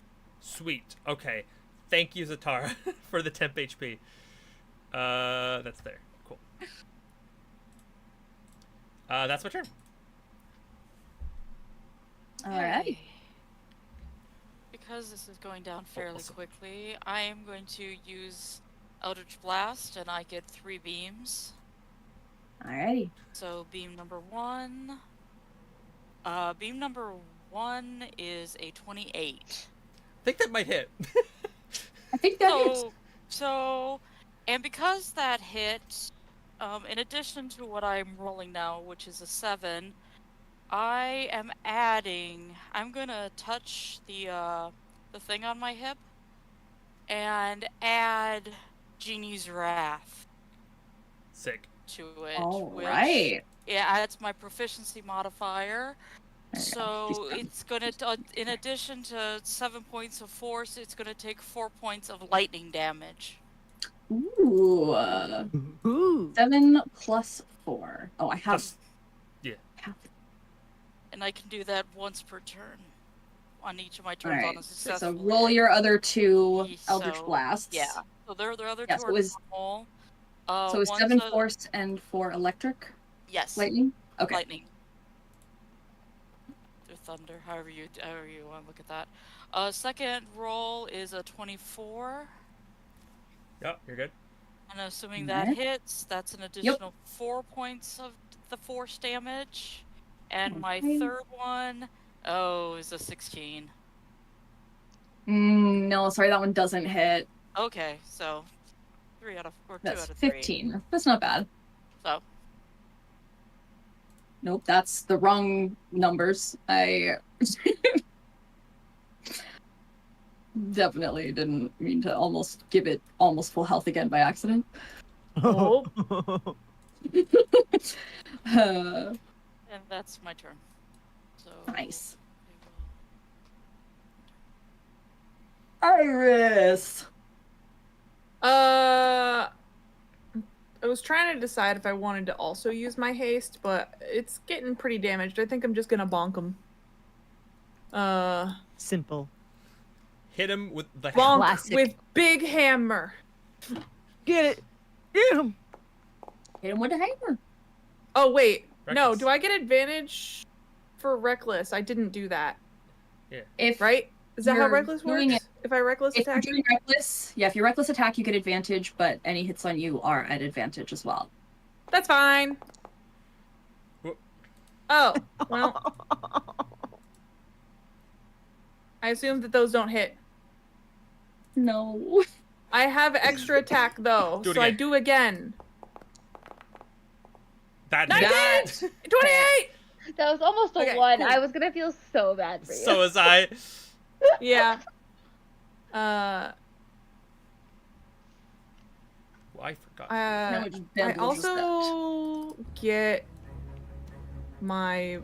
Sweet. Okay. Thank you, Zatara, for the temp HP. That's there. Cool. That's my turn. Alright. Because this is going down fairly quickly, I am going to use Eldritch Blast, and I get 3 beams. Alrighty. So beam number 1. Beam number 1 is a 28. I think that might hit. I think that hits. So, and because that hit, in addition to what I'm rolling now, which is a 7, I'm gonna touch the thing on my hip and add Genie's Wrath Sick. to it. Alright. It adds my proficiency modifier. There you go. So it's gonna, in addition to 7 points of force, it's gonna take 4 points of lightning damage. Ooh. Ooh. 7 plus 4. Oh, I have. Plus- yeah. And I can do that once per turn. On each of my turns on a Alright. So successful roll hit. your other 2 Eldritch So, Blasts. Yeah. So their other Yeah, 2 so are it was- normal. So it's one's 7 a- force and 4 electric? Yes. Lightning? Okay. Lightning. Or thunder, however you want to look at that. Second roll is a 24. Yeah, you're good. And assuming that Alright. hits, that's an additional 4 points of the force damage. And my Okay. third one, is a 16. No, sorry, that one doesn't hit. Okay, so 2 out That's of 3. 15. That's not bad. So Nope, that's the wrong numbers. I definitely didn't mean to almost give it almost full health again by accident. Oh. Uh, and that's my turn. So nice. I will- Iris! I was trying to decide if I wanted to also use my haste, but it's getting pretty damaged. I think I'm just gonna bonk him. Simple. Hit him with the Bonk Classic. with big hammer. Get it. Get him. Hit him with a hammer. Oh wait, no. Reckless. Do I get advantage for reckless? I didn't do that. If Right? Is that how You're reckless doing works? If I reckless If you're attack? doing reckless, yeah, if you reckless attack, you get advantage, but any hits on you are at advantage as well. That's fine. Whoop. Oh, well. I assume that those don't hit. No. I have extra attack though, Do it so I again. do again. That 19! hit. 28! That was almost a Okay, 1. cool. I was gonna feel so bad for you. So was I. Yeah. Well, I forgot. No, it just I bamboozles that. also get my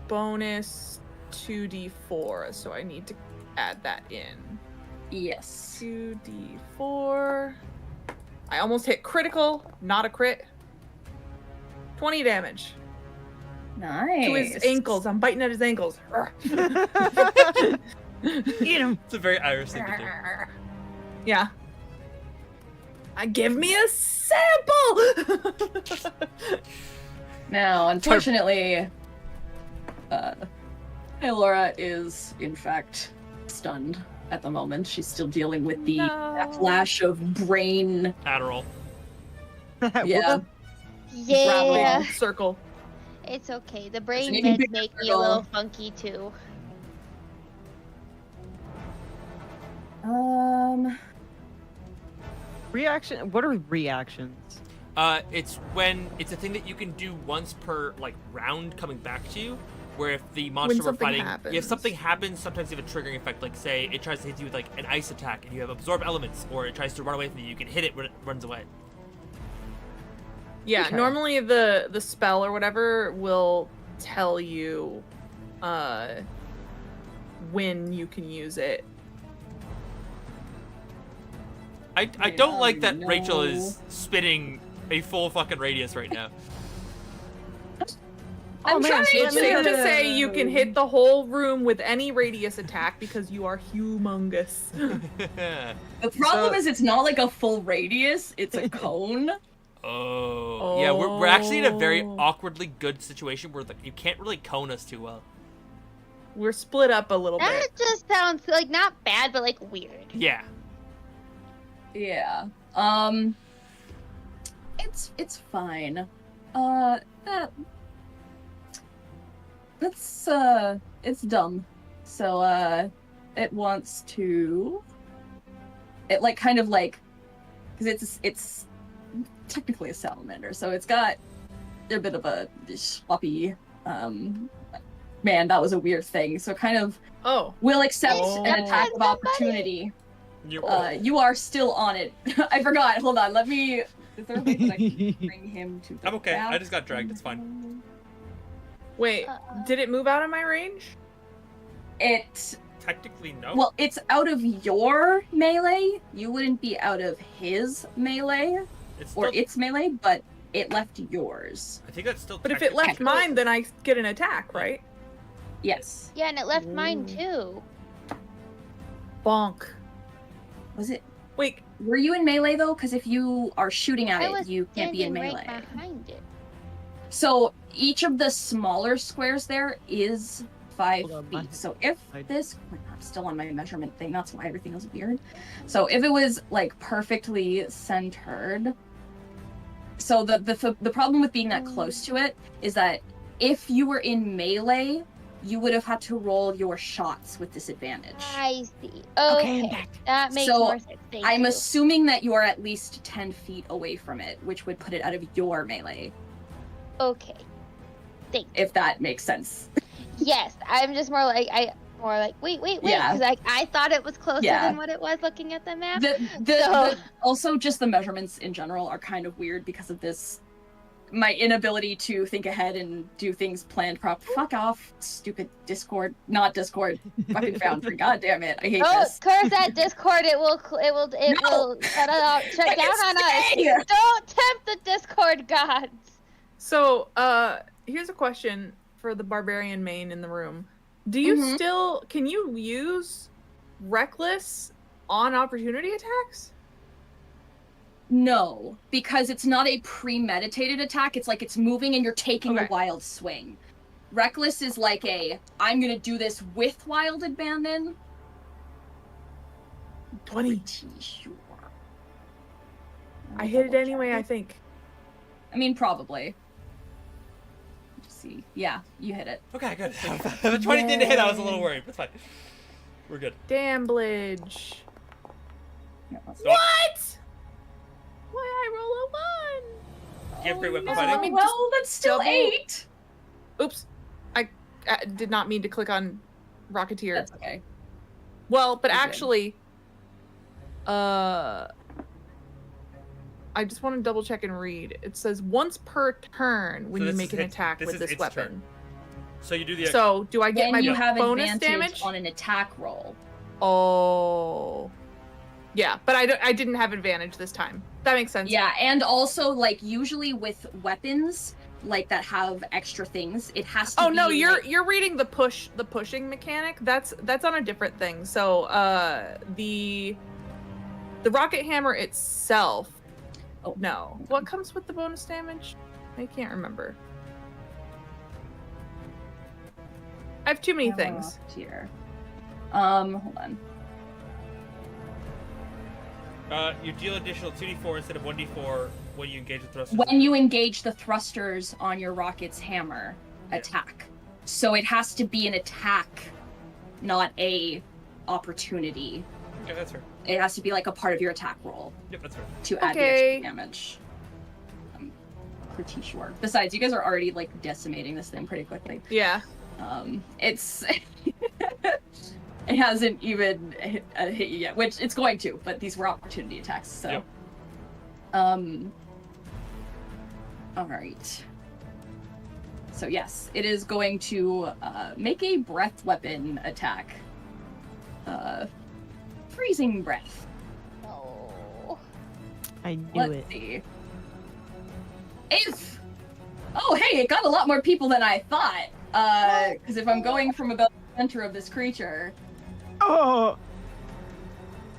bonus 2d4, so I need to add that in. Yes. 2d4. I almost hit critical, not a crit. 20 damage Nice. to his ankles. I'm biting at his ankles. Eat him. It's a very Irish thing to do. Yeah. Give me a sample. Now, unfortunately, Laura is in fact stunned at the moment. She's still dealing with the flash of brain. Adderall. Yeah. Yeah, Rattling circle. it's okay. The brain Maybe meds bigger make me a girl. little funky too. Reaction. What are reactions? It's a thing that you can do once per like round coming back to you. Where if the monster we're something fighting, happens. if something happens, sometimes you have a triggering effect. Like say it tries to hit you with like an ice attack, and you have absorb elements, or it tries to run away from you. You can hit it when it runs away. Yeah, Okay. normally the spell or whatever will tell you when you can use it. I don't like that no. Rachel is spitting a full fucking radius right now. I'm trying It's safe to to say you can hit the whole room with any radius attack because you are humongous. The problem So- is it's not like a full radius, it's a cone. Oh. Yeah, we're actually in a very Oh. awkwardly good situation where like you can't really cone us too well. We're split up a little That bit. just sounds like not bad, but like weird. Yeah. Yeah. It's fine. It's dumb. So it wants to like kind of like because it's technically a salamander, so it's got a bit of a sloppy man, that was a weird thing. So kind of Oh. will accept Oh. an attack of Somebody. opportunity. You're You are still on it. I forgot. Hold on. Let me. Is there a way that I can bring him to the I'm okay. I back? just got dragged. It's fine. Wait, did it move out of my range? It. Technically, no. Well, it's out of your melee. You wouldn't be out of his melee it's or still, its melee, but it left yours. I think that's still. But if it left technically- mine, then I get an attack, right? Yes. Yeah, and it left mine too. Bonk. Was it? Wait, Were you in melee though? Because if you are shooting at I it, was you can't be in standing melee. right behind it. So each of the smaller squares there is 5 Hold on, my- feet. So if I- this, I'm still on my measurement thing. That's why everything is weird. So if it was like perfectly centered, so the problem with being that close to it is that if you were in melee, you would have had to roll your shots with disadvantage. I see. Okay, I'm Okay, back. that makes So, more sense. Thank I'm you. assuming that you are at least 10 feet away from it, which would put it out of your melee, Okay. Thank you. if that makes sense. Yes, I'm just more like wait, Yeah. because I thought it was closer Yeah. than what it was looking at the map. Also just the measurements in general are kind of weird because of this my inability to think ahead and do things planned fuck off, stupid Discord, not Discord, fucking Foundry, god damn it, I hate Oh, this. curse that Discord! It will shut down on us. Don't tempt the Discord gods. so here's a question for the barbarian main in the room. Do you Mhm. can you use reckless on opportunity attacks? No, because it's not a premeditated attack, it's like it's moving and you're taking a Okay. wild swing. Reckless is like I'm gonna do this with wild abandon. 20. Pretty sure. I hit it anyway, I think. I mean, probably. Let's see. Yeah, you hit it. Okay, good. The 20 didn't hit. I was a little worried. That's fine. We're good. Damblage. Yeah, that's- What? Why I roll a 1? You have great weapon no. fighting. Let me well, that's still double- 8. Oops. I did not mean to click on Rocketeer. That's okay. Well, but You're good. actually, I just want to double check and read. It says once per turn when So you this make is an its- attack this with is this its weapon. turn. So you do the. So do I get Then my you have bonus advantage damage? on an attack roll. Oh, yeah, but I didn't have advantage this time. That makes sense. Yeah, and also like usually with weapons like that have extra things, it has to Oh be no, like, you're reading the pushing mechanic. That's on a different thing. So the rocket hammer itself. Oh. No. What comes with the bonus damage? I can't remember. I have too many things. Here. Hold on. You deal additional 2d4 instead of 1d4 when you engage the thrusters. When you engage the thrusters on your rocket's hammer attack. So it has to be an attack, not a opportunity. Yeah, that's fair. It has to be like a part of your attack roll Yep, that's fair. to add the Okay. extra damage. I'm pretty sure. Besides, you guys are already like decimating this thing pretty quickly. Yeah. It's it hasn't even hit you yet, which it's going to, but these were opportunity attacks, so. Yep. All right. So yes, it is going to make a breath weapon attack. Freezing breath. Oh. I knew Let's it. see. Oh, hey, it got a lot more people than I thought. Because if I'm going from about the center of this creature, Oh!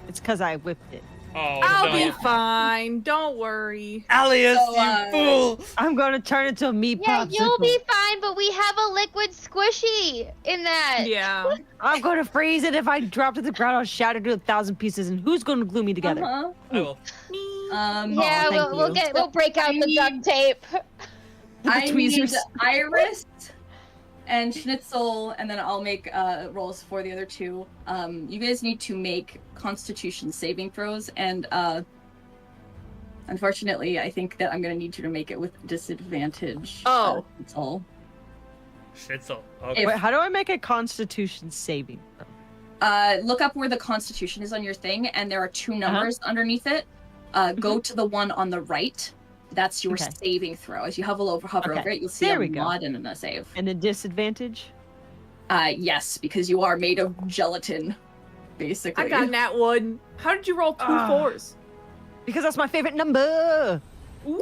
It's because I whipped it. Oh, I'll no. be fine. Don't worry. Alias, So, you fool! I'm gonna turn into a meat Yeah, popsicle. you'll be fine, but we have a liquid squishy in that. Yeah. I'm gonna freeze it. If I drop to the ground, I'll shatter to 1,000 pieces. And who's gonna glue me together? uh-huh. I will. Yeah, thank we'll you. break out the duct tape. I need tweezers. Iris and Schnitzel, and then I'll make rolls for the other two. You guys need to make Constitution saving throws, and unfortunately, I think that I'm gonna need you to make it with disadvantage. Oh. Schnitzel. Schnitzel. Okay. Wait, how do I make a Constitution saving throw? Look up where the Constitution is on your thing, and there are two numbers underneath it. Go to the one on the right. That's your Okay. saving throw. As you hover over Okay. it, you'll see There a we go. mod and a save. And a disadvantage? Yes, because you are made of gelatin, basically. I got nat 1. How did you roll 2 4s? Because that's my favorite number. Ooh.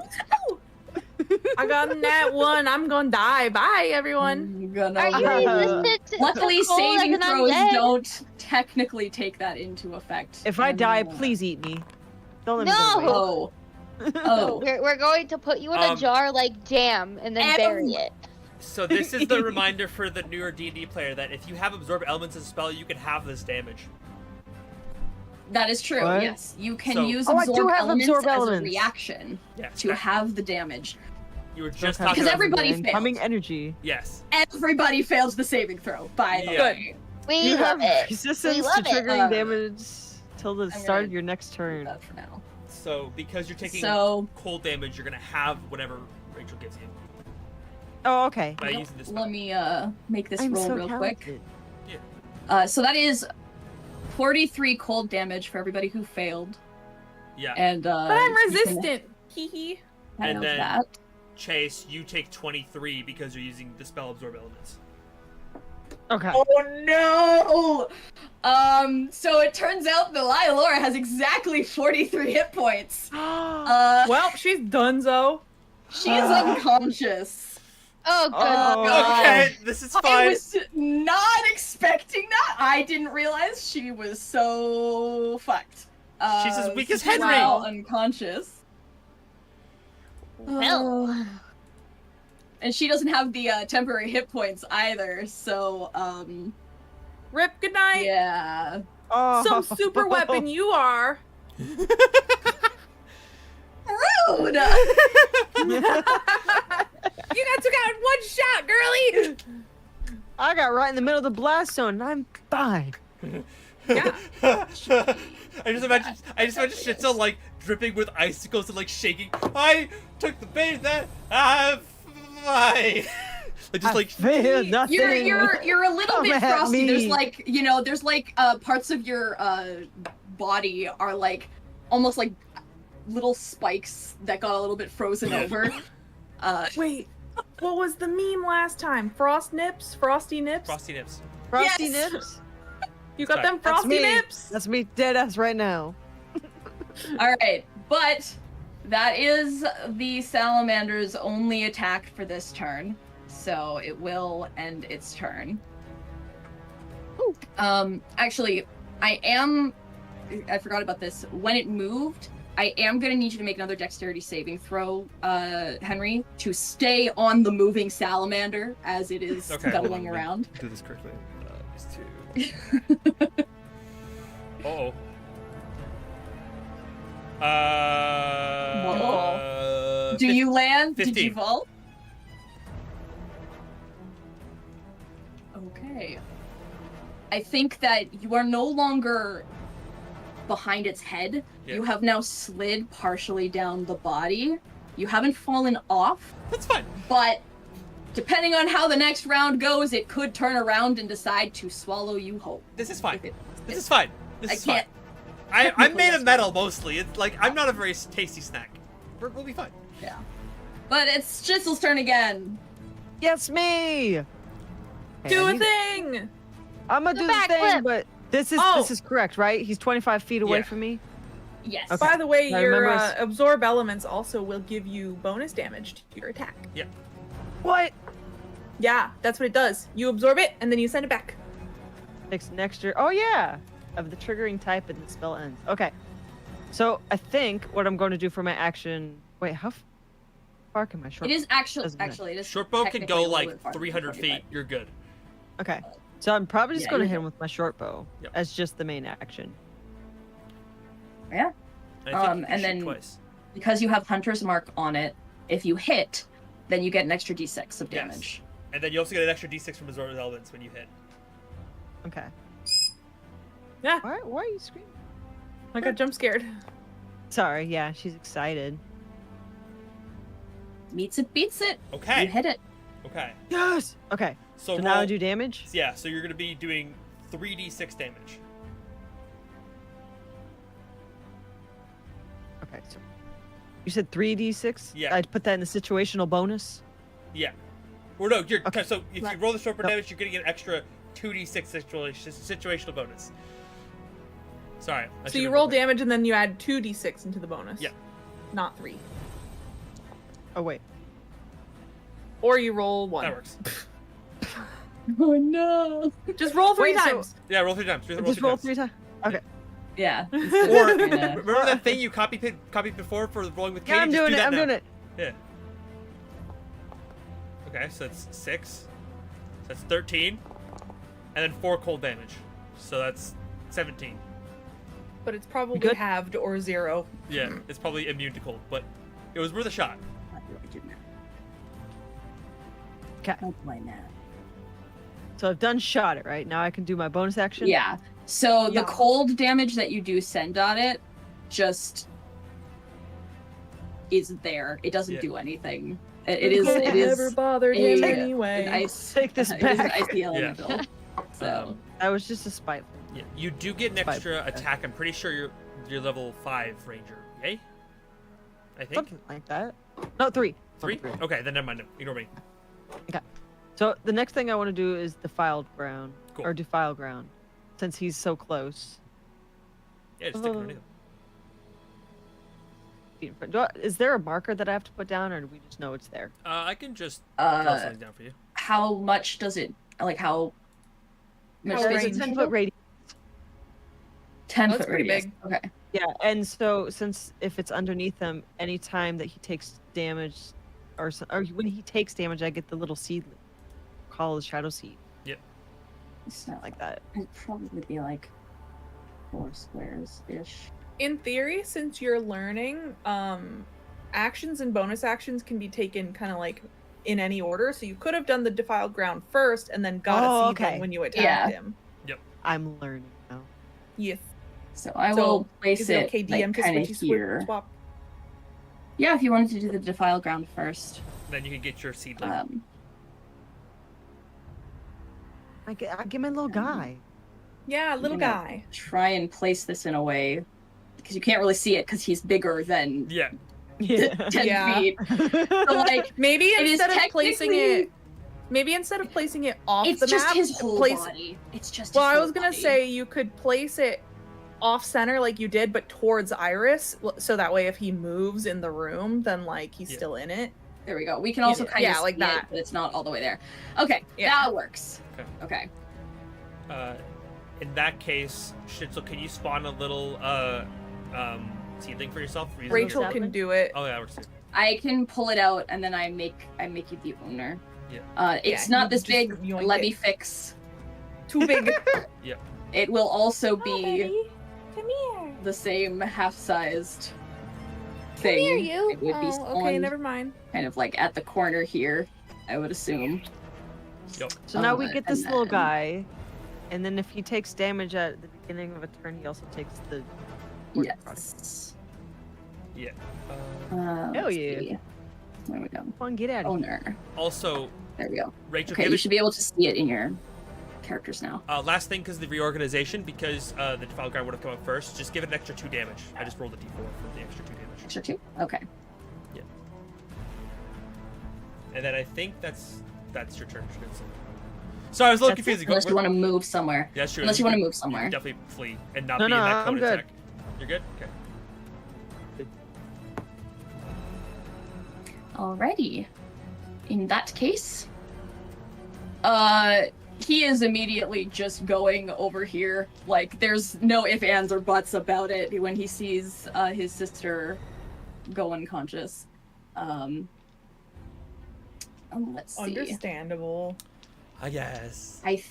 I got nat 1. I'm gonna die. Bye, everyone. I'm gonna- Are you resistant to Luckily, cold as saving an throws undead? don't technically take that into effect. If I die, anymore. please eat me. Don't let me No! go Oh. Oh. We're going to put you in a jar like jam and then bury it. So this is the reminder for the newer D&D player that if you have absorb elements as a spell, you can have this damage. That is true, What? yes. You can So- use Oh, I do absorb have elements absorb as elements. a reaction Yes. to have the damage. You were Don't just have talking Because about everybody failed. incoming energy. Yes. Everybody fails the saving throw, by the Yeah. way. We You love have it. resistance We to love it. triggering damage till the I'm start gonna of your next Do turn. that for now. So because you're taking So, cold damage, you're gonna have whatever Rachel gives you Oh, okay. by using this spell. let me make this I'm roll so real quick. talented. So that is 43 cold damage for everybody who failed. Yeah. And But I'm you can resistant. Hee hee. And have then- that. Chase, you take 23 because you're using the spell absorb elements. Okay. Oh no! So it turns out that Laura has exactly 43 hit points. Well, she's donezo. She is unconscious. Oh, good. Oh. Okay, this is I fine. was not expecting that. I didn't realize she was so fucked. She's as weak as she's Henry. now unconscious. Well. And she doesn't have the temporary hit points either, so Rip, good night. yeah. Oh. Some super weapon you are. Rude! You got took out in one shot, girly. I got right in the middle of the blast zone and I'm fine. Yeah. I just imagine Schnitzel like dripping with icicles and like shaking. I took the bait that I'm fine. Like just like feel nothing. You're a little bit Come at frosty. There's me. like there's like parts of your body are like almost like little spikes that got a little bit frozen over. Wait, what was the meme last time? Frost nips? Frosty nips? frosty nips. Frosty Yes. nips. You got Sorry. them That's frosty me. nips? That's me dead ass right now. All right, but that is the salamander's only attack for this turn, so it will end its turn. Actually, I forgot about this. When it moved, I am gonna need you to make another dexterity saving throw, Henry, to stay on the moving salamander as it is Okay, hold scuttling on, let me around. Do this correctly. Is to. Oh. Do you land? 15. Did you fall? Okay. I think that you are no longer behind its head. Yeah. You have now slid partially down the body. You haven't fallen off, That's fine. but depending on how the next round goes, it could turn around and decide to swallow you whole. This is fine. If it- This is fine. This I is fine. can't. I'm technically made of that's metal mostly. It's like I'm not a very tasty snack. We'll be fine. Yeah. But it's Chisel's turn again. Yes, me. Hey, Do I a need- thing! I'm gonna The do the back thing, flip. but this Oh. is correct, right? He's 25 feet away Yeah. from me. Yes. Okay. By the way, I your remember us- absorb elements also will give you bonus damage to your attack. What? Yeah, that's what it does. You absorb it, and then you send it back. Takes an extra. Oh yeah, of the triggering type and the spell ends. Okay. So I think what I'm going to do for my action. Wait, how far can my short? It is actually Doesn't matter. it is Short bow can technically go a little like bit farther than 300 feet. 45. You're good. Okay. So I'm probably just Yeah, going to you're hit good. him with my short bow Yep. as just the main action. Yeah. I think you And can shoot then- twice. Because you have Hunter's Mark on it, if you hit, then you get an extra d6 of Yes. damage. And then you also get an extra d6 from absorb elements when you hit. Okay. Yeah. Why are you screaming? I got jump scared. Sorry. Yeah, she's excited. Meets it, beats it. Okay. You hit it. Okay. Yes. Okay. So, So now I roll- do damage. Yeah. So you're gonna be doing 3d6 damage. Okay. So you said 3d6. Yeah. I'd put that in the situational bonus. Yeah. Or no, you're Okay. so if you Right. roll the short bow No. damage, you're getting an extra 2d6 situational bonus. Sorry. I So should you have roll remembered. damage, and then you add 2d6 into the bonus. Yeah. Not 3. Oh wait. Or you roll 1. That works. Oh no. Just roll 3 Wait, so- times. Yeah, roll 3 times. Just roll 3 times. Okay. Yeah. Or Yeah. remember that thing you copied before for rolling with Katie? Yeah, I'm Just doing do it. that I'm now. doing it. Yeah. Okay, so that's 6. So that's 13. And then 4 cold damage. So that's 17. But it's probably good? halved or 0. Yeah, it's probably immune to cold, but it was worth a shot. Okay. Oh boy, man. So I've done shot it right now. I can do my bonus action. Yeah. So Yeah. the cold damage that you do send on it just is there. It doesn't Yeah. do anything. It is Never bothered a- him an anyway. ice. Take this it is an back. icy elemental. So Um, That was just a spiteful. Yeah, you do get an Five. extra attack. I'm pretty sure you're level 5 ranger, yay? I think. Something like that. No, 3. 3? Okay, then never mind. Ignore me. So the next thing I want to do is defiled ground. Cool. Or defile ground. Since he's so close. Yeah, just stick it Oh. underneath. Is there a marker that I have to put down, or do we just know it's there? I can just draw uh something down for you. how much does it like how much How space range? is It's a it? 10-foot radius. 10 Oh, that's foot pretty radius. big. Okay. Yeah, and so since if it's underneath him, any time that he takes damage, or when he takes damage, I get the little seedling. Call the shadow seed, So like that. it probably would be like 4 squares ish. In theory, since you're learning, actions and bonus actions can be taken kind of like in any order. So you could have done the defiled ground first and then got Oh, a seed okay. when you attacked Yeah. him. I'm learning now. Yes. So I So, will place Is it okay, DM, like to kind of switchy here. swap? Yeah, if you wanted to do the defile ground first. Then you can get your seedling. I get my little guy. Yeah, little You know. guy. Try and place this in a way because you can't really see it because he's bigger than Yeah. 10 Yeah. feet. So like Maybe It is instead of placing technically- it, maybe instead of placing it off it's the just map, his whole place. body. It's just. Well, his I whole was gonna body. say you could place it off center like you did, but towards Iris, so that way if he moves in the room, then like he's Yeah. still in it. There we go. We can also Yeah, kind of like see that. it, but it's not all the way there. Okay, Yeah. that works. Okay. Okay. In that case, Schnitzel, can you spawn a little seedling for yourself? For using Rachel those- can do it. Oh, yeah, that works too. I can pull it out and then I make you the owner. Yeah. It's Yeah, not you this just big. yoink Let it. me fix. Too big. It will also be Come here. the same half-sized thing. Come here, you. It would be Oh, okay, spawned never mind. kind of like at the corner here, I would assume. So now we get this and little then- guy, and then if he takes damage at the beginning of a turn, he also takes the Yes. Yeah. Hell Let's yeah. see. There we go. Come on, get out of here. Owner. Also, There we go. Rachel, Okay, give you it. should be able to see it in your characters now. Last thing, because of the reorganization, because the defile guard would have come up first, just give it an extra 2 damage. I just rolled a d4 for the extra 2 damage. Extra 2? Okay. Yeah. And then I think that's your turn. So I was a little That's confused. Unless you want to move somewhere. Yeah, sure. Unless you want to could- move somewhere. you could definitely flee and not No, be in no, that I'm cone good. attack. You're good? Okay. Alrighty. In that case, he is immediately just going over here. Like, there's no ifs, ands, or buts about it when he sees his sister go unconscious. Let's see. Understandable. I guess. I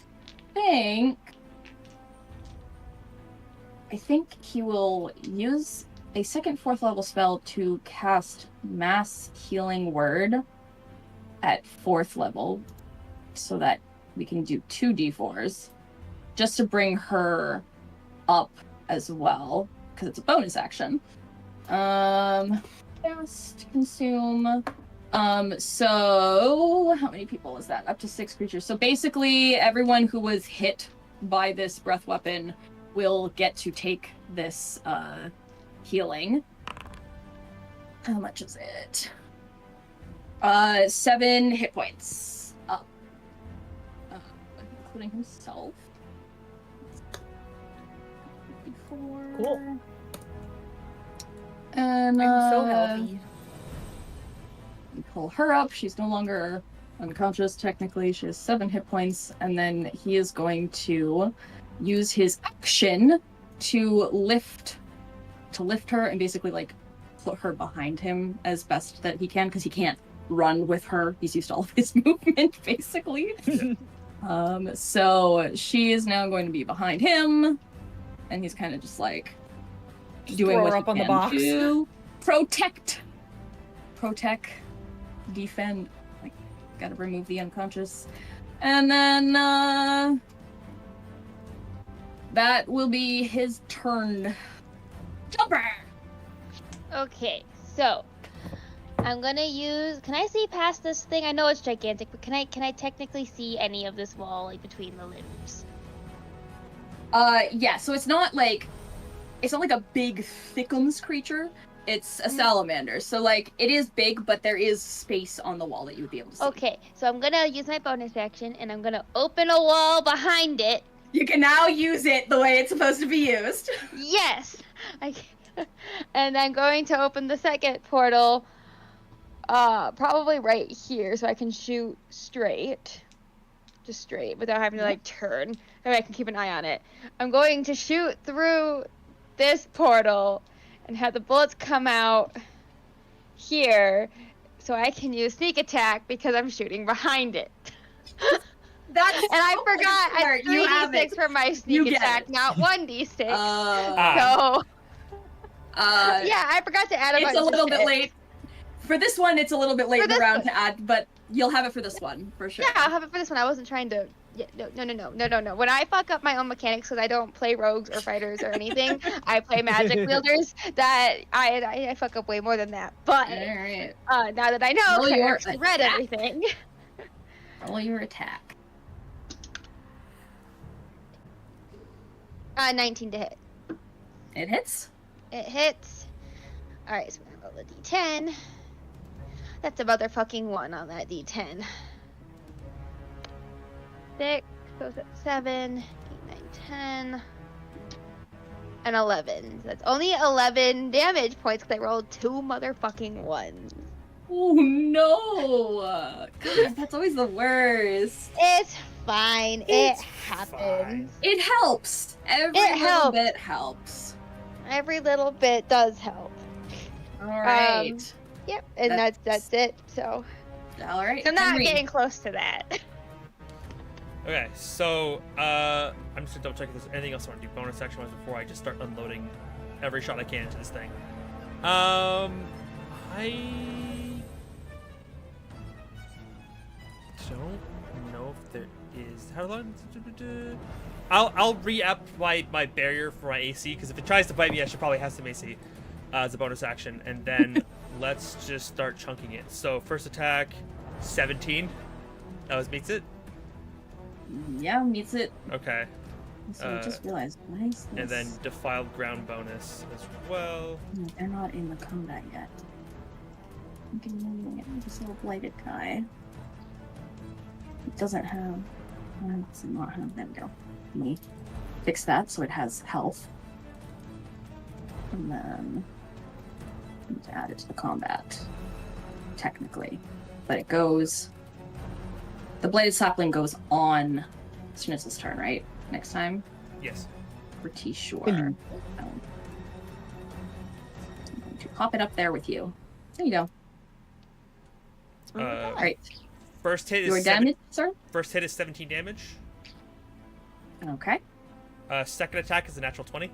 think he will use a second 4th level spell to cast Mass Healing Word at 4th level so that we can do 2 d4s just to bring her up as well because it's a bonus action. Cast, consume. So how many people is that? Up to 6 creatures. So basically everyone who was hit by this breath weapon will get to take this healing. How much is it? 7 hit points up. Including himself. Cool. And I'm so healthy. pull her up. She's no longer unconscious, technically. She has 7 hit points. And then he is going to use his action to lift her and basically, like, put her behind him as best that he can, because he can't run with her. He's used all of his movement, basically. So she is now going to be behind him. And he's kind of just, like, doing throw what her he up on the can box. to protect, defend. Like, gotta remove the unconscious. And then that will be his turn. Jumper. Okay, so I'm gonna use. Can I see past this thing? I know it's gigantic, but can I technically see any of this wall, like, between the limbs? Yeah. So it's not like a big thickums creature. It's a salamander. So, like, it is big, but there is space on the wall that you would be able to see. Okay, so I'm gonna use my bonus action, and I'm gonna open a wall behind it. You can now use it the way it's supposed to be used. Yes! And I'm going to open the second portal, probably right here, so I can shoot straight. Just straight, without having to, like, turn. That way I can keep an eye on it. I'm going to shoot through this portal and have the bullets come out here, so I can use sneak attack because I'm shooting behind it. That's And I forgot I you have 3d6 it. for my You sneak get attack, it. not 1d6. So, Ah. yeah, I forgot to add a bunch It's a little of bit shit. late. For this one, it's a little bit late For in the this round one. to add, but you'll have it for this one, for sure. Yeah, I'll have it for this one. I wasn't trying to. Yeah, no. When I fuck up my own mechanics, because I don't play rogues or fighters or anything, I play magic wielders. That I fuck up way more than that. But Alright. now that I know, Roll 'cause I your actually read attack. everything. Roll your attack. 19 to hit. It hits. It hits. All right, so we're gonna roll a d10. That's a motherfucking 1 on that d10. 6 goes at 7, 8, 9, 10, and 11. So that's only 11 damage points because I rolled 2 motherfucking 1s. Oh no! God, that's always the worst. It's fine. It's it happens. It helps. Every It little helps. bit helps. Every little bit does help. Alright. Yep, and that's it. So Alright. I'm not Henry. getting close to that. Okay, so I'm just gonna double check if there's anything else I want to do bonus action wise before I just start unloading every shot I can into this thing. I don't know if there is. How long? I'll re-up my barrier for my AC, because if it tries to bite me, I should probably have some AC as a bonus action. And then let's just start chunking it. So first attack, 17. That meets it. Yeah, meets it. Okay. So I just realized, why is this? And then defiled ground bonus as well. No, they're not in the combat yet. This little blighted guy. It doesn't have. It does not have. There we go. Let me fix that so it has health. And then I need to add it to the combat. Technically. But it goes. The bladed sapling goes on Snizzle's turn, right? Next time? Yes. Pretty sure. I'm going to pop it up there with you. There you go. Alright. First hit is Your damage, sir? First hit is 17 damage. Okay. Second attack is a natural 20.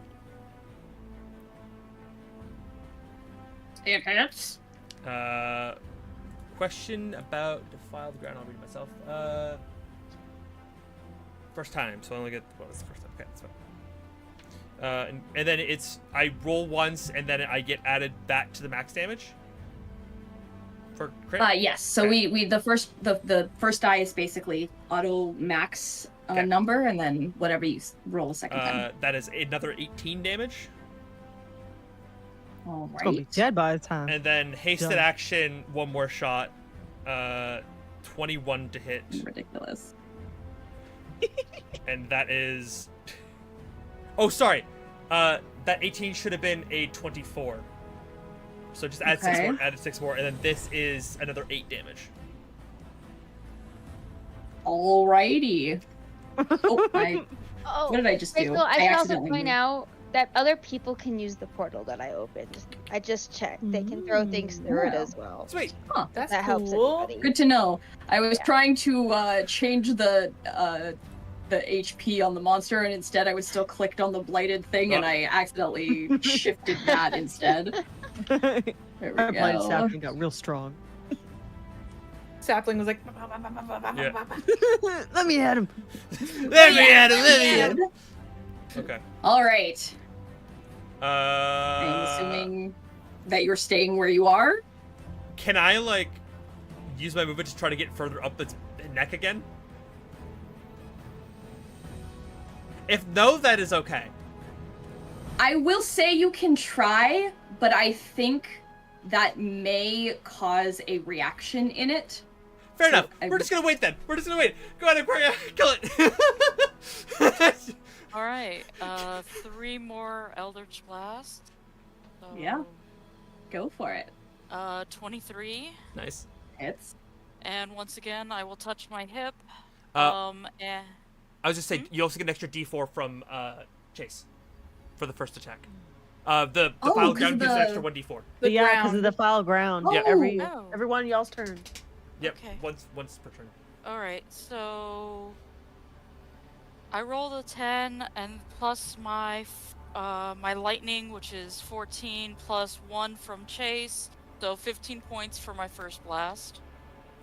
It hits. Question about defiled ground. I'll read it myself. First time, so I only get the bonus the first time. Okay, that's fine. And then I roll once, and then I get added back to the max damage. For crit? Yes. So Okay. we the first die is basically auto max Okay. number, and then whatever you roll a second time. That is another 18 damage. All It's gonna be right. dead by the time. And then hasted Done. action, one more shot. 21 to hit. Ridiculous. And that is... Oh, sorry. That 18 should have been a 24. So just add 6 Okay. more, added 6 more, and then this is another 8 damage. Alrighty. Oh, Oh, what did I just do? Rachel, I should also accidentally point moved. out that other people can use the portal that I opened. I just checked. They can throw things through it Wow. as well. Sweet. Huh. That's That helps cool. anybody. Good to know. I was Yeah. trying to change the HP on the monster, and instead I was still clicked on the blighted thing, and I accidentally shifted that instead. There we Our blighted go. sapling got real strong. Sapling was like. Let me at him. Let me at it, let me at it. Okay. All right. I'm I'm assuming that you're staying where you are. Can I, like, use my movement to try to get further up its neck again? If no, that is okay. I will say you can try, but I think that may cause a reaction in it. Fair So enough. I We're just gonna wait then. We're just gonna wait. Go ahead, Aquaria. Kill it. All right. 3 more Eldritch Blast. So, Yeah. Go for it. 23. Nice. Hits. And once again, I will touch my hip. I And was just saying, you also get an extra D4 from Chase for the first attack. The Oh, file 'cause ground of gives an the- extra 1D4. The Yeah, because ground. of the foul ground. Yeah. Every Oh. everyone y'all's turn. Yep. Okay. Once per turn. all right, so I rolled a 10 and plus my my lightning, which is 14 plus 1 from Chase, so 15 points for my first blast.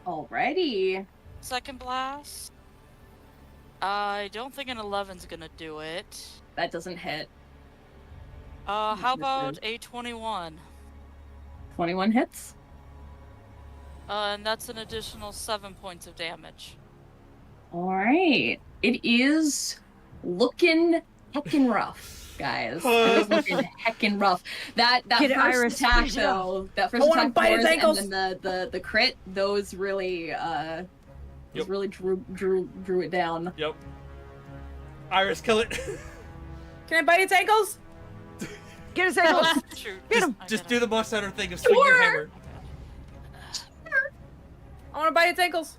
Alrighty. Second blast. I don't think an 11's gonna do it. That doesn't hit. How Understood. about a 21? 21 hits. And that's an additional 7 points of damage. Alright. It is looking heckin' rough, guys. It is looking heckin' rough. That Get first Iris, attack finish it off. though, that first I wanna attack bite his yours, ankles. and then the crit, those really Yep. really drew it down. Yep. Iris, kill it. Can I bite its ankles? Get his ankles. Shoot. Just do the Moss Center thing of swing your Sure. hammer. I want to bite its ankles.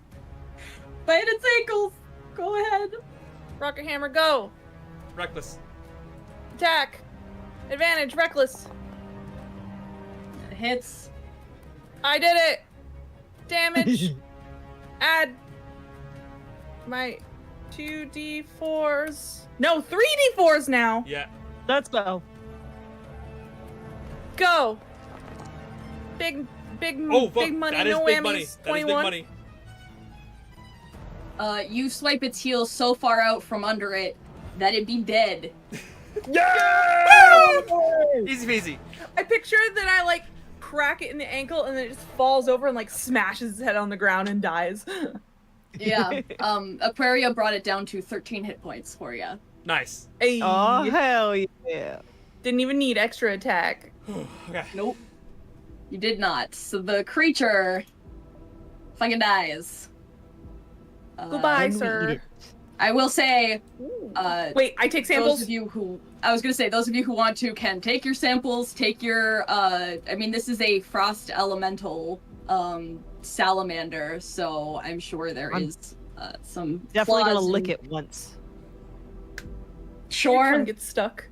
Bite its ankles. Go ahead. Rocket hammer, go. Reckless. Attack. Advantage, reckless. It hits. I did it. Damage. Add my 2d4s. No, 3d4s now. Yeah. Let's go. Go. Big Oh, fuck. big money, That is no big whammies. money. That is 21. big money. You swipe its heel so far out from under it that it be dead. Yeah! Easy peasy. I picture that I like crack it in the ankle and then it just falls over and like smashes its head on the ground and dies. Yeah. Aquaria brought it down to 13 hit points for you. Nice. Hey, Oh hell yeah! didn't even need extra attack. Okay. Nope. You did not. So the creature fucking dies. Goodbye, Then we eat sir. it. I will say, Wait, I take those samples. of you who want to can take your samples, take your, I mean, this is a frost elemental, salamander, so I'm sure there I'm is, some Definitely gonna flaws lick in- it once. Your tongue Sure. gets stuck.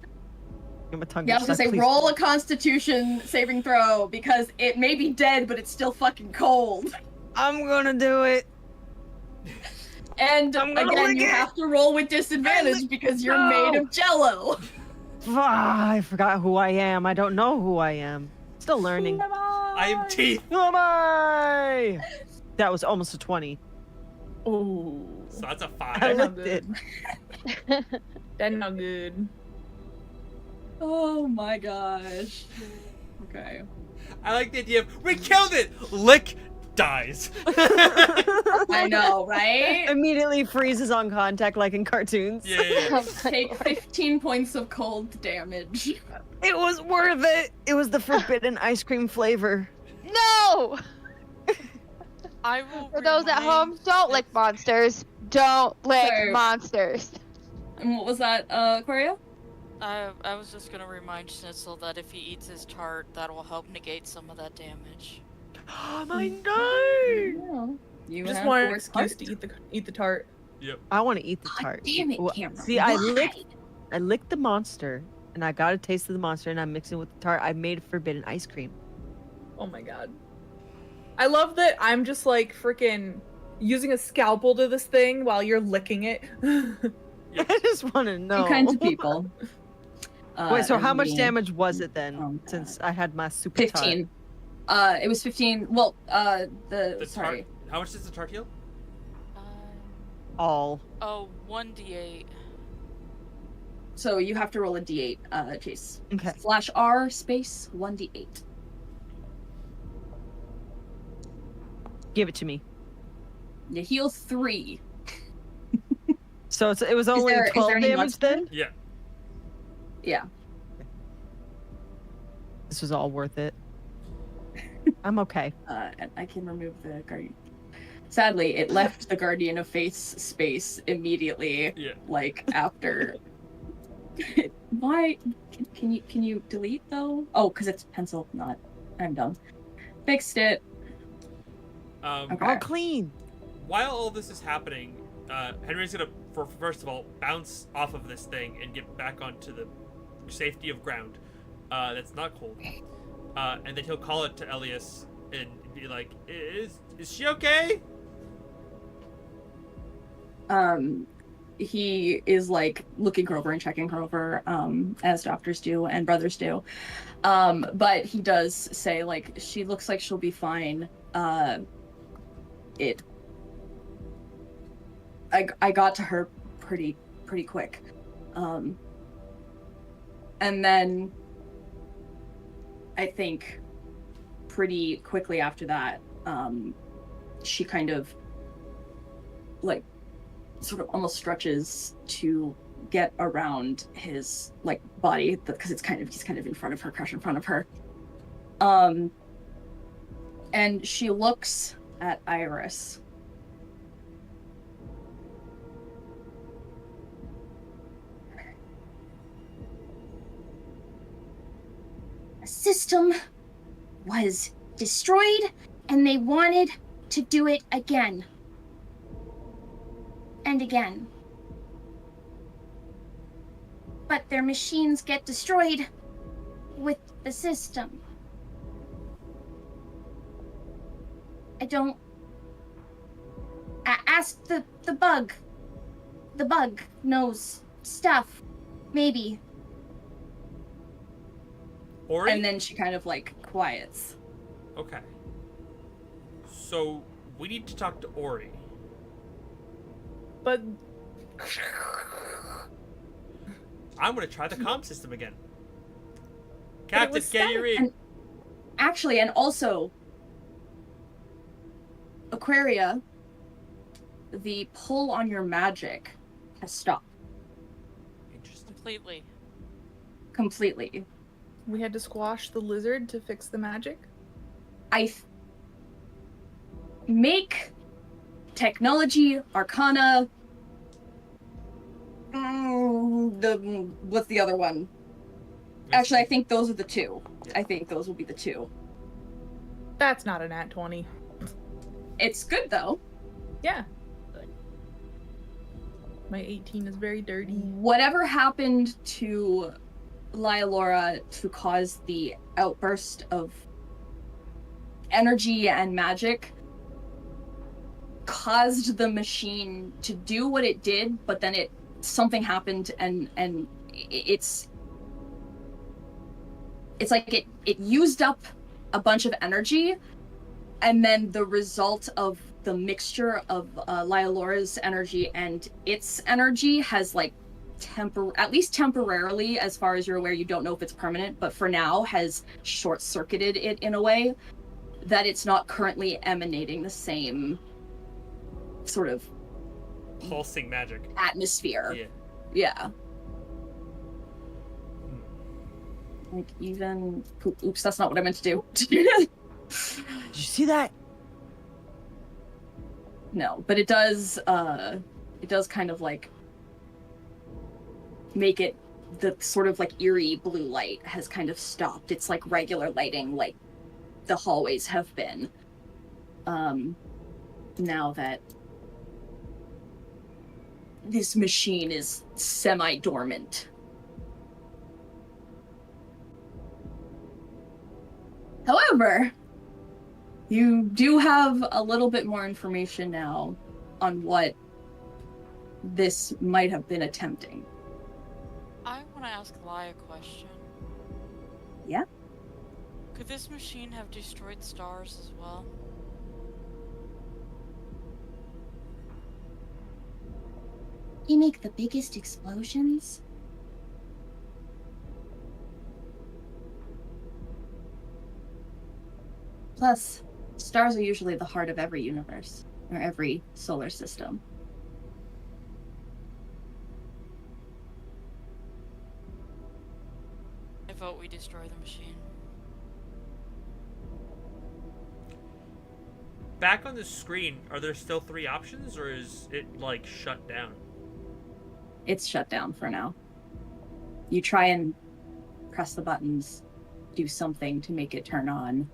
Get my tongue Yeah, I was stuck, gonna say, please. roll a constitution saving throw, because it may be dead, but it's still fucking cold. I'm gonna do it. And I'm gonna again, lick you it. have to roll with disadvantage because you're No. made of jello. Ah, I forgot who I am. I don't know who I am. Still learning. I am teeth. Who am I? That was almost a 20. Ooh, So that's a I 5. not licked it. that's not good. Oh my gosh. Okay. I like the idea of we killed it. Lick dies. I know, right? Immediately freezes on contact like in cartoons. Yeah, yeah, yeah. Take 15 points of cold damage. It was worth it. It was the forbidden ice cream flavor. No! I will. For those at remind- home, don't lick monsters. Don't lick Sorry. monsters. And what was that, Aquaria? I was just gonna remind Schnitzel that if he eats his tart, that will help negate some of that damage. Oh my god! You Just have want an four excuse tarts. to eat the tart. I want to eat the God tart. damn it, Well, Cameron. See, I Why? licked the monster, and I got a taste of the monster, and I'm mixing with the tart. I made forbidden ice cream. Oh my god. I love that I'm just like freaking using a scalpel to this thing while you're licking it. I just want to know. Two kinds of people. Wait, so I'm how much reading damage was it then? from Since I had my super 15. It was 15. Well, The sorry. tart. How much does the tart heal? tart? All. Oh, 1d8. So you have to roll a d8, Chase. Okay. /R space 1d8. Give it to me. You heal 3. So it was only there- is 12 there any damage monster? then? Yeah. Yeah. This was all worth it. I'm okay. And I can remove the guardian. Sadly, it left the Guardian of Faith's space immediately, Yeah. like after. Why? Can you delete though? Oh, because it's pencil, not. I'm dumb. Fixed it. Okay. All clean. While all this is happening, Henry's gonna, first of all, bounce off of this thing and get back onto the safety of ground. That's not cold. And then he'll call it to Elias and be like, "Is she okay?" He is like looking her over and checking her over, as doctors do and brothers do. But he does say like she looks like she'll be fine. I got to her pretty quick. And then I think pretty quickly after that, she kind of like sort of almost stretches to get around his like body because he's kind of in front of her, crushed in front of her. And she looks at Iris. A system was destroyed, and they wanted to do it again. And again. But their machines get destroyed with the system. I don't... Ask the bug. The bug knows stuff. Maybe. Ori? And then she kind of like quiets. Okay. So we need to talk to Ori. but I'm gonna try the comm system again. it Captain, was can you static. read? And actually, and also, Aquaria, the pull on your magic has stopped Interesting. Completely. we had to squash the lizard to fix the magic. Make technology, arcana. What's the other one? Actually, I think those are the two. I think those will be the two. That's not a nat 20. It's good though. Yeah. My 18 is very dirty. Whatever happened to Lyalora to cause the outburst of energy and magic caused the machine to do what it did, but then something happened and it's like it used up a bunch of energy, and then the result of the mixture of Lyalora's energy and its energy has like at least temporarily, as far as you're aware, you don't know if it's permanent, but for now has short-circuited it in a way that it's not currently emanating the same sort of Pulsing magic. atmosphere. Yeah. Yeah. Like even oops, that's not what I meant to do. Did you see that? No, but it does kind of like make it, the sort of like eerie blue light has kind of stopped. It's like regular lighting, like the hallways have been. Now that this machine is semi-dormant. However, you do have a little bit more information now on what this might have been attempting. I want to ask Lai a question. Yeah? Could this machine have destroyed stars as well? You make the biggest explosions? Plus, stars are usually the heart of every universe, or every solar system. I vote we destroy the machine. Back on the screen, are there still 3 options, or is it like shut down? It's shut down for now. You try and press the buttons, do something to make it turn on.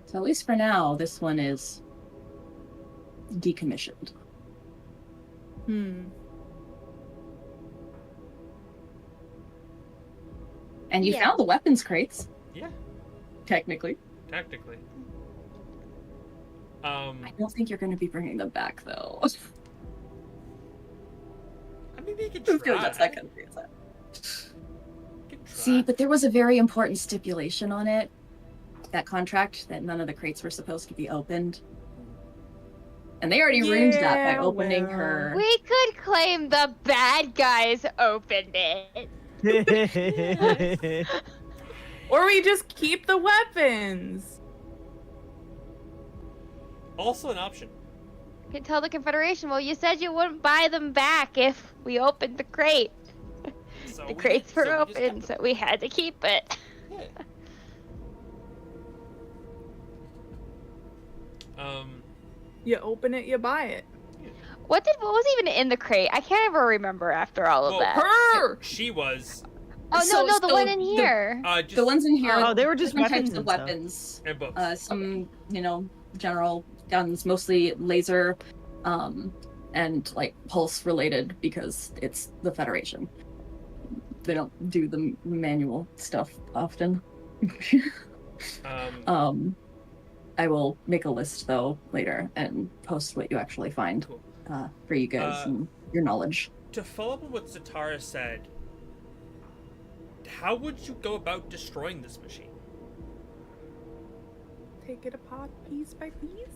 So at least for now, this one is decommissioned. And you Yeah. found the weapons crates, Yeah, technically. technically. I don't think you're going to be bringing them back, though. I mean, they can I try. feel that's not going to be that. They can See, try. but there was a very important stipulation on it, that contract, that none of the crates were supposed to be opened. And they already ruined that by Yeah, opening well. her. We could claim the bad guys opened it. Or we just keep the weapons. Also an option. You can tell the Confederation, well, you said you wouldn't buy them back if we opened the crate. So The we crates did, were so we just open, kept so we had to keep it. it. Yeah. You open it, you buy it. What was even in the crate? I can't ever remember after all of Well, that. Her! She was Oh So- no, the so one in the- here. just The ones in here. Oh, they were just different weapons types of and stuff. weapons. and books. Some, general guns, mostly laser, and like pulse related because it's the Federation. They don't do the manual stuff often. I will make a list though later and post what you actually find Cool. for you guys and your knowledge. To follow up on what Zatara said, how would you go about destroying this machine? take it apart piece by piece?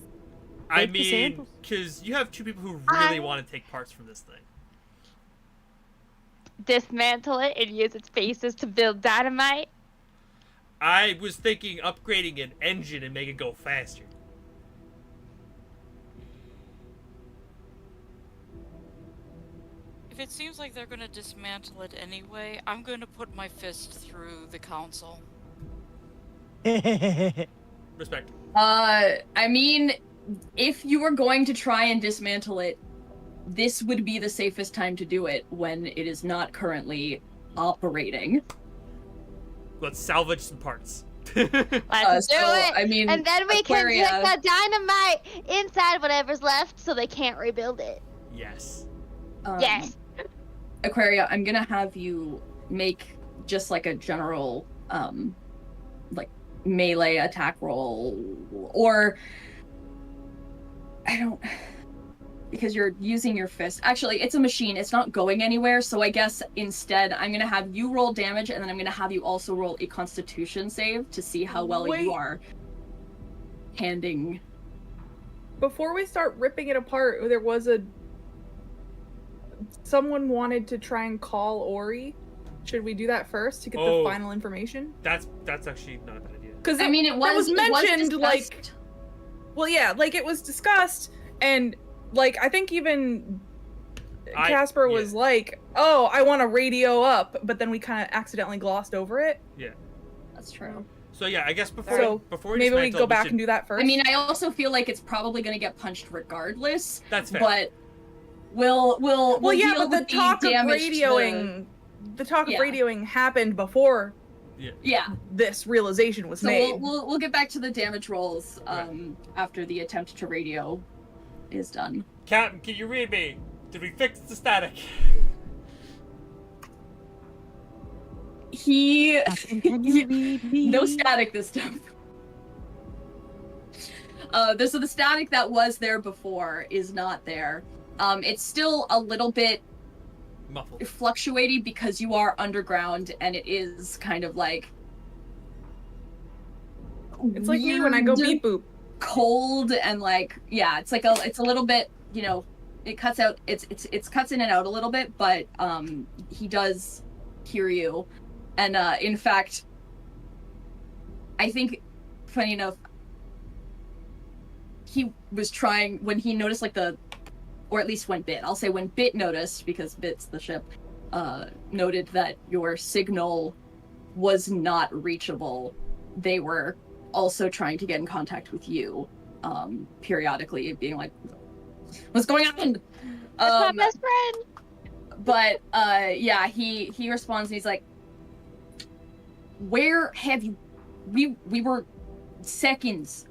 I Take the mean, samples. because you have two people who really want to take parts from this thing. Dismantle it and use its faces to build dynamite. I was thinking upgrading an engine and make it go faster. If it seems like they're gonna dismantle it anyway, I'm gonna put my fist through the console. Respect. I mean, if you were going to try and dismantle it, this would be the safest time to do it when it is not currently operating. Let's salvage some parts. Let's do So, it. I mean, And then we Aquaria- can put the dynamite inside whatever's left so they can't rebuild it. Yes. Yes. Aquaria, I'm gonna have you make just like a general, like melee attack roll, or because you're using your fist. Actually, it's a machine. It's not going anywhere. So I guess instead, I'm gonna have you roll damage, and then I'm gonna have you also roll a Constitution save to see how well Wait. you are handing. Before we start ripping it apart, there was someone wanted to try and call Ori. Should we do that first to get Oh. the final information? That's actually not a bad idea. Because I mean, it was mentioned like, discussed. well, yeah, like it was discussed, and like I think even Casper was like, "Oh, I want to radio up," but then we kind of accidentally glossed over it. That's true. So yeah, I guess before So we maybe we dismantle, go back should- and do that first. I mean, I also feel like it's probably gonna get punched regardless. That's fair. But we'll well, yeah, deal but the with talk of damage to radioing, the talk Yeah. of radioing happened before Yeah. this realization was So made. we'll get back to the damage rolls after the attempt to radio is done. Captain, can you read me? Did we fix the static? He Can you read me? no static this time. So the static that was there before is not there. It's still a little bit Muffled. fluctuating because you are underground and it is kind of like It's like me when I go weird, beep boop. cold and like it's a little bit, it cuts out, it's cuts in and out a little bit, but he does hear you. And in fact, I think, funny enough, he was trying, when he noticed or at least when Bit noticed, because Bit's the ship, noted that your signal was not reachable. They were also trying to get in contact with you, periodically, being like, "What's going on?" That's my best friend. But he responds and he's like, "Where have you? We were seconds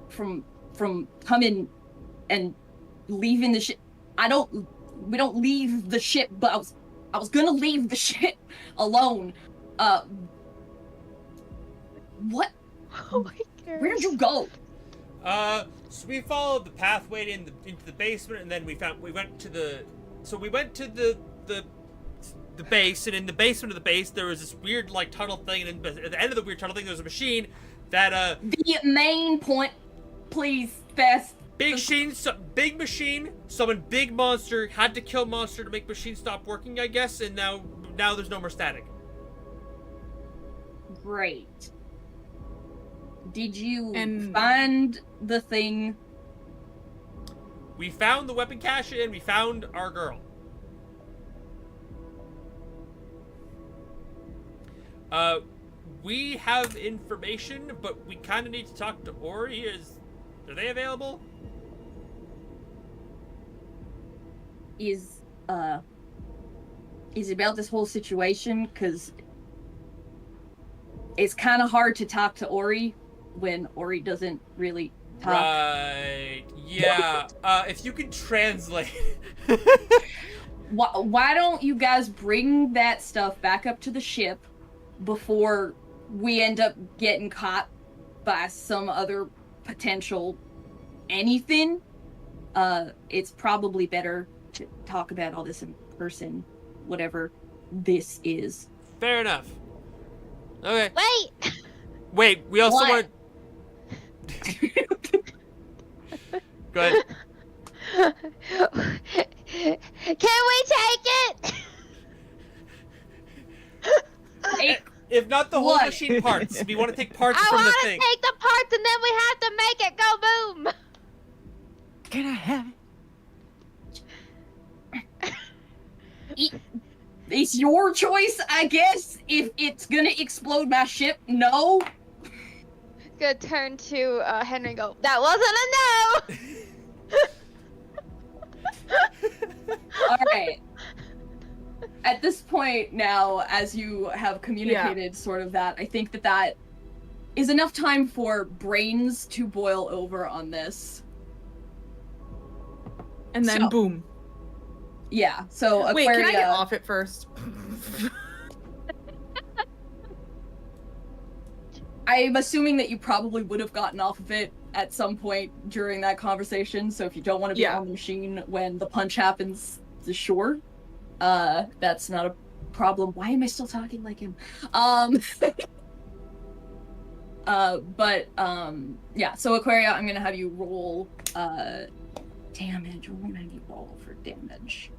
from coming and leaving the ship. We don't leave the ship, but I was gonna leave the ship alone. What? Oh my god. Where'd you go?" So we followed the pathway into the basement, and then we went to the base, and in the basement of the base there was this weird like tunnel thing, and at the end of the weird tunnel thing there was a machine that The main point, please, fast. big machine summoned big monster, had to kill monster to make machine stop working, I guess, and now there's no more static. Great. Did you And- find the thing? We found the weapon cache and we found our girl. We have information, but we kind of need to talk to Ori. Are they available? Is about this whole situation, because it's kind of hard to talk to Ori when Ori doesn't really talk. Right. Yeah. If you could translate. Why don't you guys bring that stuff back up to the ship before we end up getting caught by some other potential anything? It's probably better to talk about all this in person, whatever this is. Fair enough. Okay. Wait. Wait. We also What? want. Go ahead. Can we take it? If not the whole What? machine parts, we want to take parts I from the want to thing. take the parts and then we have to make it go boom. Can I have it? It's your choice, I guess. If it's gonna explode my ship, no. Gonna turn to Henry and go, that wasn't a no! Alright. At this point now, as you have communicated sort of that, I think that is enough time for brains to boil over on this. And then So- boom. Yeah, so Wait, Aquaria... can I get off it first? I'm assuming that you probably would have gotten off of it at some point during that conversation, so if you don't want to be Yeah. on the machine when the punch happens, sure. That's not a problem. Why am I still talking like him? Yeah, so Aquaria, I'm gonna have you roll, damage. We're gonna have you roll for damage.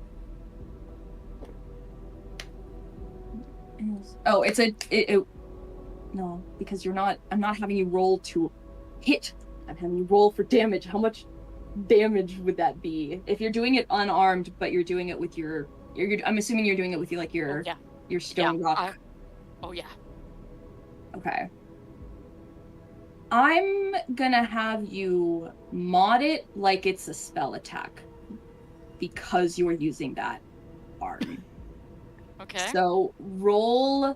Oh, no, because I'm not having you roll to hit. I'm having you roll for damage. How much damage would that be? If you're doing it unarmed, but you're doing it with your I'm assuming you're doing it with your yeah. your stone rock. Oh yeah. Okay. I'm gonna have you mod it like it's a spell attack because you're using that arm. Okay. So roll a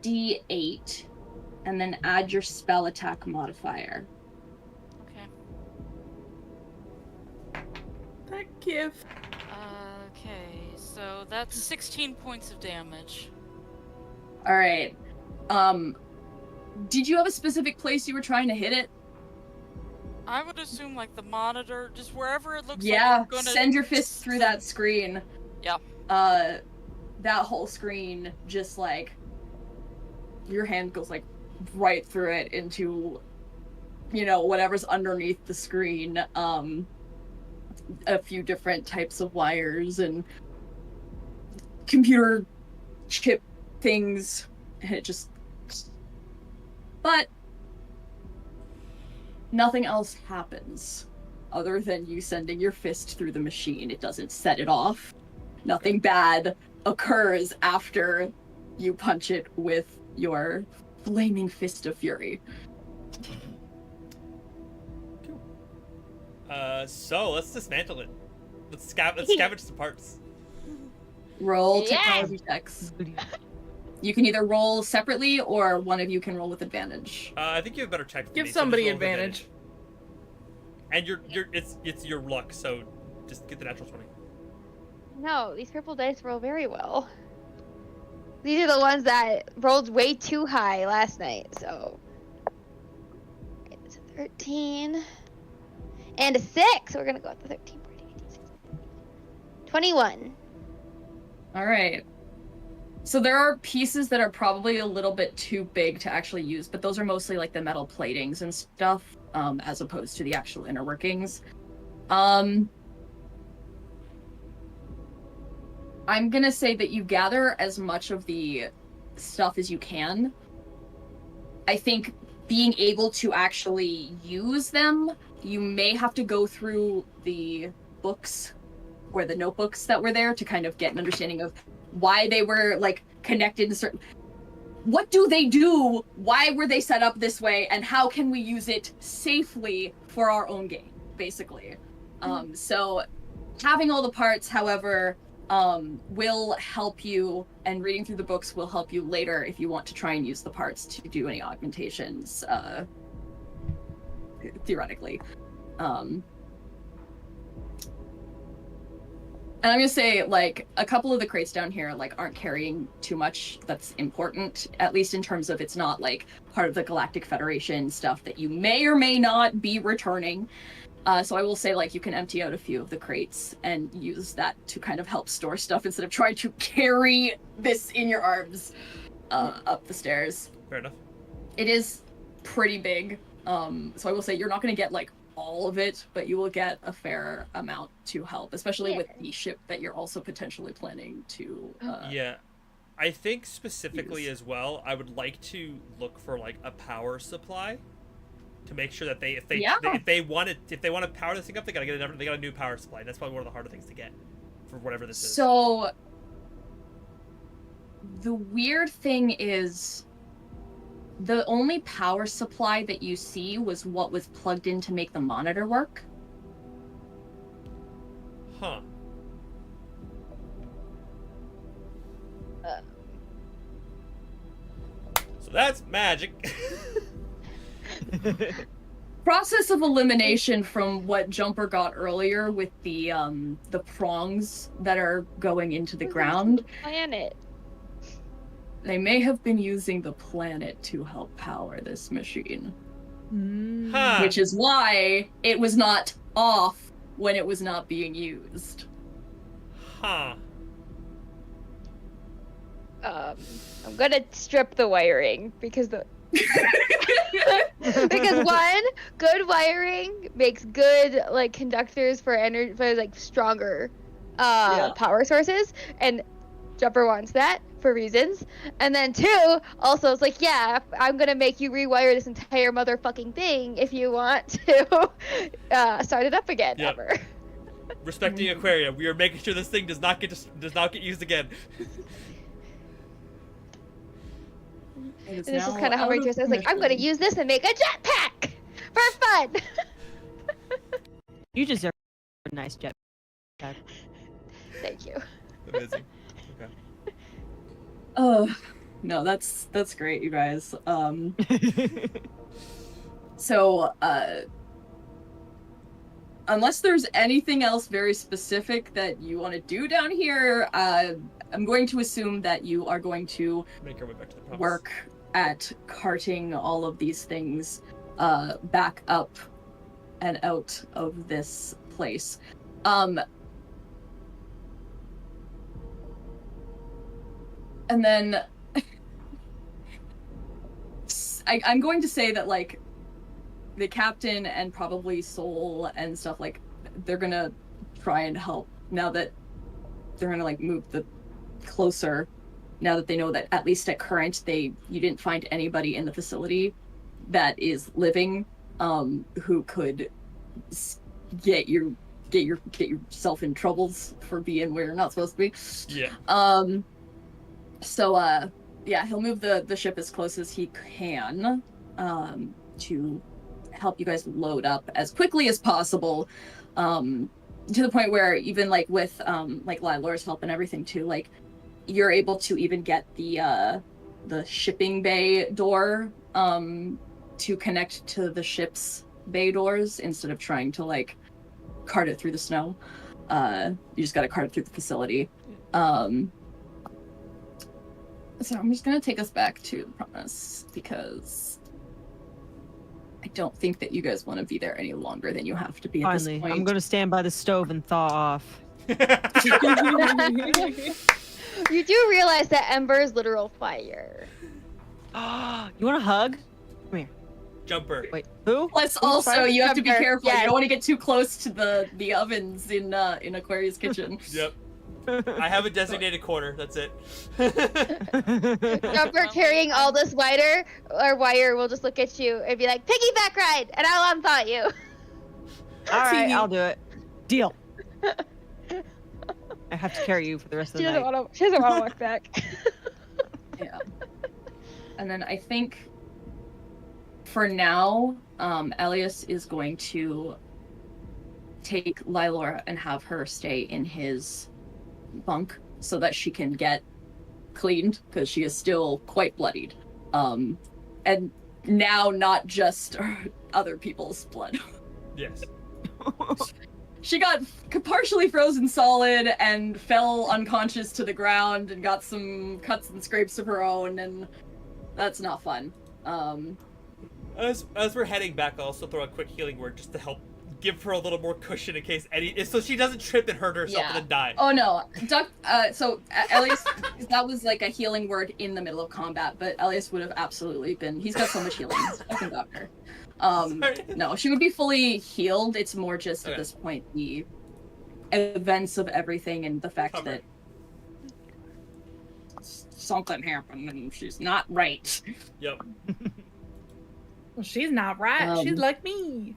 d8 and then add your spell attack modifier. Okay. That gift. Okay, so that's 16 points of damage. All right. Did you have a specific place you were trying to hit it? I would assume like the monitor, just wherever it looks Yeah, like we're gonna send your fist through that screen. Yeah. That whole screen, just like your hand goes like right through it into, whatever's underneath the screen. A few different types of wires and computer chip things, and it just. But nothing else happens other than you sending your fist through the machine. It doesn't set it off. Nothing bad occurs after you punch it with your flaming fist of fury. So let's dismantle it. Let's scavenge the parts. Roll Yeah. technology checks. You can either roll separately or one of you can roll with advantage. I think you have a better check. Give somebody advantage. And it's your luck, so just get the natural 20. No, these purple dice roll very well. These are the ones that rolled way too high last night, so. It's a 13. And a 6! We're gonna go with the 13, 14, 15, 16. 21. Alright. So there are pieces that are probably a little bit too big to actually use, but those are mostly like the metal platings and stuff, as opposed to the actual inner workings. I'm gonna say that you gather as much of the stuff as you can. I think being able to actually use them, you may have to go through the books or the notebooks that were there to kind of get an understanding of why they were like connected to certain. What do they do? Why were they set up this way? And how can we use it safely for our own game, basically? So having all the parts, however, will help you, and reading through the books will help you later if you want to try and use the parts to do any augmentations, theoretically. And I'm gonna say, like, a couple of the crates down here, like, aren't carrying too much that's important, at least in terms of it's not, like, part of the Galactic Federation stuff that you may or may not be returning. So I will say, like, you can empty out a few of the crates and use that to kind of help store stuff instead of trying to carry this in your arms up the stairs. Fair enough. It is pretty big. So I will say you're not going to get like all of it, but you will get a fair amount to help, especially with the ship that you're also potentially planning to. Yeah, I think specifically as well, I would like to look for like a power supply to make sure that if they want to power this thing up, they got a new power supply. That's probably one of the harder things to get for whatever this is. So the weird thing is, the only power supply that you see was what was plugged in to make the monitor work. Huh. So that's magic. Process of elimination from what Jumper got earlier with the prongs that are going into the ground. Planet. They may have been using the planet to help power this machine. Huh. Which is why it was not off when it was not being used. Huh. I'm gonna strip the wiring because because one, good wiring makes good like conductors for energy, for like stronger power sources, and Jumper wants that for reasons. And then two, also it's like, yeah, I'm gonna make you rewire this entire motherfucking thing if you want to start it up again ever. Respecting Aquaria, we are making sure this thing does not get used again. And this is kind of how Rachel says, like, I'm gonna use this and make a jetpack for fun. You deserve a nice jetpack. Thank you. Amazing. Okay. Oh, no, that's great, you guys. So, unless there's anything else very specific that you want to do down here, I'm going to assume that you are going to Make our way back to the promise. work at carting all of these things back up and out of this place. And then I'm going to say that, like, the captain and probably Soul and stuff, like, they're gonna try and help now that they're gonna, like, move the closer, now that they know that at least at current you didn't find anybody in the facility that is living who could get yourself in troubles for being where you're not supposed to be. Yeah. So yeah, he'll move the ship as close as he can to help you guys load up as quickly as possible, to the point where even like with like Lylor's help and everything too, like you're able to even get the shipping bay door to connect to the ship's bay doors instead of trying to like cart it through the snow. You just got to cart it through the facility. So I'm just gonna take us back to the promise because I don't think that you guys want to be there any longer than you have to be at Finally, this point. I'm gonna stand by the stove and thaw off. You do realize that ember is literal fire. You want a hug? Come here. Jumper. Wait, who? Plus, also you have to be Jumper, careful. yes. You don't want to get too close to the ovens in Aquaria's kitchen. Yep. I have a designated corner. That's it. Jumper carrying all this wire will just look at you and be like, piggyback ride, and I'll unthaw you. All right, I'll do it. Deal. I have to carry you for the rest of the night. She doesn't want to walk back. Yeah. And then I think for now, Elias is going to take Lylor and have her stay in his bunk so that she can get cleaned because she is still quite bloodied. And now not just other people's blood. Yes. She got partially frozen solid and fell unconscious to the ground and got some cuts and scrapes of her own, and that's not fun. As we're heading back, I'll also throw a quick healing word just to help give her a little more cushion in case so she doesn't trip and hurt herself Yeah. and then die. Oh no, Elias, that was like a healing word in the middle of combat, but Elias would have absolutely been. He's got so much healing. He's a fucking doctor. Sorry. No, she would be fully healed. It's more just Okay. at this point the events of everything and the fact Cover. that something happened and she's not right. Yep. Well, she's not right. She's Um, like me.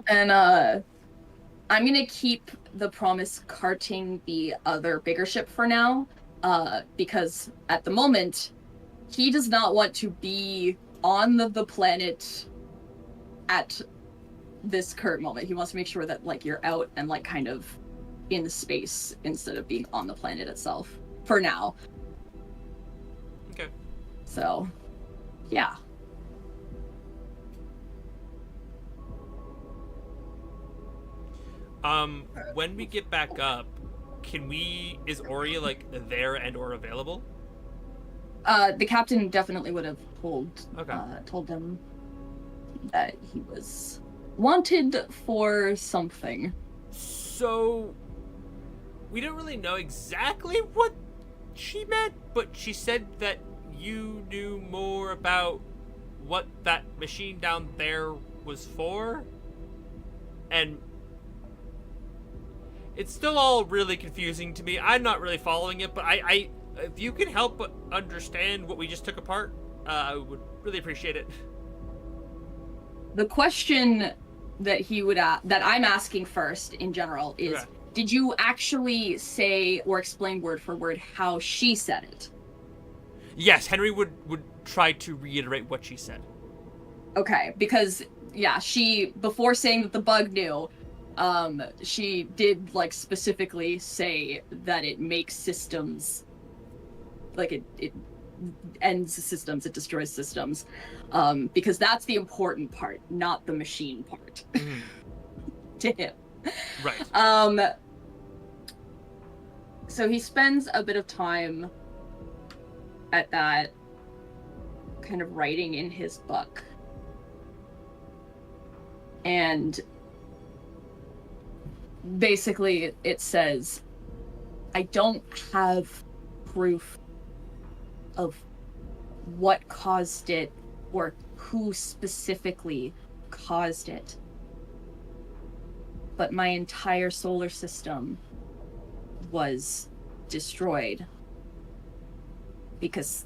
And I'm gonna keep the Promise carting the other bigger ship for now, because at the moment he does not want to be on the planet at this current moment. He wants to make sure that like you're out and like kind of in space instead of being on the planet itself for now. Okay. So, yeah. When we get back up, is Oria like there and or available? The captain definitely would have Okay. told them that he was wanted for something. So we don't really know exactly what she meant, but she said that you knew more about what that machine down there was for, and it's still all really confusing to me. I'm not really following it, but I if you can help understand what we just took apart, I would really appreciate it. The question that he would that I'm asking first in general is, Okay. did you actually say or explain word for word how she said it? Yes, Henry would try to reiterate what she said. Okay, because yeah, she before saying that the bug knew, she did like specifically say that it makes systems, like it ends systems, it destroys systems, because that's the important part, not the machine part. To him. Right. So he spends a bit of time at that, kind of writing in his book. And basically it says, I don't have proof of what caused it or who specifically caused it. But my entire solar system was destroyed because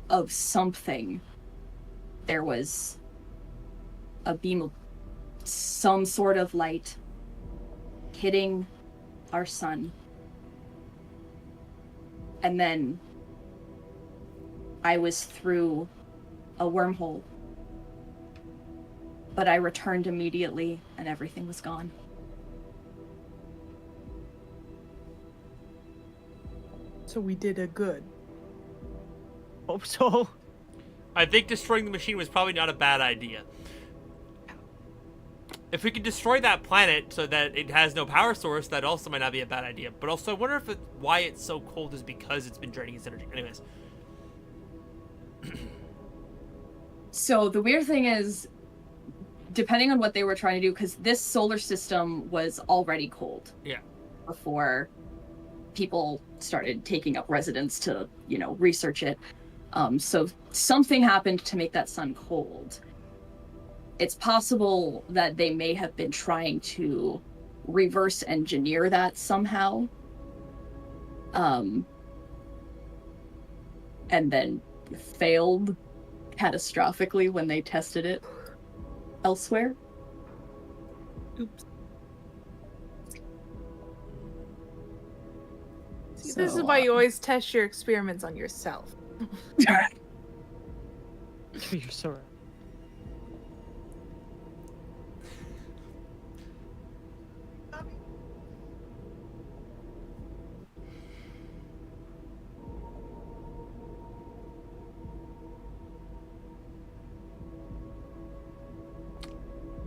of something. There was a beam of some sort of light hitting our sun. And then I was through a wormhole. But I returned immediately and everything was gone. So we did a good. Hope so. I think destroying the machine was probably not a bad idea. If we could destroy that planet so that it has no power source, that also might not be a bad idea. But also, I wonder if why it's so cold is because it's been draining its energy. Anyways. So the weird thing is, depending on what they were trying to do, because this solar system was already cold. Yeah. Before people started taking up residence to, research it. So something happened to make that sun cold. It's possible that they may have been trying to reverse engineer that somehow. And then failed catastrophically when they tested it elsewhere. Oops. See, this is why you always test your experiments on yourself. You're so right.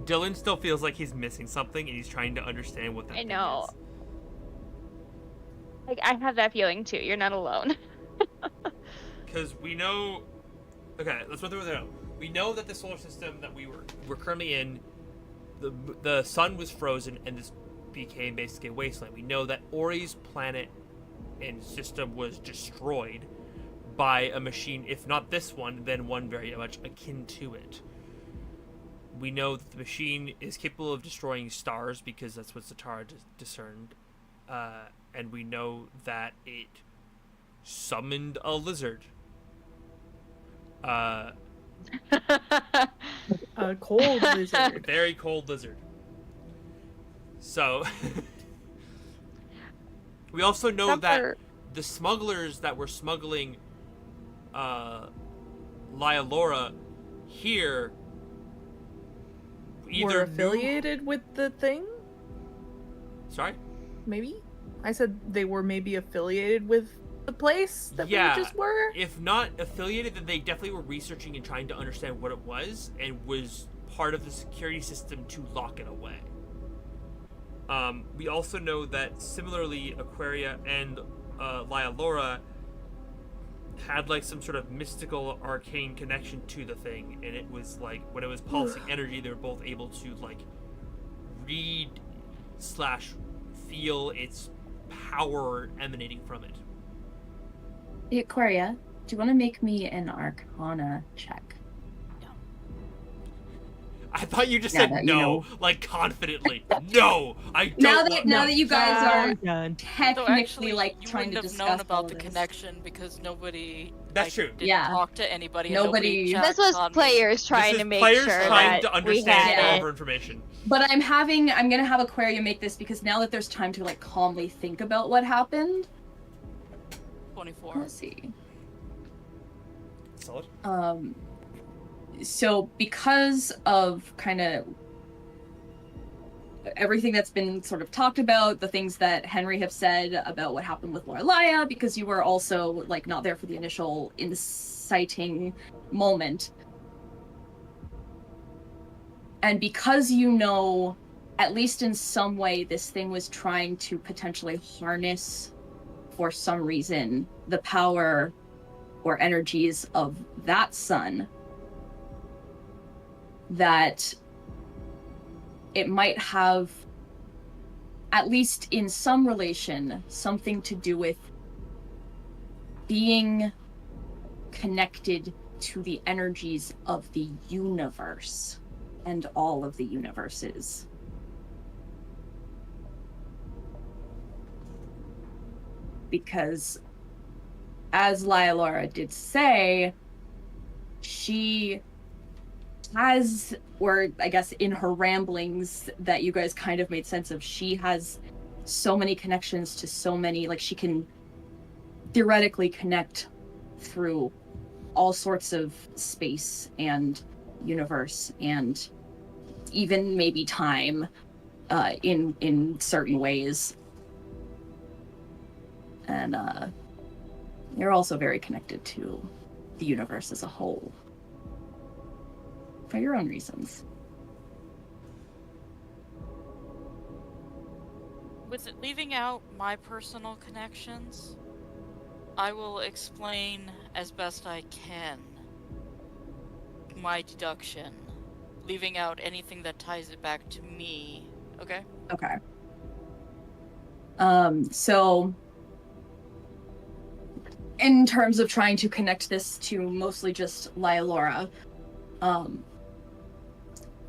Dylan still feels like he's missing something and he's trying to understand what that I thing know. is. Like, I have that feeling too. You're not alone. Because we know... Okay, let's run through it now. We know that the solar system that we're currently in, the sun was frozen and this became basically a wasteland. We know that Ori's planet and system was destroyed by a machine, if not this one, then one very much akin to it. We know that the machine is capable of destroying stars because that's what Zatara discerned. And we know that it summoned a lizard. A cold lizard. Very cold lizard. So, we also know that the smugglers that were smuggling Lyalora here either were affiliated with the thing? Sorry? Maybe? I said they were maybe affiliated with the place that we just were? If not affiliated, then they definitely were researching and trying to understand what it was and was part of the security system to lock it away. We also know that similarly Aquaria and Lyalora had like some sort of mystical arcane connection to the thing, and it was like when it was pulsing energy, they were both able to like read / feel its power emanating from it. Aquaria, do you want to make me an Arcana check? I thought you just said no, like confidently. No, I don't. Now that you guys are technically actually, like you trying to wouldn't have discuss known about the this. connection because nobody. That's true. Didn't talk to anybody. And Nobody- checked This was on me. players trying to make players sure trying that to we understand had more it. information. But I'm gonna have Aquaria make this because now that there's time to like calmly think about what happened. 24. Let's see. Solid. So because of kind of everything that's been sort of talked about, the things that Henry have said about what happened with Lorelaya, because you were also like not there for the initial inciting moment. And because you know, at least in some way, this thing was trying to potentially harness, for some reason, the power or energies of that sun, that it might have, at least in some relation, something to do with being connected to the energies of the universe and all of the universes. Because, as Lyalora did say, she has, or I guess in her ramblings that you guys kind of made sense of, she has so many connections to so many, like she can theoretically connect through all sorts of space and universe and even maybe time in certain ways. And you're also very connected to the universe as a whole. For your own reasons. With leaving out my personal connections, I will explain as best I can my deduction, leaving out anything that ties it back to me. Okay? Okay. So in terms of trying to connect this to mostly just Lyalora,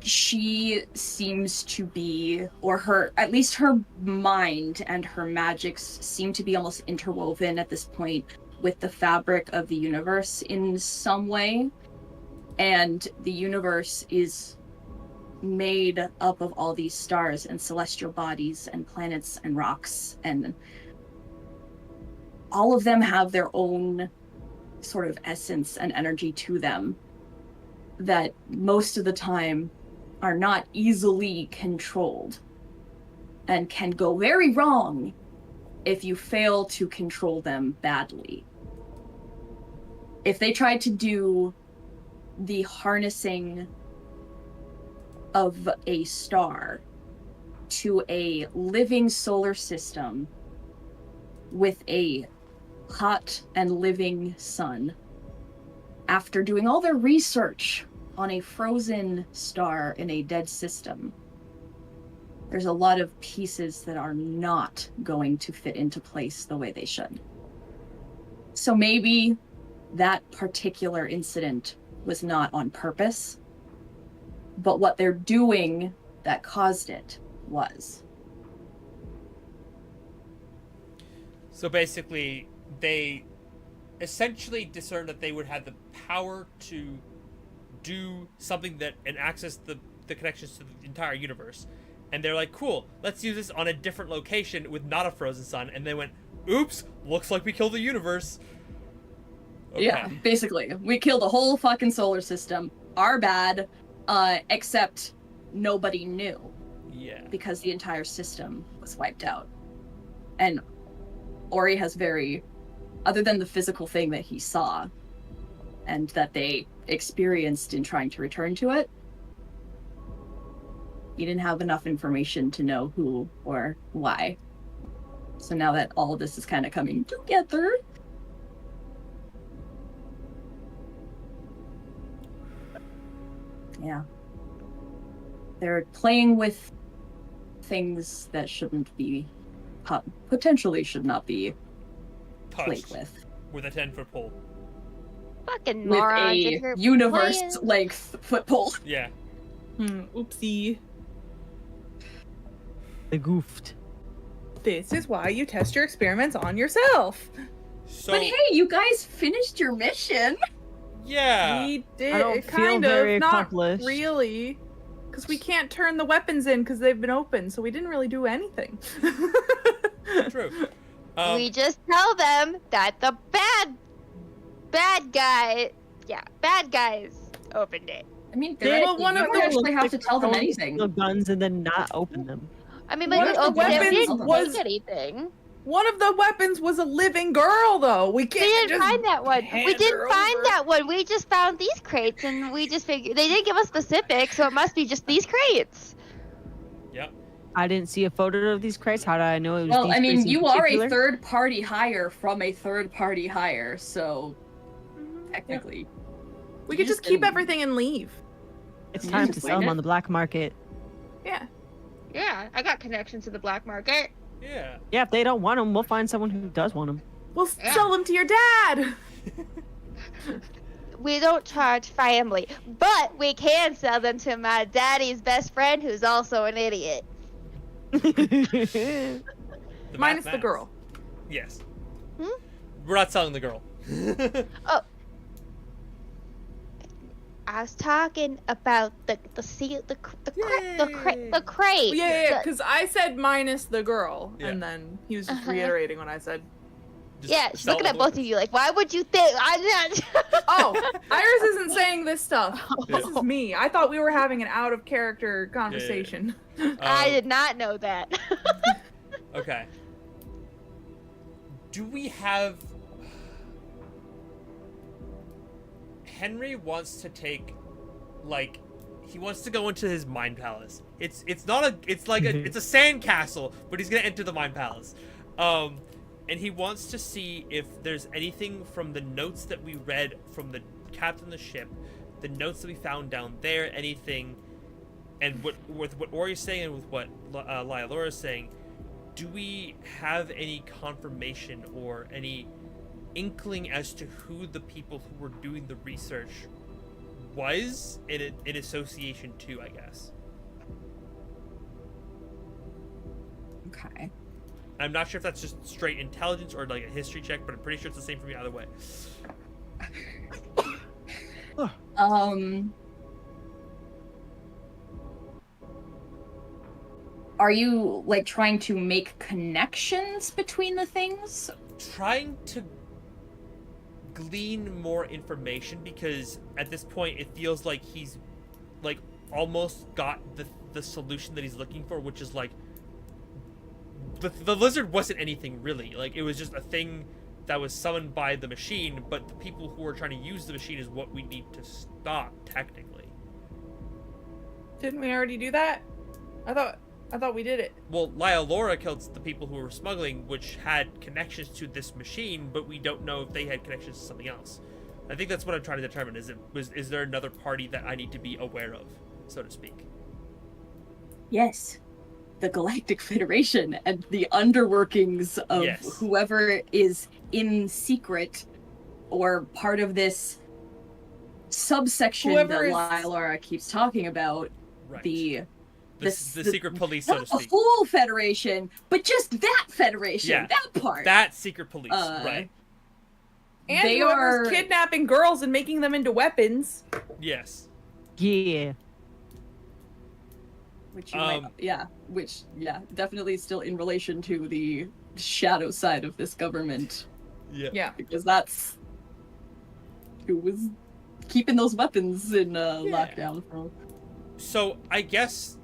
she seems to be, or her, at least her mind and her magics seem to be almost interwoven at this point with the fabric of the universe in some way. And the universe is made up of all these stars and celestial bodies and planets and rocks, and all of them have their own sort of essence and energy to them that most of the time are not easily controlled and can go very wrong if you fail to control them badly. If they try to do the harnessing of a star to a living solar system with a hot and living sun, after doing all their research on a frozen star in a dead system, there's a lot of pieces that are not going to fit into place the way they should. So maybe that particular incident was not on purpose, but what they're doing that caused it was. So basically, they essentially discerned that they would have the power to do something that and access the connections to the entire universe. And they're like, cool, let's use this on a different location with not a frozen sun. And they went, oops, looks like we killed the universe. Okay. Yeah, basically. We killed a whole fucking solar system. Our bad, except nobody knew. Yeah. Because the entire system was wiped out. And Ori has other than the physical thing that he saw and that they experienced in trying to return to it, he didn't have enough information to know who or why. So now that all of this is kind of coming together, yeah, they're playing with things that shouldn't be, potentially should not be played Touched with a 10-foot pole. Fucking with morons. a if you're universe playing- length foot pole. Yeah. Oopsie. They goofed. This is why you test your experiments on yourself. So But hey, you guys finished your mission. yeah. We did. I don't It feel kind very of, not accomplished. really. Because we can't turn the weapons in because they've been open, so we didn't really do anything. True. we just tell them that the bad guys opened it. I mean, They- Well, one you of don't them actually was have to tell them anything. The guns and then not open them. I mean, One like, of the we opened it. We weapons didn't was- take anything. One of the weapons was a living girl, though. We We can't didn't just find that one. We hand her didn't find over. that one. We just found these crates, and we just figured they didn't give us specifics, so it must be just these crates. Yep. I didn't see a photo of these crates. How did I know it was Well, these I mean, crates in you are a particular? third-party hire from a third-party hire, so technically, We could just keep everything and leave. It's You time to just sell them wing on the black market. Yeah. Yeah, I got connections to the black market. Yeah. Yeah, if they don't want them, we'll find someone who does want them. We'll Yeah. sell them to your dad. We don't charge family, but we can sell them to my daddy's best friend, who's also an idiot. The Minus math the girl. Yes. Hmm? We're not selling the girl. I was talking about the crate. Yeah, The- because I said minus the girl, Yeah. and then he was just Uh-huh. reiterating what I said. Just Yeah, she's sell looking all at the both weapons. of you like, why would you think I'm not? Oh, Iris isn't saying this stuff. This Oh. is me. I thought we were having an out of character conversation. I Um, did not know that. Okay. Do we have... Henry wants to take, like, he wants to go into his mind palace. It's not a, it's like a, it's a sand castle, but he's gonna enter the mind palace. And he wants to see if there's anything from the notes that we read from the captain of the ship, the notes that we found down there, anything, and with what Ori's saying and with what Lyalora is saying, do we have any confirmation or any inkling as to who the people who were doing the research was in association to, I guess? okay. I'm not sure if that's just straight intelligence or like a history check, but I'm pretty sure it's the same for me either way. Are you like trying to make connections between the things? Trying to glean more information, because at this point it feels like he's like almost got the solution that he's looking for, which is like the lizard wasn't anything really. Like, it was just a thing that was summoned by the machine, but the people who are trying to use the machine is what we need to stop, technically. Didn't we already do that? I thought we did it. Well, Lyalora killed the people who were smuggling, which had connections to this machine, but we don't know if they had connections to something else. I think that's what I'm trying to determine. Is there another party that I need to be aware of, so to speak? Yes. The Galactic Federation and the underworkings of Yes. whoever is in secret or part of this subsection Whoever that is- Lylara keeps talking about. Right. The the secret police, so to not the speak. whole Federation, but just that Federation, Yeah. that part. That secret police, Uh, right? And They whoever's are- kidnapping girls and making them into weapons. Yes. Yeah. Which you might, definitely still in relation to the shadow side of this government, Yeah. Yeah. because that's who was keeping those weapons in lockdown from. So I guess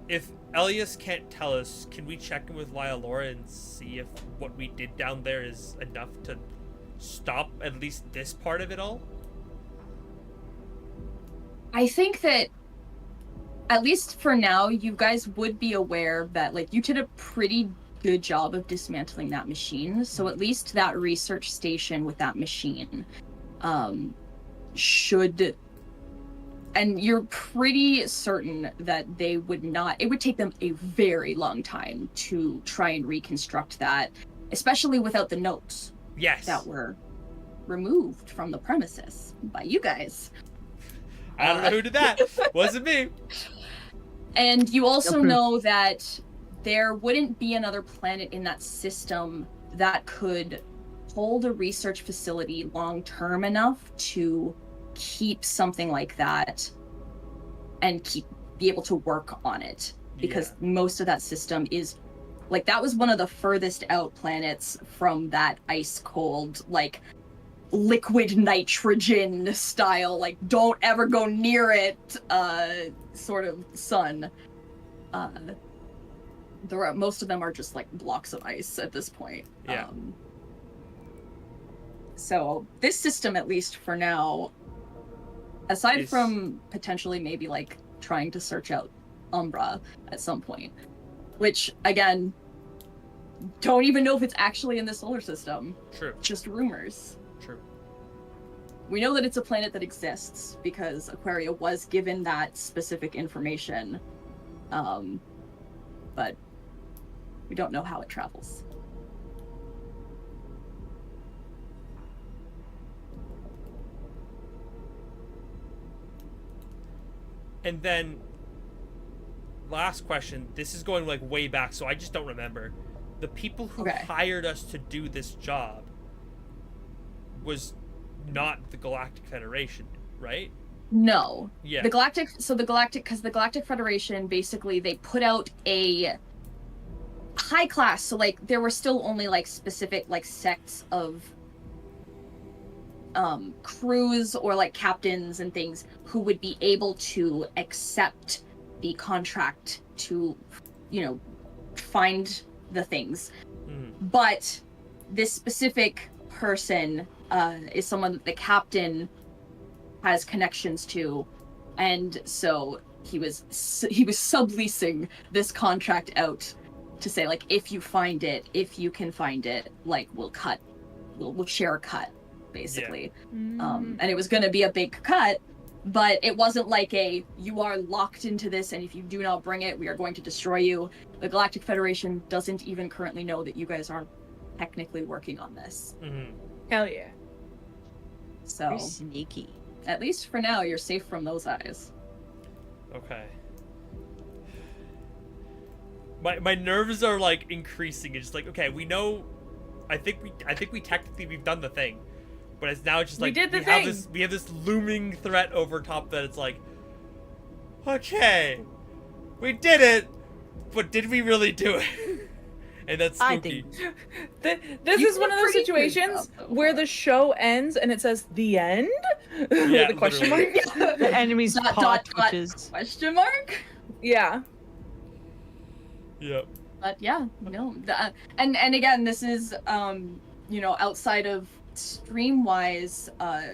if Elias can't tell us, can we check in with Lyalora and see if what we did down there is enough to stop at least this part of it all? I think that, at least for now, you guys would be aware that, like, you did a pretty good job of dismantling that machine. So at least that research station with that machine should... And you're pretty certain that they would not... It would take them a very long time to try and reconstruct that, especially without the notes Yes. that were removed from the premises by you guys. I don't know who did that. Wasn't me. And you also proof. know that there wouldn't be another planet in that system that could hold a research facility long term enough to keep something like that and be able to work on it. Because most of that system is, like, that was one of the furthest out planets from that ice cold, like, liquid nitrogen style, like, don't ever go near it sort of sun. Most of them are just like blocks of ice at this point. Yeah. So this system, at least for now, aside Is- from potentially maybe like trying to search out Umbra at some point, which again, don't even know if it's actually in the solar system, True. just rumors. True. We know that it's a planet that exists because Aquaria was given that specific information, but we don't know how it travels. And then, last question. This is going like way back, so I just don't remember. The people who Okay. hired us to do this job was not the Galactic Federation, right? No. Yeah. The Galactic Federation, basically, they put out a high class, so like there were still only like specific like sects of crews or like captains and things who would be able to accept the contract to, you know, find the things. But this specific person is someone that the captain has connections to, and so he was subleasing this contract out to say, like, if you can find it, like, we'll share a cut, basically. And it was going to be a big cut, but it wasn't like you are locked into this, and if you do not bring it, we are going to destroy you. The Galactic Federation doesn't even currently know that you guys aren't technically working on this. Hell yeah. So, Very sneaky. at least for now, you're safe from those eyes. Okay. My nerves are like increasing. It's just like, okay, we know. I think we technically we've done the thing, but it's now just We like did the have thing. we have this looming threat over top that it's like, okay, we did it, but did we really do it? And that's I spooky. This You is one did of those a pretty good situations job, though. where the show ends and it says the end Yeah, with a question mark. literally. The enemy's Dot, paw dot, dot. twitches. Question mark? Yeah. Yep. But yeah, no. And again, this is you know, outside of stream-wise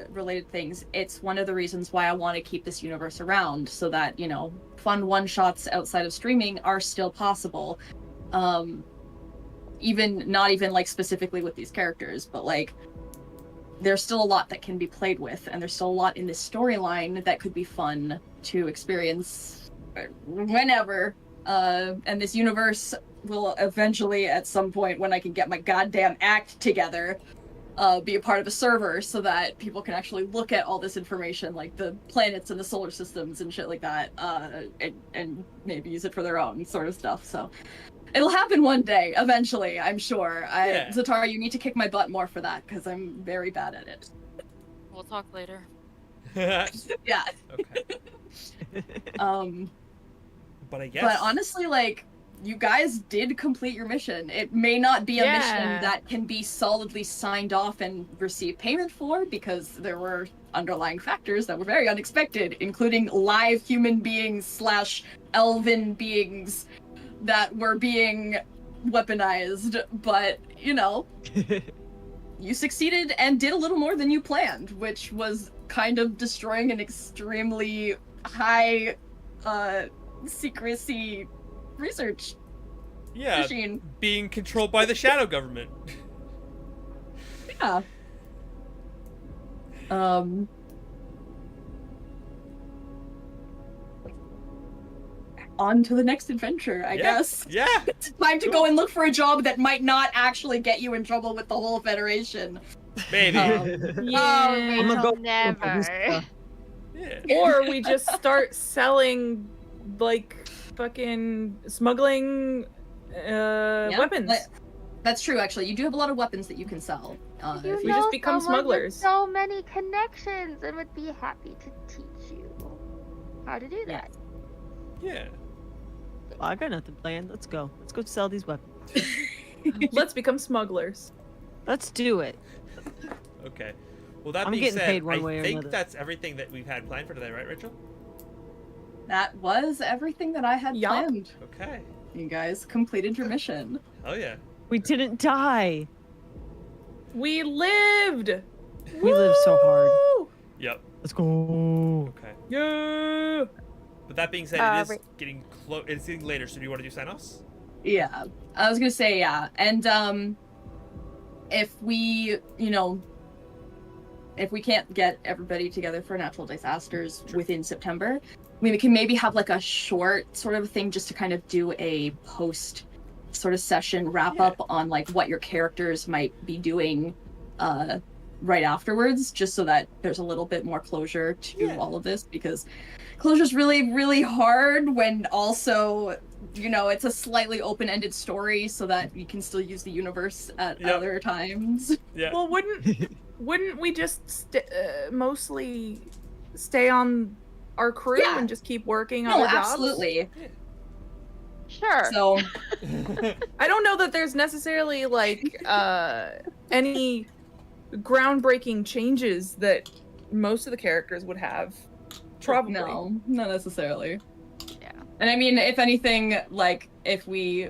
related things, it's one of the reasons why I want to keep this universe around, so that, you know, fun one-shots outside of streaming are still possible. Not even like specifically with these characters, but like there's still a lot that can be played with, and there's still a lot in this storyline that could be fun to experience whenever. And this universe will eventually, at some point, when I can get my goddamn act together, be a part of a server so that people can actually look at all this information, like the planets and the solar systems and shit like that, and maybe use it for their own sort of stuff. So it'll happen one day, eventually, I'm sure. Zatara, you need to kick my butt more for that, because I'm very bad at it. We'll talk later. Yeah. Okay. But I guess. But honestly, like, you guys did complete your mission. It may not be a mission that can be solidly signed off and receive payment for, because there were underlying factors that were very unexpected, including live human beings / elven beings that were being weaponized. But, you know, you succeeded and did a little more than you planned, which was kind of destroying an extremely high secrecy research machine. Being controlled by the shadow government. Yeah. On to the next adventure, I guess. Yeah. It's time to go and look for a job that might not actually get you in trouble with the whole Federation. Maybe. Oh, I'm gonna Rachel, go- never. Yeah. Or we just start selling, like, fucking smuggling weapons. That's true, actually. You do have a lot of weapons that you can sell. You if we you just know become someone with smugglers. so many connections and would be happy to teach you how to do that. Yeah. I got nothing planned. Let's go. Let's go sell these weapons. Let's become smugglers. Let's do it. Okay. Well, that I'm being getting said, paid one I way or think another. that's everything that we've had planned for today, right, Rachel? That was everything that I had Yup. planned. Okay. You guys completed your mission. Oh yeah. We didn't die. We lived! We lived so hard. Woo! Yep. Let's go. Okay. Yeah! But that being said, it is getting close. It's getting later. So do you want to do sign-offs? Yeah. I was gonna say, yeah. And, if we, you know, if we can't get everybody together for natural disasters within September, we can maybe have like a short sort of thing just to kind of do a post sort of session wrap up on like what your characters might be doing right afterwards, just so that there's a little bit more closure to all of this, because closure's really, really hard when also, you know, it's a slightly open-ended story so that you can still use the universe at other times. Yeah. Well, wouldn't we just mostly stay on our crew and just keep working on No, our jobs? absolutely. Sure. So I don't know that there's necessarily like any groundbreaking changes that most of the characters would have. Probably. no, not necessarily. Yeah. And I mean, if anything, like if we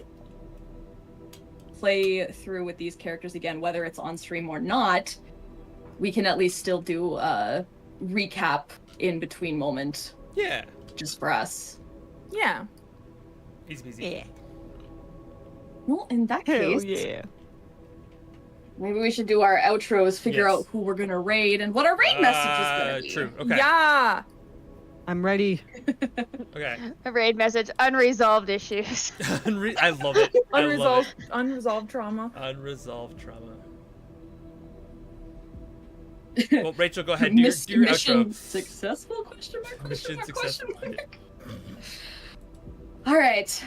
play through with these characters again, whether it's on stream or not, we can at least still do a recap in between moment. Yeah. Just for us. Yeah. Easy peasy. Yeah. Well, in that Hell case, yeah. maybe we should do our outros, figure Yes. out who we're gonna raid and what our raid message is gonna be. True. Okay. Yeah. I'm ready. Okay. A raid message: unresolved issues. I love it. I love it. Unresolved trauma. Unresolved trauma. Well, Rachel, go ahead. Do your Mission outro. successful? Question mark? Question Mission mark? successful. Question mark? All right.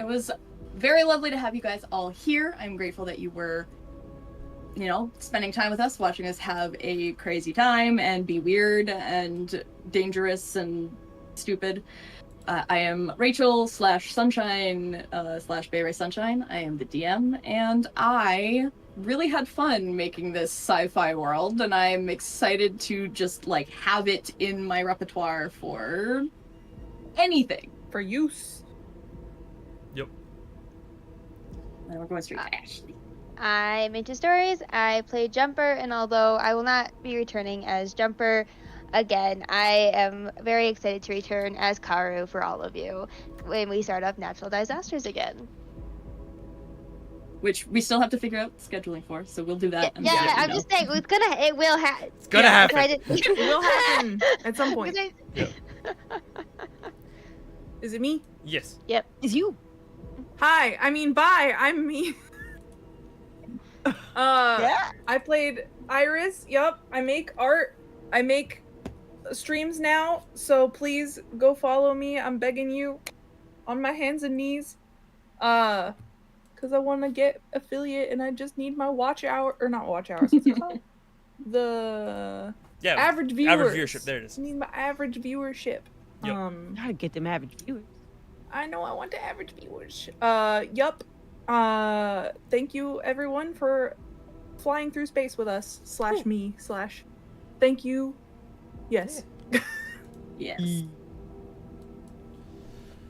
It was very lovely to have you guys all here. I'm grateful that you were, you know, spending time with us, watching us have a crazy time and be weird and dangerous and stupid. I am Rachel /Sunshine /Bay Ray Sunshine. I am the DM, and I really had fun making this sci-fi world, and I'm excited to just like have it in my repertoire for anything. For use. Yep. And we're going straight to Ashley. I'm into stories. I play Jumper, and although I will not be returning as Jumper again, I am very excited to return as Karu for all of you when we start up natural disasters again. which we still have to figure out scheduling for. So we'll do that. and Yeah, let you I'm know. just saying it will happen. It's gonna happen. It will happen at some point. Is it me? Yes. Is you? Hi, I mean bye. I'm me. Yeah. I played Iris. Yup. I make art. I make streams now. So please go follow me. I'm begging you, on my hands and knees. Cause I want to get affiliate, and I just need my watch hour or not watch hours. What's it called? The Yeah. average viewers. Average viewership. There it is. I need my average viewership. Yep. Gotta get them average viewers. I know I want the average viewers. Yup. Thank you everyone for flying through space with us. / me / thank you. Yes. Yes.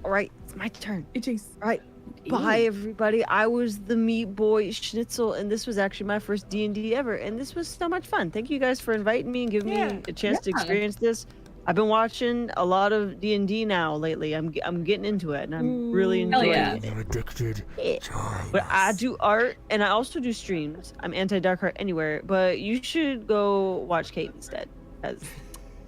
All right, it's my turn. It is. All right. Bye, everybody. I was the Meat Boy Schnitzel, and this was actually my first D&D ever, and this was so much fun. Thank you guys for inviting me and giving me a chance to experience this. I've been watching a lot of D&D now lately. I'm getting into it, and I'm really enjoying it. You're addicted. But I do art, and I also do streams. I'm anti-dark art anywhere, but you should go watch Kate instead. Cause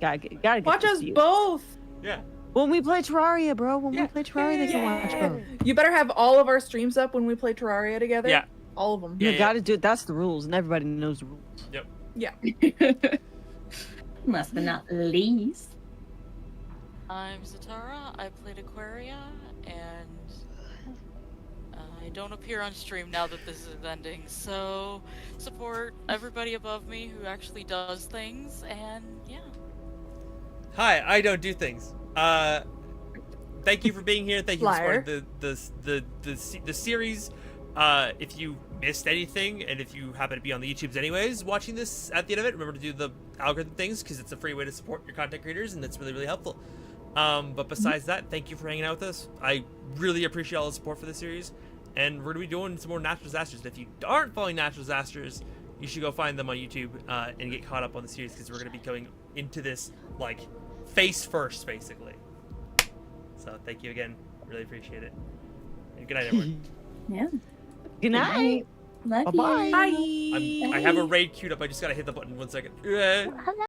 gotta get Watch this us view. both. Yeah. When we play Terraria, bro. When we play Terraria, they can watch both. You better have all of our streams up when we play Terraria together. Yeah. All of them. Yeah, You gotta do it. That's the rules, and everybody knows the rules. Yeah. Last but not least. I'm Zatara. I played Aquaria, and I don't appear on stream now that this is ending. So support everybody above me who actually does things, and yeah. Hi, I don't do things. Thank you for being here. Thank you for supporting the series. If you missed anything, and if you happen to be on the YouTubes anyways, watching this at the end of it, remember to do the algorithm things, because it's a free way to support your content creators, and that's really, really helpful. But besides that, thank you for hanging out with us. I really appreciate all the support for the series, and we're going to be doing some more natural disasters. If you aren't following natural disasters, you should go find them on YouTube and get caught up on the series, because we're going to be going into this, like, face first, basically. So thank you again. Really appreciate it. And good night, everyone. Yeah. Good night. Love Bye-bye. you. Bye. I have a raid queued up. I just got to hit the button 1 second.